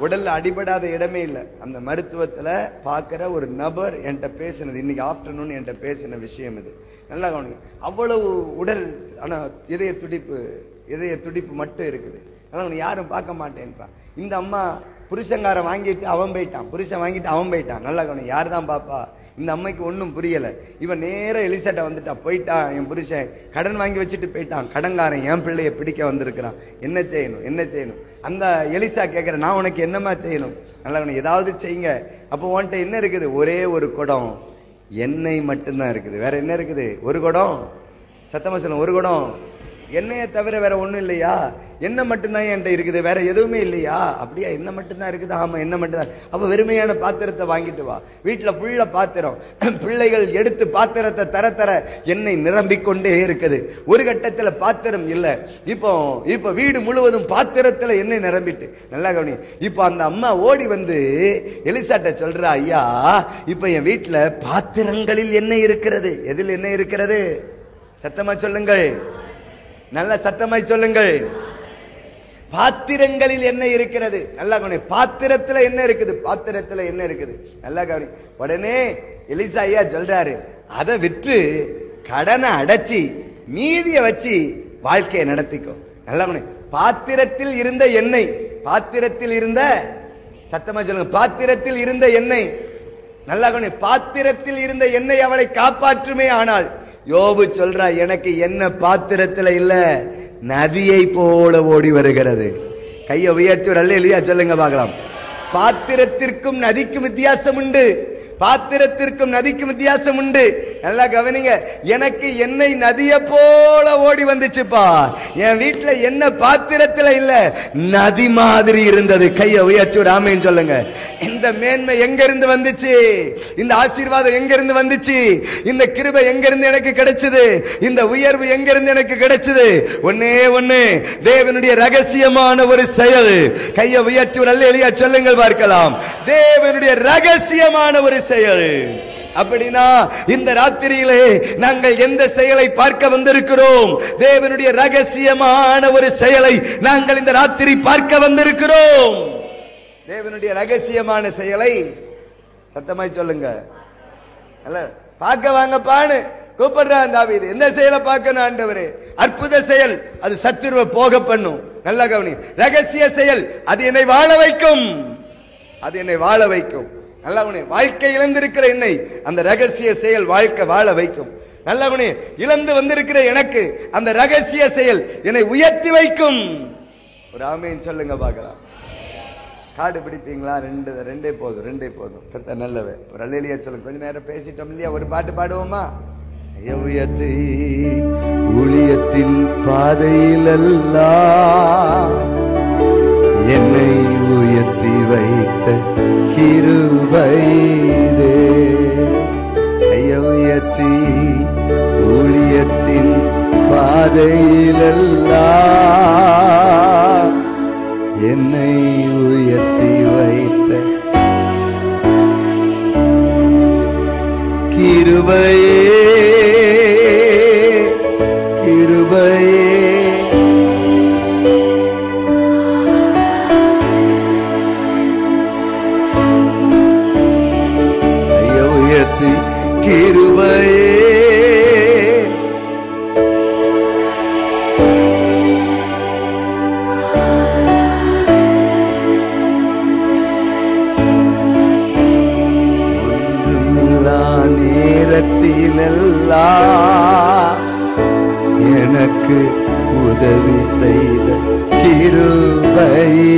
உடல்ல அடிபடாத இடமே இல்லை. அந்த மருத்துவத்துல பாக்குற ஒரு நபர் என்கிட்ட பேசினது, இன்னைக்கு ஆஃப்டர்நூன் என்கிட்ட பேசின விஷயம் இது. நல்லா கவனிங்க. அவ்வளவு உடல், ஆனா இதய துடிப்பு மட்டும் இருக்குது. அதனால யாரும் பார்க்க மாட்டேன்றான். இந்த அம்மா புருஷங்காரன் வாங்கிட்டு அவன் போயிட்டான், புருஷன் வாங்கிட்டு அவன் போயிட்டான். நல்லா கவனிங்க. யார் தான் பாப்பா? இந்த அம்மைக்கு ஒன்றும் புரியல. இவன் நேரம் எலிசாட்ட வந்துட்டான். போயிட்டான் என் புருஷன், கடன் வாங்கி வச்சுட்டு போயிட்டான். கடன்காரன் என் பிள்ளைய பிடிக்க வந்திருக்கிறான். என்ன செய்யணும்? அந்த எலிசா கேட்கிற, நான் உனக்கு என்னமா செய்யணும்? நல்லா கவனிங்க. ஏதாவது செய்யுங்க. அப்போ உன்கிட்ட என்ன இருக்குது? ஒரே ஒரு குடம் எண்ணெய் மட்டும்தான் இருக்குது. வேற என்ன இருக்குது? ஒரு குடம். சத்தமா சொல்லுங்க. ஒரு குடம் எண்ணெயை தவிர வேற ஒண்ணும் இல்லையா? எண்ணெய் மட்டும்தான் என்கிட்ட இருக்குது, வேற எதுவுமே இல்லையா? அப்படியா? எண்ணெய் மட்டும்தான் இருக்குது. ஆமா, எண்ணெய் மட்டும்தான். அப்ப வெறுமையான பாத்திரத்தை வாங்கிட்டு வா. வீட்டுல ஃபுல்லா பாத்திரம். பிள்ளைகள் எடுத்து பாத்திரத்தை தர எண்ணெய் நிரம்பிக்கொண்டே இருக்குது. ஒரு கட்டத்துல பாத்திரம் இல்ல. இப்போ வீடு முழுவதும் பாத்திரத்துல எண்ணெய் நிரம்பிட்டு. நல்லா கவனி. இப்போ அந்த அம்மா ஓடி வந்து எலிசாட்ட சொல்றா, ஐயா, இப்ப என் வீட்டுல பாத்திரங்களில் எண்ணெய் இருக்கிறது. எதில் எண்ணெய் இருக்கிறது? சத்தமா சொல்லுங்கள், நல்ல சத்தமாய் சொல்லுங்கள். பாத்திரங்களில் என்ன இருக்கிறது? நல்லா கவனி. பாத்திரத்துல என்ன இருக்குது? பாத்திரத்துல என்ன இருக்குது? நல்லா கவனி. உடனே எலிசா ஐயா சொல்றாரு, அதை விற்று கடனை அடைச்சி மீதிய வச்சு வாழ்க்கையை நடத்திக்கோ. நல்லா கவனி. பாத்திரத்தில் இருந்த எண்ணெய், பாத்திரத்தில் இருந்த, சத்தமா சொல்லுங்க, பாத்திரத்தில் இருந்த எண்ணெய். நல்லா கவனி. பாத்திரத்தில் இருந்த எண்ணெய் அவளை காப்பாற்றுமே. ஆனால் யோபு சொல்றா, எனக்கு என்ன பாத்திரத்துல இல்ல, நதியை போல ஓடி வருகிறது. கையை உயர்த்தி ஒரு அல்லேலூயா சொல்லுங்க பார்க்கலாம். பாத்திரத்திற்கும் நதிக்கும் வித்தியாசம் உண்டு. பாத்திரத்திற்கும் நதிக்கும் வித்தியாசம் உண்டு. நல்லா கவனிங்க. எனக்கு எண்ணெய் நதியை போல ஓடி வந்துச்சுப்பா. என் வீட்டுல என்ன பாத்திரத்துல இல்ல, நதி மாதிரி இருந்தது. கையை உயர்த்தி ஒரு ஆமென் சொல்லுங்க. இந்த மேன்மை எங்க இருந்து வந்துச்சு? இந்த ஆசீர்வாதம் எங்க இருந்து வந்துச்சு? இந்த கிருபை எங்க இருந்து எனக்கு கிடைச்சது? இந்த உயர்வு எங்க இருந்து எனக்கு கிடைச்சது? ஒன்னே ஒண்ணு, தேவனுடைய ரகசியமான ஒரு செயல். கையை உயர்த்தி ஒரு அல்லேலூயா சொல்லுங்கள் பார்க்கலாம். தேவனுடைய ரகசியமான ஒரு செயல். அப்படினா இந்த ராத்திரியிலே நாங்கள் எந்த செயலை பார்க்க வந்திருக்கிறோம்? தேவனுடைய ரகசியமான ஒரு செயலை நாங்கள் இந்த ராத்திரி பார்க்க வந்திருக்கிறோம். தேவனுடைய ரகசியமான செயலை சத்தமாய் சொல்லுங்க. அல்ல, பார்க்க வாங்கப்பான்னு கூப்பிடுறான் தாவீது. எந்த செயலை பார்க்கணும் ஆண்டவரே? அற்புத செயல், அது சத்துருவை போக பண்ணும். நல்லா கவனி. ரகசிய செயல், அது என்னை வாழ வைக்கும். அது என்னை வாழ வைக்கும். நல்லா கவனி. வாழ்க்கை இழந்திருக்கிற என்னை அந்த ரகசிய செயல் வாழ்க்கை வாழ வைக்கும். நல்லா கவனி. இழந்து வந்திருக்கிற எனக்கு அந்த ரகசிய செயல் என்னை உயர்த்தி வைக்கும். ஒரு ஆமென் சொல்லுங்க பார்க்கலாம். காடு பிடிப்பீங்களா? ரெண்டே போதும். நல்லவே. ஒரு அல்லேலூயா சொல்லுங்க. கொஞ்ச நேரம் பேசிட்டோம் இல்லையா? ஒரு பாட்டு பாடுவோமா? உயர்த்தி ஊழியத்தின் பாதையில் எல்லாம் என்னை உயர்த்தி வைத்த கிருபைதே. உயர்த்தி ஊழியத்தின் பாதையில் எல்லாம் என்னை உயர்த்தி வைத்த கிருபையே, கிருபையே. உயர்த்தி கிருபையே, நேரத்திலெல்லாம் எனக்கு உதவி செய்த கிருபையிலே.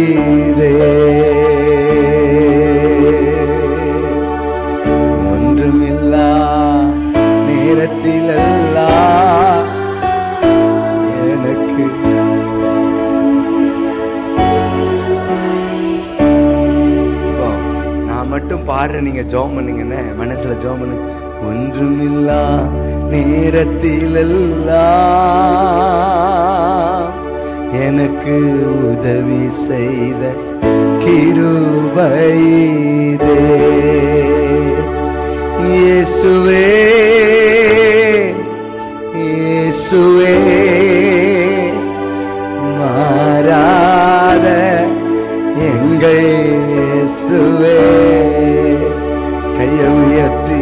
ஒன்றுமில்லா நேரத்திலெல்லாம் எனக்கு நான் மட்டும் பாடுறேன், நீங்க ஜெபம் பண்ணீங்கன்னு மனசுல ஜெபம் பண்ணுங்க. ஒன்றுமில்லா நேரத்திலெல்லாம் எனக்கு உதவி செய்த கிருபையிலே. இயேசுவே இயேசுவே மாறாத எங்கள் இயேசுவே. கையை உயர்த்தி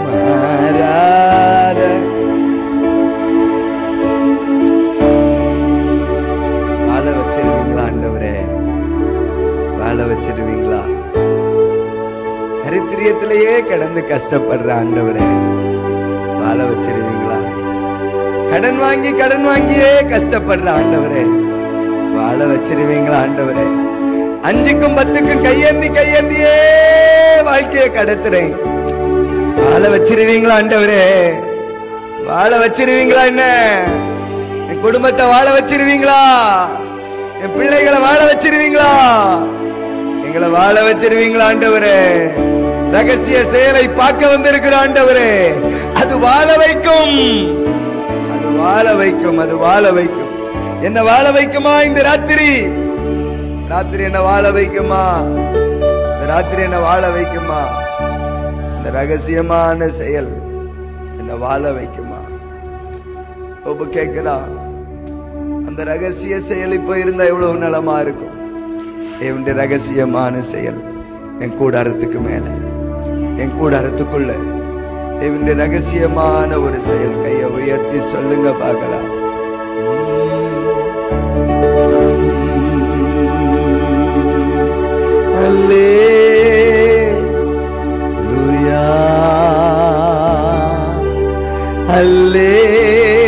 மாறாத வாழ வச்சிருவீங்களா ஆண்டவரே? வாழ வச்சிருவீங்களா? தரித்திரியத்திலேயே கிடந்து கஷ்டப்படுற ஆண்டவரே வாழ வச்சிருவீங்களா? கடன் வாங்கியே கஷ்டப்படுற ஆண்டவரே வாழ வச்சிருவீங்களா ஆண்டவரே? 5க்கும் 10க்கும் கையேந்தியே வாழ்க்கையை கடத்துறேன். வாழ வச்சிருவீங்களா ஆண்டவரே? வாழ வச்சிருவீங்களா? என்ன என் குடும்பத்தை வாழ வச்சிருவீங்களா? என் பிள்ளைகளை வாழ வச்சிருவீங்களா? எங்களை வாழ வச்சிருவீங்களா ஆண்டவரே? ரகசிய செயலை பார்க்க வந்திருக்கிற ஆண்டவரே, அது வாழ வைக்கும், அது வாழ வைக்கும், அது வாழ வைக்கும். என்ன வாழ வைக்குமா? இந்த ராத்திரி என்ன வாழ வைக்குமா? இந்த ராத்திரி என்ன வாழ வைக்குமா? இந்த ரகசியமான செயல் என்ன வாழ வைக்குமா? ரொம்ப கேட்கிறா. அந்த ரகசிய செயல் இப்ப இருந்தா எவ்வளவு நலமா இருக்கும். என்னுடைய ரகசியமான செயல் என் கூடாரத்துக்கு மேல, என் கூடாரத்துக்குள்ள என்னுடைய ரகசியமான ஒரு செயல். கையை உயர்த்தி சொல்லுங்க பார்க்கலாம். அல்லேலூயா அல்லேலூயா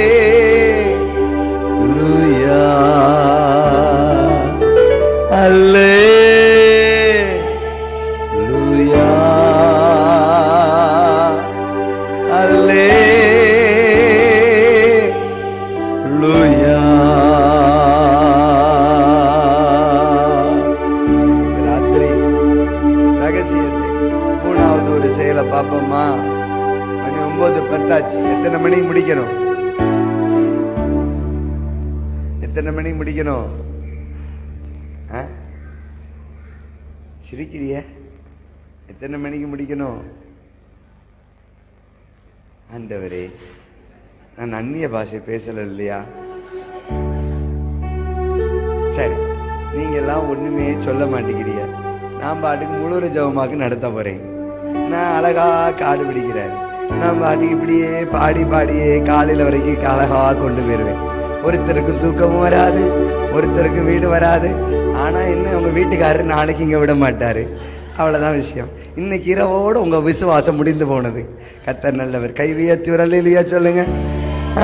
அல்லேலூயா அல்லேலூயா. ராத்திரி ரகசிய செயல் 3வது ஒரு செயலை பார்ப்போமா? மணி 9:10 எத்தனை மணிக்கு முடிக்கணும்? எத்தனை மணிக்கு முடிக்கணும்? சிரிக்கிறிய? எத்தனை மணிக்கு முடிக்கணும்? ஆண்டவரே, நான் அந்நிய பாஷை பேசல இல்லையா? சரி, நீங்க எல்லாம் ஒண்ணுமே சொல்ல மாட்டேங்கிறீங்க. நான் பாட்டுக்கு முழு ஜெபமாக்கு நடத்த போறேன். நான் அழகா காடு பிடிக்கிறேன். நான் பாட்டுக்கு இப்படியே பாடியே காலையில வரைக்கும் அழகா கொண்டு போயிருவேன். ஒருத்தருக்கும் தூக்கமும் வராது, ஒருத்தருக்கு வீடு வராது. ஆனா என்ன, உங்க வீட்டுக்காரரு நாளைக்கு இங்க விட மாட்டாரு. அவ்வளவுதான் விஷயம். இன்னைக்கு இரவோடு உங்க விசுவாசம் முடிந்து போனது. கர்த்தர் நல்லவர். கை உயர்த்தி ஒரு அல்லேலூயா சொல்லுங்க.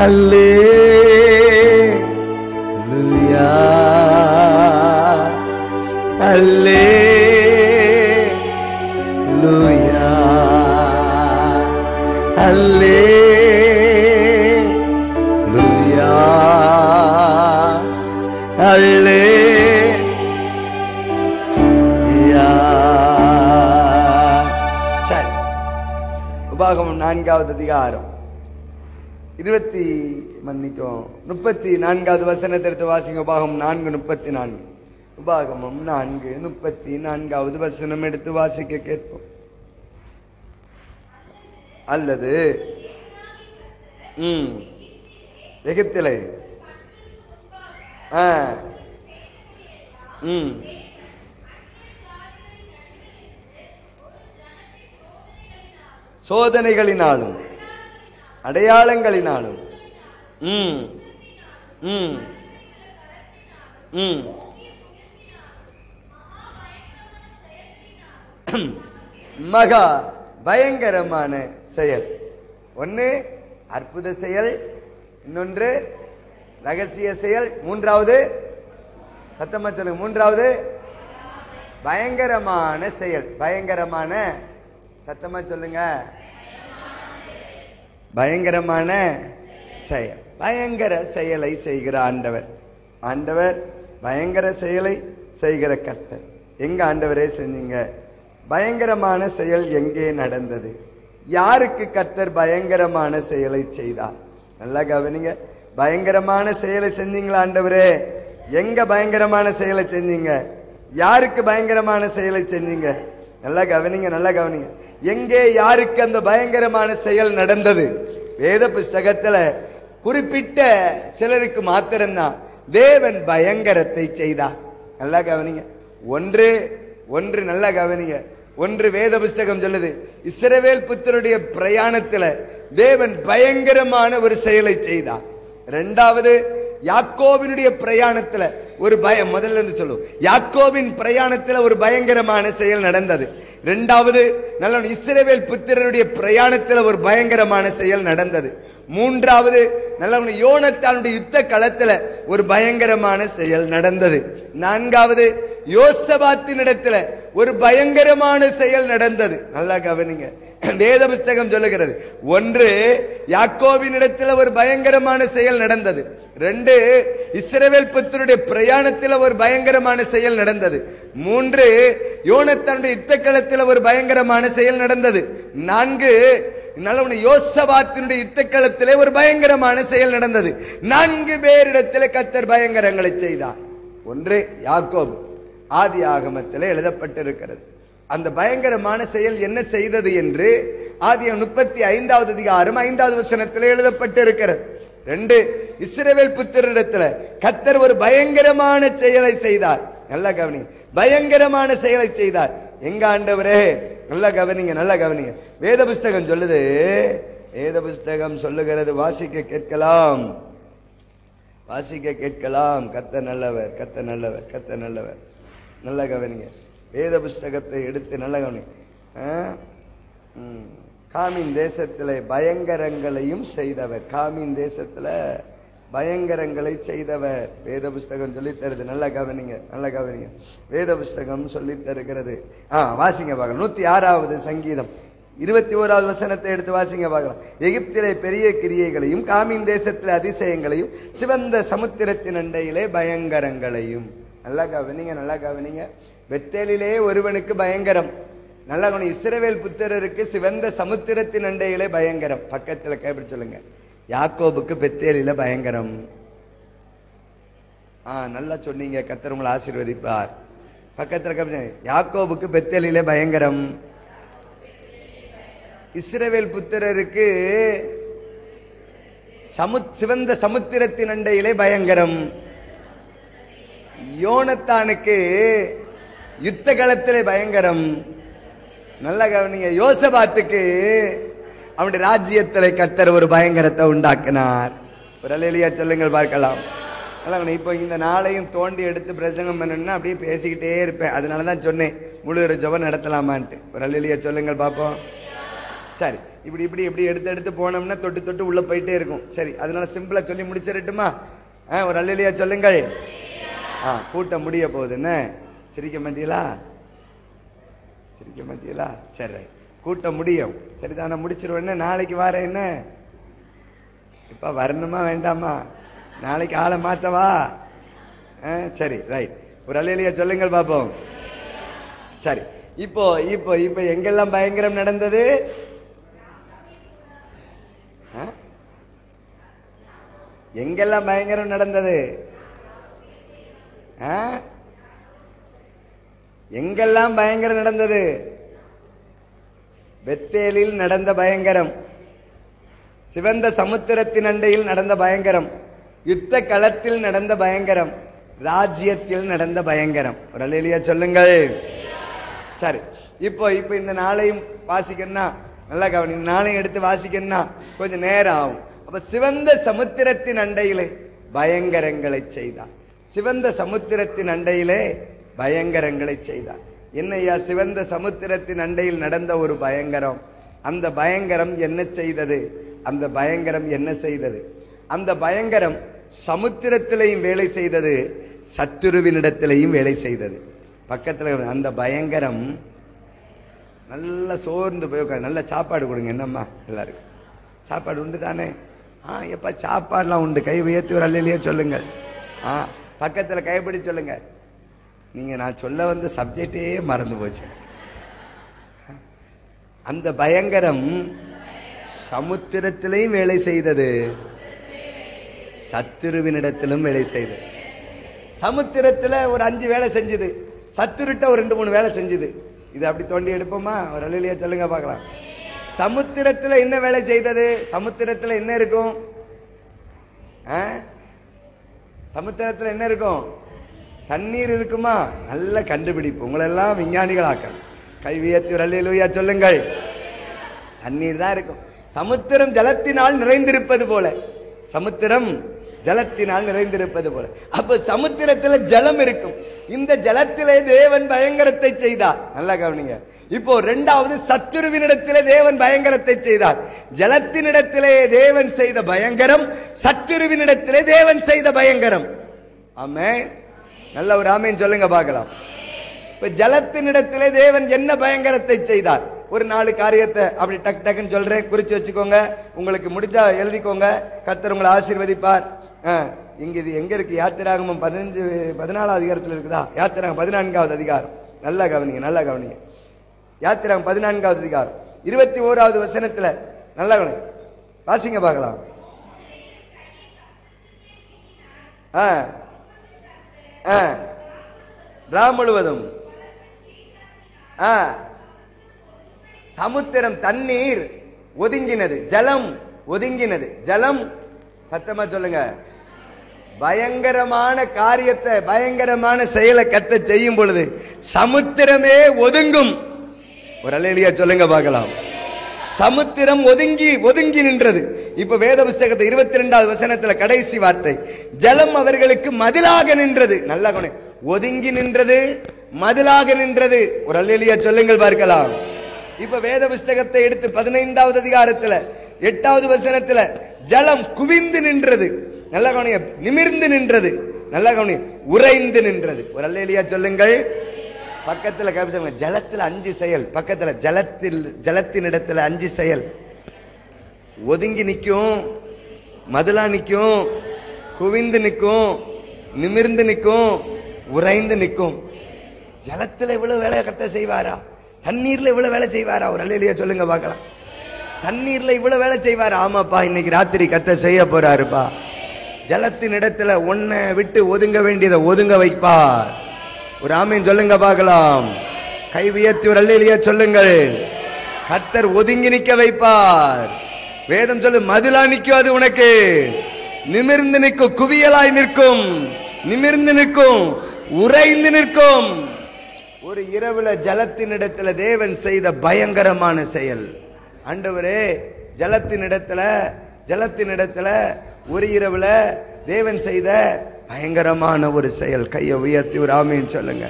அல்லேலூயா அல்லேலூயா அல்லேலூயா அல்லேலூயா. சரி, உபாகமம் 4வது அதிகாரம் 34வது வசனத்தை எடுத்து வாசிங்க. உபாகமம் 4:34. உபாகமம் 4:34வது வசனம் எடுத்து வாசிக்க கேட்போம். அல்லது எகிப்திலே சோதனைகளினாலும் அடையாளங்களினாலும் மகா பயங்கரமான செயல். ஒன்னு அற்புத செயல், இன்னொன்று ரகசிய செயல், 3வது சத்தமா சொல்லுங்க. 3வது பயங்கரமான செயல். பயங்கரமான, சத்தமா சொல்லுங்க. பயங்கரமான செயல். பயங்கர செயலை செய்கிற ஆண்டவர். ஆண்டவர் பயங்கர செயலை செய்கிற கர்த்தர். எங்க ஆண்டவரே செஞ்சீங்க? பயங்கரமான செயல் எங்கே நடந்தது? யாருக்கு கர்த்தர் பயங்கரமான செயலை செய்தார்? நல்லா கவனிங்க. பயங்கரமான செயலை செஞ்சீங்களா ஆண்டவரே? எங்க பயங்கரமான செயலை செஞ்சீங்க? யாருக்கு பயங்கரமான செயலை செஞ்சீங்க? நல்லா கவனிங்க, நல்லா கவனிங்க. எங்கே யாருக்கு அந்த பயங்கரமான செயல் நடந்தது? வேத புஸ்தகத்துல குறிப்பிட்ட சிலருக்கு மாத்திரம்தான் தேவன் பயங்கரத்தை செய்தார். நல்லா கவனிங்க. ஒன்று நல்லா கவனிங்க. ஒன்று வேத புஸ்தகம் சொல்லுது, இஸ்ரவேல் புத்தருடைய பிரயாணத்துல தேவன் பயங்கரமான ஒரு செயலை செய்தார். இரண்டாவது, யாக்கோபினுடைய பிரயாணத்துல ஒரு முதல்ல இருந்து சொல்லுவோம். யாக்கோபின் பிரயாணத்துல ஒரு பயங்கரமான செயல் நடந்தது. இரண்டாவது, நல்ல இஸ்ரவேல் புத்திரருடைய பிரயாணத்துல ஒரு பயங்கரமான செயல் நடந்தது. மூன்றாவது, நல்ல யோனத்தானுடைய யுத்த களத்துல ஒரு பயங்கரமான செயல் நடந்தது. நான்காவது, யோசபாத்தின் இடத்துல ஒரு பயங்கரமான செயல் நடந்தது. நல்லா கவனிங்க. வேத புஸ்தகம் சொல்லுகிறது, ஒன்று யாக்கோபின் இடத்துல ஒரு பயங்கரமான செயல் நடந்தது. ரெண்டு, இஸ்ரவேல் புத்தருடைய பிரயாணத்தில் ஒரு பயங்கரமான செயல் நடந்தது. மூன்று, யோனத்தானுடைய யுத்த களத்தில் ஒரு பயங்கரமான செயல் நடந்தது. நான்கு, யோசபாத்தினுடைய யுத்த களத்திலே ஒரு பயங்கரமான செயல் நடந்தது. 4 பேரிடத்தில் கர்த்தர் பயங்கரங்களை செய்தார். ஒன்று யாக்கோபு, ஆதி ஆகமத்தில் எழுதப்பட்டிருக்கிறது. அந்த பயங்கரமான செயல் என்ன செய்தது என்று ஆதியாகமம் 35வது அதிகாரம் 5வது வசனத்தில் எழுதப்பட்டிருக்கிறது. 2, இஸ்ரவேல் புத்திரரிடத்தில் கர்த்தர் ஒரு பயங்கரமான செயலை செய்தார். நல்லா கவனி, பயங்கரமான செயலை செய்தார். எங்க ஆண்டவரே? நல்லா கவனிங்க, நல்லா கவனிங்க. வேத புஸ்தகம் சொல்லுது, வேத புஸ்தகம் சொல்லுகிறது, வாசிக்க கேட்கலாம், வாசிக்க கேட்கலாம். கர்த்தர் நல்லவர், கர்த்தர் நல்லவர், கர்த்தர் நல்லவர். நல்லா கவனிங்க. வேத புஸ்தகத்தை எடுத்து நல்லா கவனிங்க. காமின் தேசத்துல பயங்கரங்களையும் செய்தவர், காமின் தேசத்துல பயங்கரங்களை செய்தவர். வேத புஸ்தகம் சொல்லி தருது. நல்லா கவனிங்க, நல்லா கவனிங்க. வேத புஸ்தகம் சொல்லி தருகிறது. வாசிங்க பார்க்கலாம். 106வது சங்கீதம் 21வது வசனத்தை எடுத்து வாசிங்க பார்க்கலாம். எகிப்திலே பெரிய கிரியைகளையும் காமின் தேசத்திலே அதிசயங்களையும் சிவந்த சமுத்திரத்தின் அண்டையிலே பயங்கரங்களையும். நல்லா கவனிங்க, நல்லா கவனிங்க. பெத்தேலிலே ஒருவனுக்கு பயங்கரம். நல்லா கவனி. இஸ்ரவேல் புத்திரருக்கு சிவந்த சமுத்திரத்தின் அண்டையிலே பயங்கரம். பக்கத்துல கேப்பி சொல்லுங்க. யாக்கோபுக்கு பெத்தேலில பயங்கரம். நல்லா சொன்னீங்க. கர்த்தர் உங்களை ஆசீர்வதிப்பார். பக்கத்துல யாக்கோபுக்கு பெத்தேலில பயங்கரம். இஸ்ரவேல் புத்திரருக்கு சிவந்த சமுத்திரத்தின் அண்டையிலே பயங்கரம். யோனத்தானுக்கு யுத்த களத்திலே பயங்கரம். நல்ல கவனிங்க. யோசபாத்துக்கு அவனுடைய ராஜ்யத்திலே கர்த்தர் ஒரு பயங்கரத்தை உண்டாக்கினார். ஒரு அல்லேலூயா சொல்லுங்கள் பார்க்கலாம். இப்போ இந்த நாளையும் தோண்டி எடுத்து பிரசங்கம் பண்ணணும்னா அப்படியே பேசிக்கிட்டே இருப்பேன். அதனாலதான் சொன்னேன் முழு ஜெபம் நடத்தலாமான்ட்டு. ஒரு அல்லேலூயா சொல்லுங்கள் பார்ப்போம். சரி, இப்படி இப்படி இப்படி எடுத்து எடுத்து போனோம்னா தொட்டு தொட்டு உள்ள போயிட்டே இருக்கும். சரி, அதனால சிம்பிளா சொல்லி முடிச்சிடட்டுமா? ஒரு அல்லேலூயா சொல்லுங்கள். கூட்டம் முடிய போகுதுன்னு சிரிக்க மாட்டீங்களா? சிரிக்க மாட்டீங்களா? சரி, கூட்டம் முடியும். சரிதானே? முடிச்சிருவேன்னு. நாளைக்கு வார என்ன இப்ப வரணுமா வேண்டாமா? நாளைக்கு ஆளை மாத்தவா? சரி, ரைட். ஒரு அல்லேலூயா சொல்லுங்கள் பாப்போம். சரி, இப்போ இப்போ இப்போ எங்கெல்லாம் பயங்கரம் நடந்தது? எங்கெல்லாம் பயங்கரம் நடந்தது? எங்கெல்லாம் பயங்கரம் நடந்தது? பெத்தேலில் நடந்த பயங்கரம், சிவந்த சமுத்திரத்தின் அண்டையில் நடந்த பயங்கரம், யுத்த களத்தில் நடந்த பயங்கரம், ராஜ்யத்தில் நடந்த பயங்கரம். ஒரு அல்லேலூயா சொல்லுங்கள். சரி, இப்போ இப்போ இந்த நாளையும் வாசிக்கணும்னா நல்லா கவனி. நாளையும் எடுத்து வாசிக்கணும்னா கொஞ்சம் நேரம் ஆகும். அப்ப சிவந்த சமுத்திரத்தின் அண்டையிலே பயங்கரங்களை செய்தார். சிவந்த சமுத்திரத்தின் அண்டையிலே பயங்கரங்களை செய்தார். என்னையா சிவந்த சமுத்திரத்தின் அண்டையில் நடந்த ஒரு பயங்கரம். அந்த பயங்கரம் என்ன செய்தது? அந்த பயங்கரம் என்ன செய்தது? அந்த பயங்கரம் சமுத்திரத்திலையும் வேலை செய்தது, சத்துருவினிடத்திலையும் வேலை செய்தது. பக்கத்தில் அந்த பயங்கரம் நல்லா சோர்ந்து போய் நல்ல சாப்பாடு கொடுங்க. என்னம்மா எல்லாருக்கும் சாப்பாடு உண்டு தானே? எப்ப சாப்பாடுலாம் உண்டு. கை உயர்த்தி ஒரு அல்லேலூயா சொல்லுங்கள். பக்கத்துல கைப்பிடி சொல்லுங்க. நீங்க நான் சொல்ல வந்த சப்ஜெக்டே மறந்து போச்சு. அந்த பயங்கரம் சமுத்திரத்திலையும் வேலை செய்தது, சத்துருவினிடத்திலும் வேலை செய்து. சமுத்திரத்துல ஒரு 5 வேலை செஞ்சது, சத்துருட்ட ஒரு 2-3 வேலை செஞ்சது. இது அப்படி தோண்டி எடுப்போமா? ஒரு அல்லேலூயா சொல்லுங்க பார்க்கலாம். சமுத்திரத்துல என்ன வேலை செய்தது? சமுத்திரத்துல என்ன இருக்கும்? சமுத்திரத்துல என்ன இருக்கும்? தண்ணீர் இருக்குமா? நல்ல கண்டுபிடிப்பு. உங்களெல்லாம் விஞ்ஞானிகள் ஆக்கணும். கை உயர்த்தி ஒரு அல்லேலூயா சொல்லுங்கள். தண்ணீர் தான் இருக்கும். சமுத்திரம் ஜலத்தினால் நிறைந்திருப்பது போல, சமுத்திரம் ஜலத்தினால் நிறைந்திருப்பது போல. அப்ப சமுத்திரத்துல ஜலம் இருக்கும். இந்த ஜலத்திலே தேவன் பயங்கரத்தை செய்தார். நல்லா கவனிங்க. இப்போ 2வது சத்துருவினிடத்திலே தேவன் பயங்கரத்தை செய்தார். ஜலத்தினிடத்திலே தேவன் செய்த பயங்கரம், சத்துருவினிடத்திலே தேவன் செய்த பயங்கரம். ஆமென். நல்ல ஒரு ஆமென் சொல்லுங்க பார்க்கலாம். இப்ப ஜலத்தினிடத்திலே தேவன் என்ன பயங்கரத்தை செய்தார்? ஒரு 4 காரியத்தை அப்படி டக் டக்குன்னு சொல்றேன், குறிச்சு வச்சுக்கோங்க. உங்களுக்கு முடிஞ்சா எழுதிக்கோங்க. கர்த்தர் உங்களை ஆசீர்வதிப்பார். இங்க இது எங்க இருக்கு? யாத்திராகமம் 14வது அதிகாரத்தில் இருக்குதா? யாத்திராகம் 14வது அதிகாரம். நல்லா கவனிங்க, நல்லா கவனிங்க. யாத்திராகம் 14வது அதிகாரம் 21வது வசனத்துல நல்லா கவனிங்க, வாசிங்க பார்க்கலாம். முழுவதும் சமுத்திரம் தண்ணீர் ஒதுங்கினது, ஜலம் ஒதுங்கினது. ஜலம் சத்தமா சொல்லுங்க. பயங்கரமான காரியத்தை, பயங்கரமான செயலை கர்த்தர் செய்யும் பொழுது சமுத்திரமே ஒதுங்கும். ஒரு அல்லேலூயா சொல்லுங்க பார்க்கலாம். சமுத்திரம் ஒதுங்கி நின்றது. இப்ப வேத புஸ்தகத்தை 22வது வசனத்துல கடைசி வார்த்தை, ஜலம் அவர்களுக்கு மதிலாக நின்றது. நல்லா கவனி, ஒதுங்கி நின்றது, மதிலாக நின்றது. ஒரு அல்லேலூயா சொல்லுங்கள் பார்க்கலாம். இப்ப வேத புஸ்தகத்தை எடுத்து 15வது அதிகாரத்துல 8வது வசனத்துல ஜலம் குவிந்து நின்றது. நல்லா கவனிங்க, நிமிர்ந்து நின்றது. நல்லா கவனிங்க, உறைந்து நின்றது. ஒரு அல்லேலூயா சொல்லுங்கள். பக்கத்துல கேட்பாங்க, ஜலத்துல 5 செயல். பக்கத்துல ஜலத்தின் இடத்துல 5 செயல். ஒதுங்கி நிற்கும், மதுலா நிற்கும், குவிந்து நிற்கும், நிமிர்ந்து நிற்கும், உறைந்து நிற்கும். ஜலத்துல இவ்வளவு வேலை கர்த்தர் செய்வாரா? தண்ணீர்ல இவ்வளவு வேலை செய்வாரா? ஒரு அல்லேலூயா சொல்லுங்க பார்க்கலாம். தண்ணீர்ல இவ்வளவு வேலை செய்வார். ஆமாப்பா, இன்னைக்கு ராத்திரி கர்த்தர் செய்ய போறாருப்பா. ஜலத்தின் இடத்துல ஒன்ன விட்டு ஒதுங்க வேண்டியதை ஒதுங்க வைப்பார். ஒரு ஆமீன் சொல்லுங்க பார்க்கலாம். கை உயர்த்தி ஒரு அல்லேலூயா சொல்லுங்கள். கர்த்தர் ஒதுங்கி நிக்க வைப்பார். வேதம் சொல்லு, மதிலா நிற்கும் அது உனக்கு, நிமிர்ந்து நிற்கும், குவியலாய் நிற்கும், நிமிர்ந்து நிற்கும், உறைந்து நிற்கும். ஒரு இரவுல ஜலத்தின் இடத்துல தேவன் செய்த பயங்கரமான செயல். ஆண்டவரே, ஜலத்தின் இடத்துல ஒரு இரவுல தேவன் செய்த பயங்கரமான ஒரு செயல். கையை உயர்த்தி ஒரு ஆமீன் சொல்லுங்க.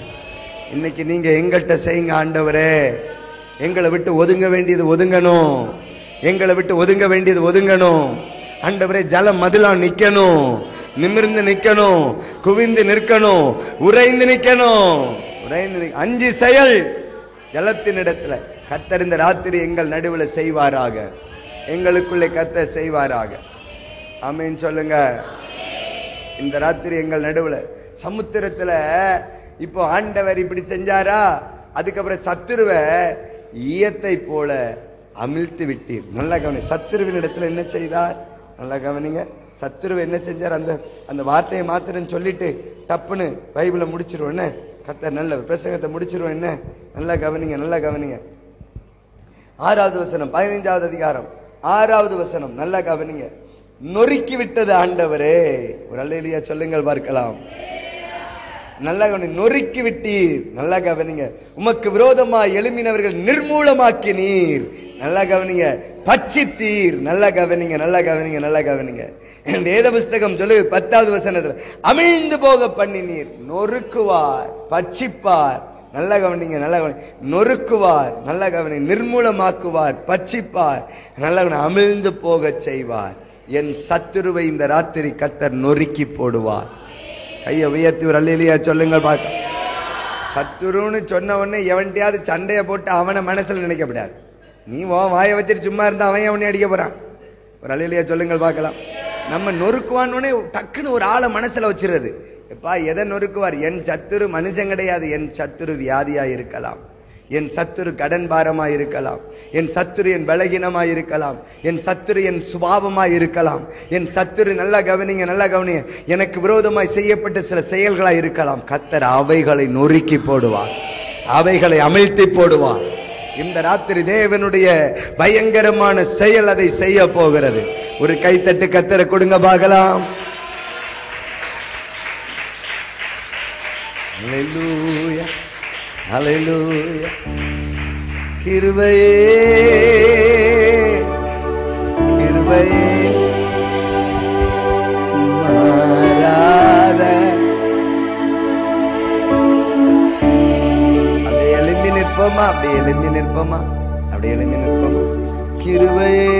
இன்னைக்கு நீங்க எங்கிட்ட செய்யுங்க, ஆண்டவரே எங்களை விட்டு ஒதுங்க வேண்டியது ஒதுங்கணும், எங்களை விட்டு ஒதுங்க வேண்டியது ஒதுங்கணும். ஆண்டவரே, ஜலம் மதிலா நிக்கணும், நிமிர்ந்து நிக்கணும், குவிந்து நிற்கணும், உறைந்து நிக்கணும். 5 செயல் ஜலத்தின் இடத்துல கர்த்தர் இந்த ராத்திரி எங்கள் நடுவில் செய்வாராக, எங்களுக்குள்ளே கர்த்தர் செய்வாராக. ஆமென் சொல்லுங்க. இந்த ராத்திரி எங்கள் நடுவில் சமுத்திரத்துல இப்போ ஆண்டவர் இப்படி செஞ்சாரா? அதுக்கப்புறம் சத்துருவ ஈயத்தை போல அமிழ்த்து விட்டீர். நல்லா கவனி. சத்துருவின் இடத்துல என்ன செய்தார்? நல்லா கவனிங்க. சத்துருவ என்ன செஞ்சார்? அந்த வார்த்தையை மாத்திரம் சொல்லிட்டு டப்புன்னு பைபிளை முடிச்சிருவோம். என்ன கர்த்தர் நல்ல பிரசங்கத்தை முடிச்சிருவோம். என்ன நல்லா கவனிங்க, நல்லா கவனிங்க. 6வது வசனம், 15வது அதிகாரம் 6வது வசனம். நல்லா கவனிங்க. நொறுக்கி விட்டது ஆண்டவரே. ஒரு அல்லேலூயா சொல்லுங்கள் பார்க்கலாம். நல்லா கவனி, நொறுக்கி விட்டீர். நல்லா கவனிங்க. உமக்கு விரோதமாய் எழும்பினவர்கள் நிர்மூலமாக்கி நீர். நல்லா கவனிங்க. பட்சித்தீர். நல்லா கவனிங்க, நல்லா கவனிங்க, நல்லா கவனிங்க. வேத புஸ்தகம் சொல்லு 10வது வசனத்துல, அமிழ்ந்து போக பண்ணினீர். நொறுக்குவார், பட்சிப்பார். நல்லா கவனிங்க, நல்லா கவனி. நொறுக்குவார், நல்லா கவனி. நிர்மூலமாக்குவார், பட்சிப்பார், நல்லா கவனி. அமிழ்ந்து போக செய்வார். என் சத்துருவை இந்த ராத்திரி கர்த்தர் நொறுக்கி போடுவார். கையை உயர்த்தி ஒரு அல்லேலூயா சொல்லுங்கள் பார்க்க. சத்துருன்னு சொன்ன உடனே எவன்ட்டையாவது சண்டையை போட்டு அவனை மனசுல நினைக்கப்படாது. நீ வாயை வச்சுட்டு சும்மா இருந்தா அவன் அவனை அடிக்க போறான். ஒரு அல்லேலூயா சொல்லுங்கள் பார்க்கலாம். நம்ம நொறுக்குவான்னு டக்குன்னு ஒரு ஆளை மனசுல வச்சிருது. எப்பா எதை நொறுக்குவார்? என் சத்துரு மனுஷன் கிடையாது, என் சத்துரு வியாதியா இருக்கலாம், என் சத்துரு கடன் பாரமாய் இருக்கலாம், என் சத்துரு என் பலகீனமாய் இருக்கலாம், என் சத்துரு என் சுபாவமாய் இருக்கலாம், என் சத்துரு நல்லா கவனிங்க எனக்கு விரோதமாய் செய்யப்பட்ட சில செயல்களாய் இருக்கலாம். கர்த்தர் அவைகளை நொறுக்கி போடுவார், அவைகளை அமிழ்த்தி போடுவார். இந்த ராத்திரி தேவனுடைய பயங்கரமான செயல் அதை செய்ய போகிறது. ஒரு கைத்தட்டு கர்த்தரை கொடுங்க பார்க்கலாம். ஹல்லேலூயா, ஹல்லேலூயா. கிருபையே, கிருபையே மாறாத. அப்படியே எழும்பி நிற்போமா, அப்படியே எழும்பி நிற்போமா, அப்படியே எழும்பி நிற்போமா. கிருபையே,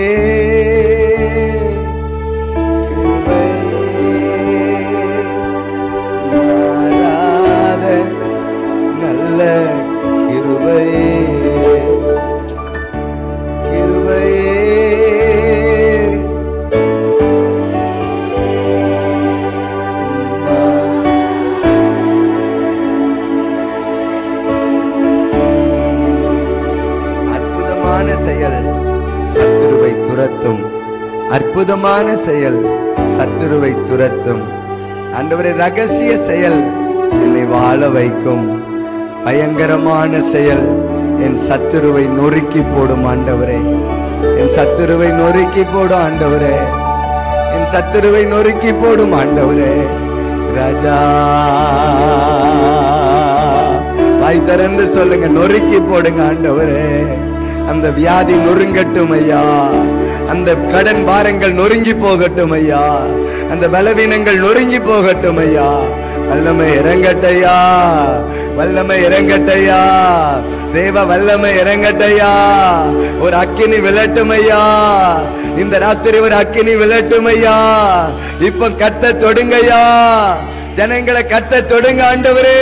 நல்ல கிருபையே, கிருபையே. அற்புதமான செயல் சத்துருவை துரத்தும், அற்புதமான செயல் சத்துருவை துரத்தும். ஆண்டவரே, ரகசிய செயல் என்னை வாழ வைக்கும். பயங்கரமான செயல் என் சத்துருவை நொறுக்கி போடும் ஆண்டவரே, என் சத்துருவை நொறுக்கி போடும் ஆண்டவரே, என் சத்துருவை நொறுக்கி போடும் ஆண்டவரே. ராஜா, வாய் திறந்து சொல்லுங்க, நொறுக்கி போடுங்க ஆண்டவரே. அந்த வியாதி நொறுங்கட்டும் ஐயா, அந்த கடன் பாரங்கள் நொறுங்கி போகட்டும் ஐயா, அந்த பலவீனங்கள் நொறுங்கி போகட்டும் ஐயா. வல்லமை இறங்கட்டையா, வல்லமை இறங்கட்டையா, தேவ வல்லமை இறங்கட்டையா. ஒரு அக்கினி விழட்டுமையா, இந்த ராத்திரி ஒரு அக்கினி விழட்டுமையா. இப்ப கத்த தொடுங்கய்யா, ஜனங்களை கத்த தொடுங்க ஆண்டவரே.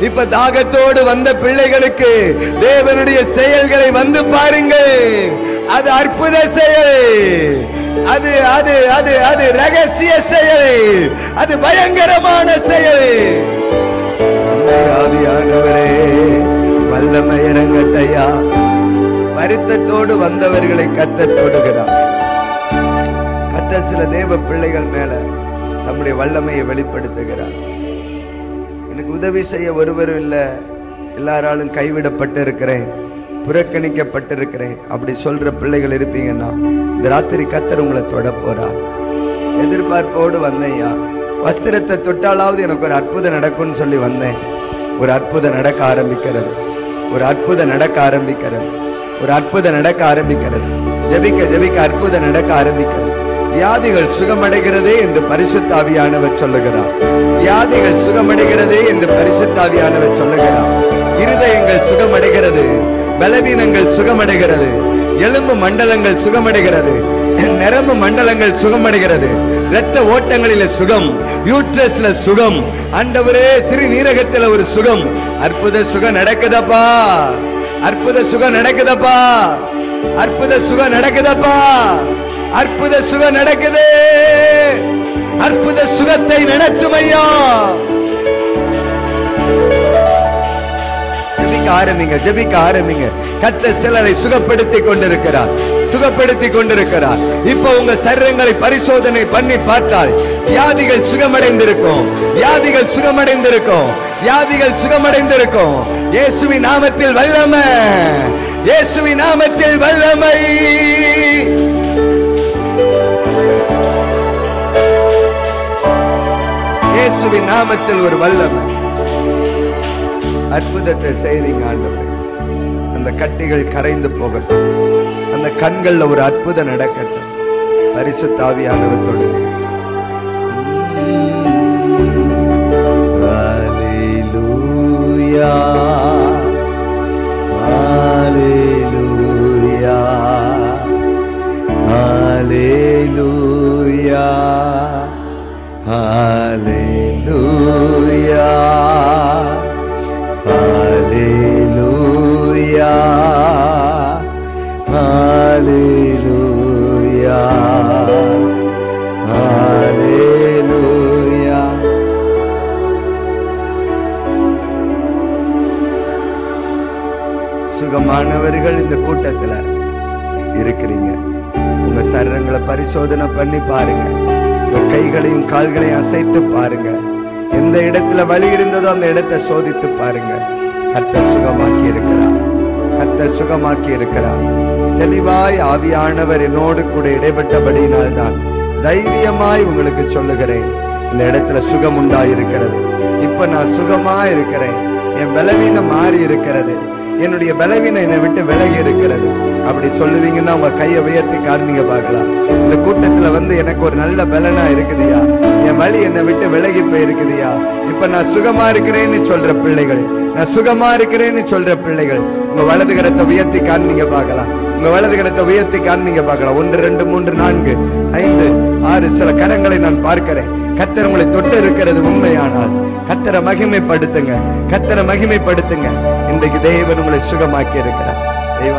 இப்ப தாகத்தோடு வந்த பிள்ளைகளுக்கு தேவனுடைய செயல்களை வந்து பாருங்கள். அது அற்புத செயல், அது அது அது அது ரகசிய செயல், அது பயங்கரமான செயல். ஆவியானவரே, வல்லமை இறங்கட்டையா. வருத்தத்தோடு வந்தவர்களை கத்த தொடுகிறார். கத்த சில தேவ பிள்ளைகள் மேல தம்முடைய வல்லமையை வெளிப்படுத்துகிறார். எனக்கு உதவி செய்ய ஒருவரும் இல்லை, எல்லாராலும் கைவிடப்பட்டு இருக்கிறேன், புறக்கணிக்கப்பட்டிருக்கிறேன், அப்படி சொல்ற பிள்ளைகள் இருப்பீங்கன்னா இந்த ராத்திரி கர்த்தர் உங்களை தொட போறார். எதிர்பார்ப்போடு வந்தேன்யா, வஸ்திரத்தை தொட்டாலாவது எனக்கு ஒரு அற்புதம் நடக்கும்னு சொல்லி வந்தேன். ஒரு அற்புதம் நடக்க ஆரம்பிக்கிறது, ஒரு அற்புதம் நடக்க ஆரம்பிக்கிறது, ஒரு அற்புதம் நடக்க ஆரம்பிக்கிறது. ஜெபிக்க ஜெபிக்க அற்புதம் நடக்க ஆரம்பிக்கிறது. வியாதிகள் சுகமடைகிறதே என்று பரிசுத்த ஆவியானவர் சொல்லுகிறார். வியாதிகள் சுகமடைகிறதே என்று பரிசுத்த ஆவியானவர் சொல்லுகிறார். இருதயங்கள் சுகமடைகிறது, பலவீனங்கள் சுகமடைகிறது, எலும்பு மண்டலங்கள் சுகமடைகிறது, நரம்பு மண்டலங்கள் சுகமடைகிறது, இரத்த ஓட்டங்களில சுகம், யூட்ரஸ்ல சுகம், ஆண்டவரே சிறுநீரகத்துல ஒரு சுகம். அற்புத சுகம் நடக்குதப்பா, அற்புத சுகம் நடக்குதப்பா, அற்புத சுகம் நடக்குதப்பா, அற்புத சுகம் நடக்குது. அற்புத சுகத்தை நடத்துமையா. ஜெபிக்க ஆரம்பிங்க, ஜெபிக்க ஆரம்பிங்க. கர்த்தர் சிலரை சுகப்படுத்தி கொண்டிருக்கிறார், சுகப்படுத்தி கொண்டிருக்கிறார். இப்ப உங்க சரீரங்களை பரிசோதனை பண்ணி பார்த்தால் வியாதிகள் சுகமடைந்திருக்கும், வியாதிகள் சுகமடைந்திருக்கும், வியாதிகள் சுகமடைந்திருக்கும். இயேசுவின் நாமத்தில் வல்லமை, இயேசுவின் நாமத்தில் வல்லமை. இயேசுவின் நாமத்தில் ஒரு வல்லமை. அற்புதத்தை செய்றீங்க ஆண்டவரே. அந்த கட்டிகள் கரைந்து போகட்டும், அந்த கண்கள்ல ஒரு அற்புதம் நடக்கட்டும். பரிசுத்த ஆவியானவர் தொடுங்க. ஹல்லேலூயா, ஹல்லேலூயா, ஹல்லேலூயா, ஹல்லேலூயா, ஹல்லேலூயா, ஹல்லேலூயா, ஹல்லேலூயா. ஆவியானவர்கள் இந்த கூட்டத்துல இருக்கிறீங்க. உங்க சரீரங்களை பரிசோதனை பண்ணி பாருங்க. உங்க கைகளையும் கால்களையும் அசைத்து பாருங்க. எந்த இடத்துல வலி இருந்ததோ அந்த இடத்தை சோதித்து பாருங்க. கர்த்தர் சுகமாக்கி இருக்கிறார். கர்த்தர் சுகமாக்கி இருக்கிறார். தெளிவாய் ஆவியானவர் என்னோடு கூட இடைப்பட்டபடியினால்தான் தைரியமாய் உங்களுக்கு சொல்லுகிறேன், இந்த இடத்துல சுகம் உண்டாயிருக்கிறது. இப்ப நான் சுகமா இருக்கிறேன். என் பலவீனம் மாறி இருக்கிறது. என்னுடைய பலவீனம் என்னை விட்டு விலகி இருக்கிறது. அப்படி சொல்லுவீங்கன்னா உங்க கையை உயர்த்தி காண்பீங்க பார்க்கலாம். இந்த கூட்டத்துல வந்து எனக்கு ஒரு நல்ல பலனா இருக்குதுயா, என் வலி என்னை விட்டு விலகி போயிருக்குதுயா, இப்ப நான் சுகமா இருக்கிறேன்னு சொல்ற பிள்ளைகள், நான் சுகமா இருக்கிறேன்னு சொல்ற பிள்ளைகள் உங்க வலது கரத்தை உயர்த்தி காண்பீங்க பார்க்கலாம். உங்க வலது கரத்தை உயர்த்தி காண்பீங்க பார்க்கலாம். 1 2 3 4 5 6 சில கரங்களை நான் பார்க்கிறேன். கர்த்தர் உங்களை தொட்டு இருக்கிறது உண்மையானால் கர்த்தரை மகிமைப்படுத்துங்க. கர்த்தரை மகிமைப்படுத்துங்க. இன்றைக்கு தேவன் உங்களை சுகமாக்கி இருக்கிறார். தெய்வ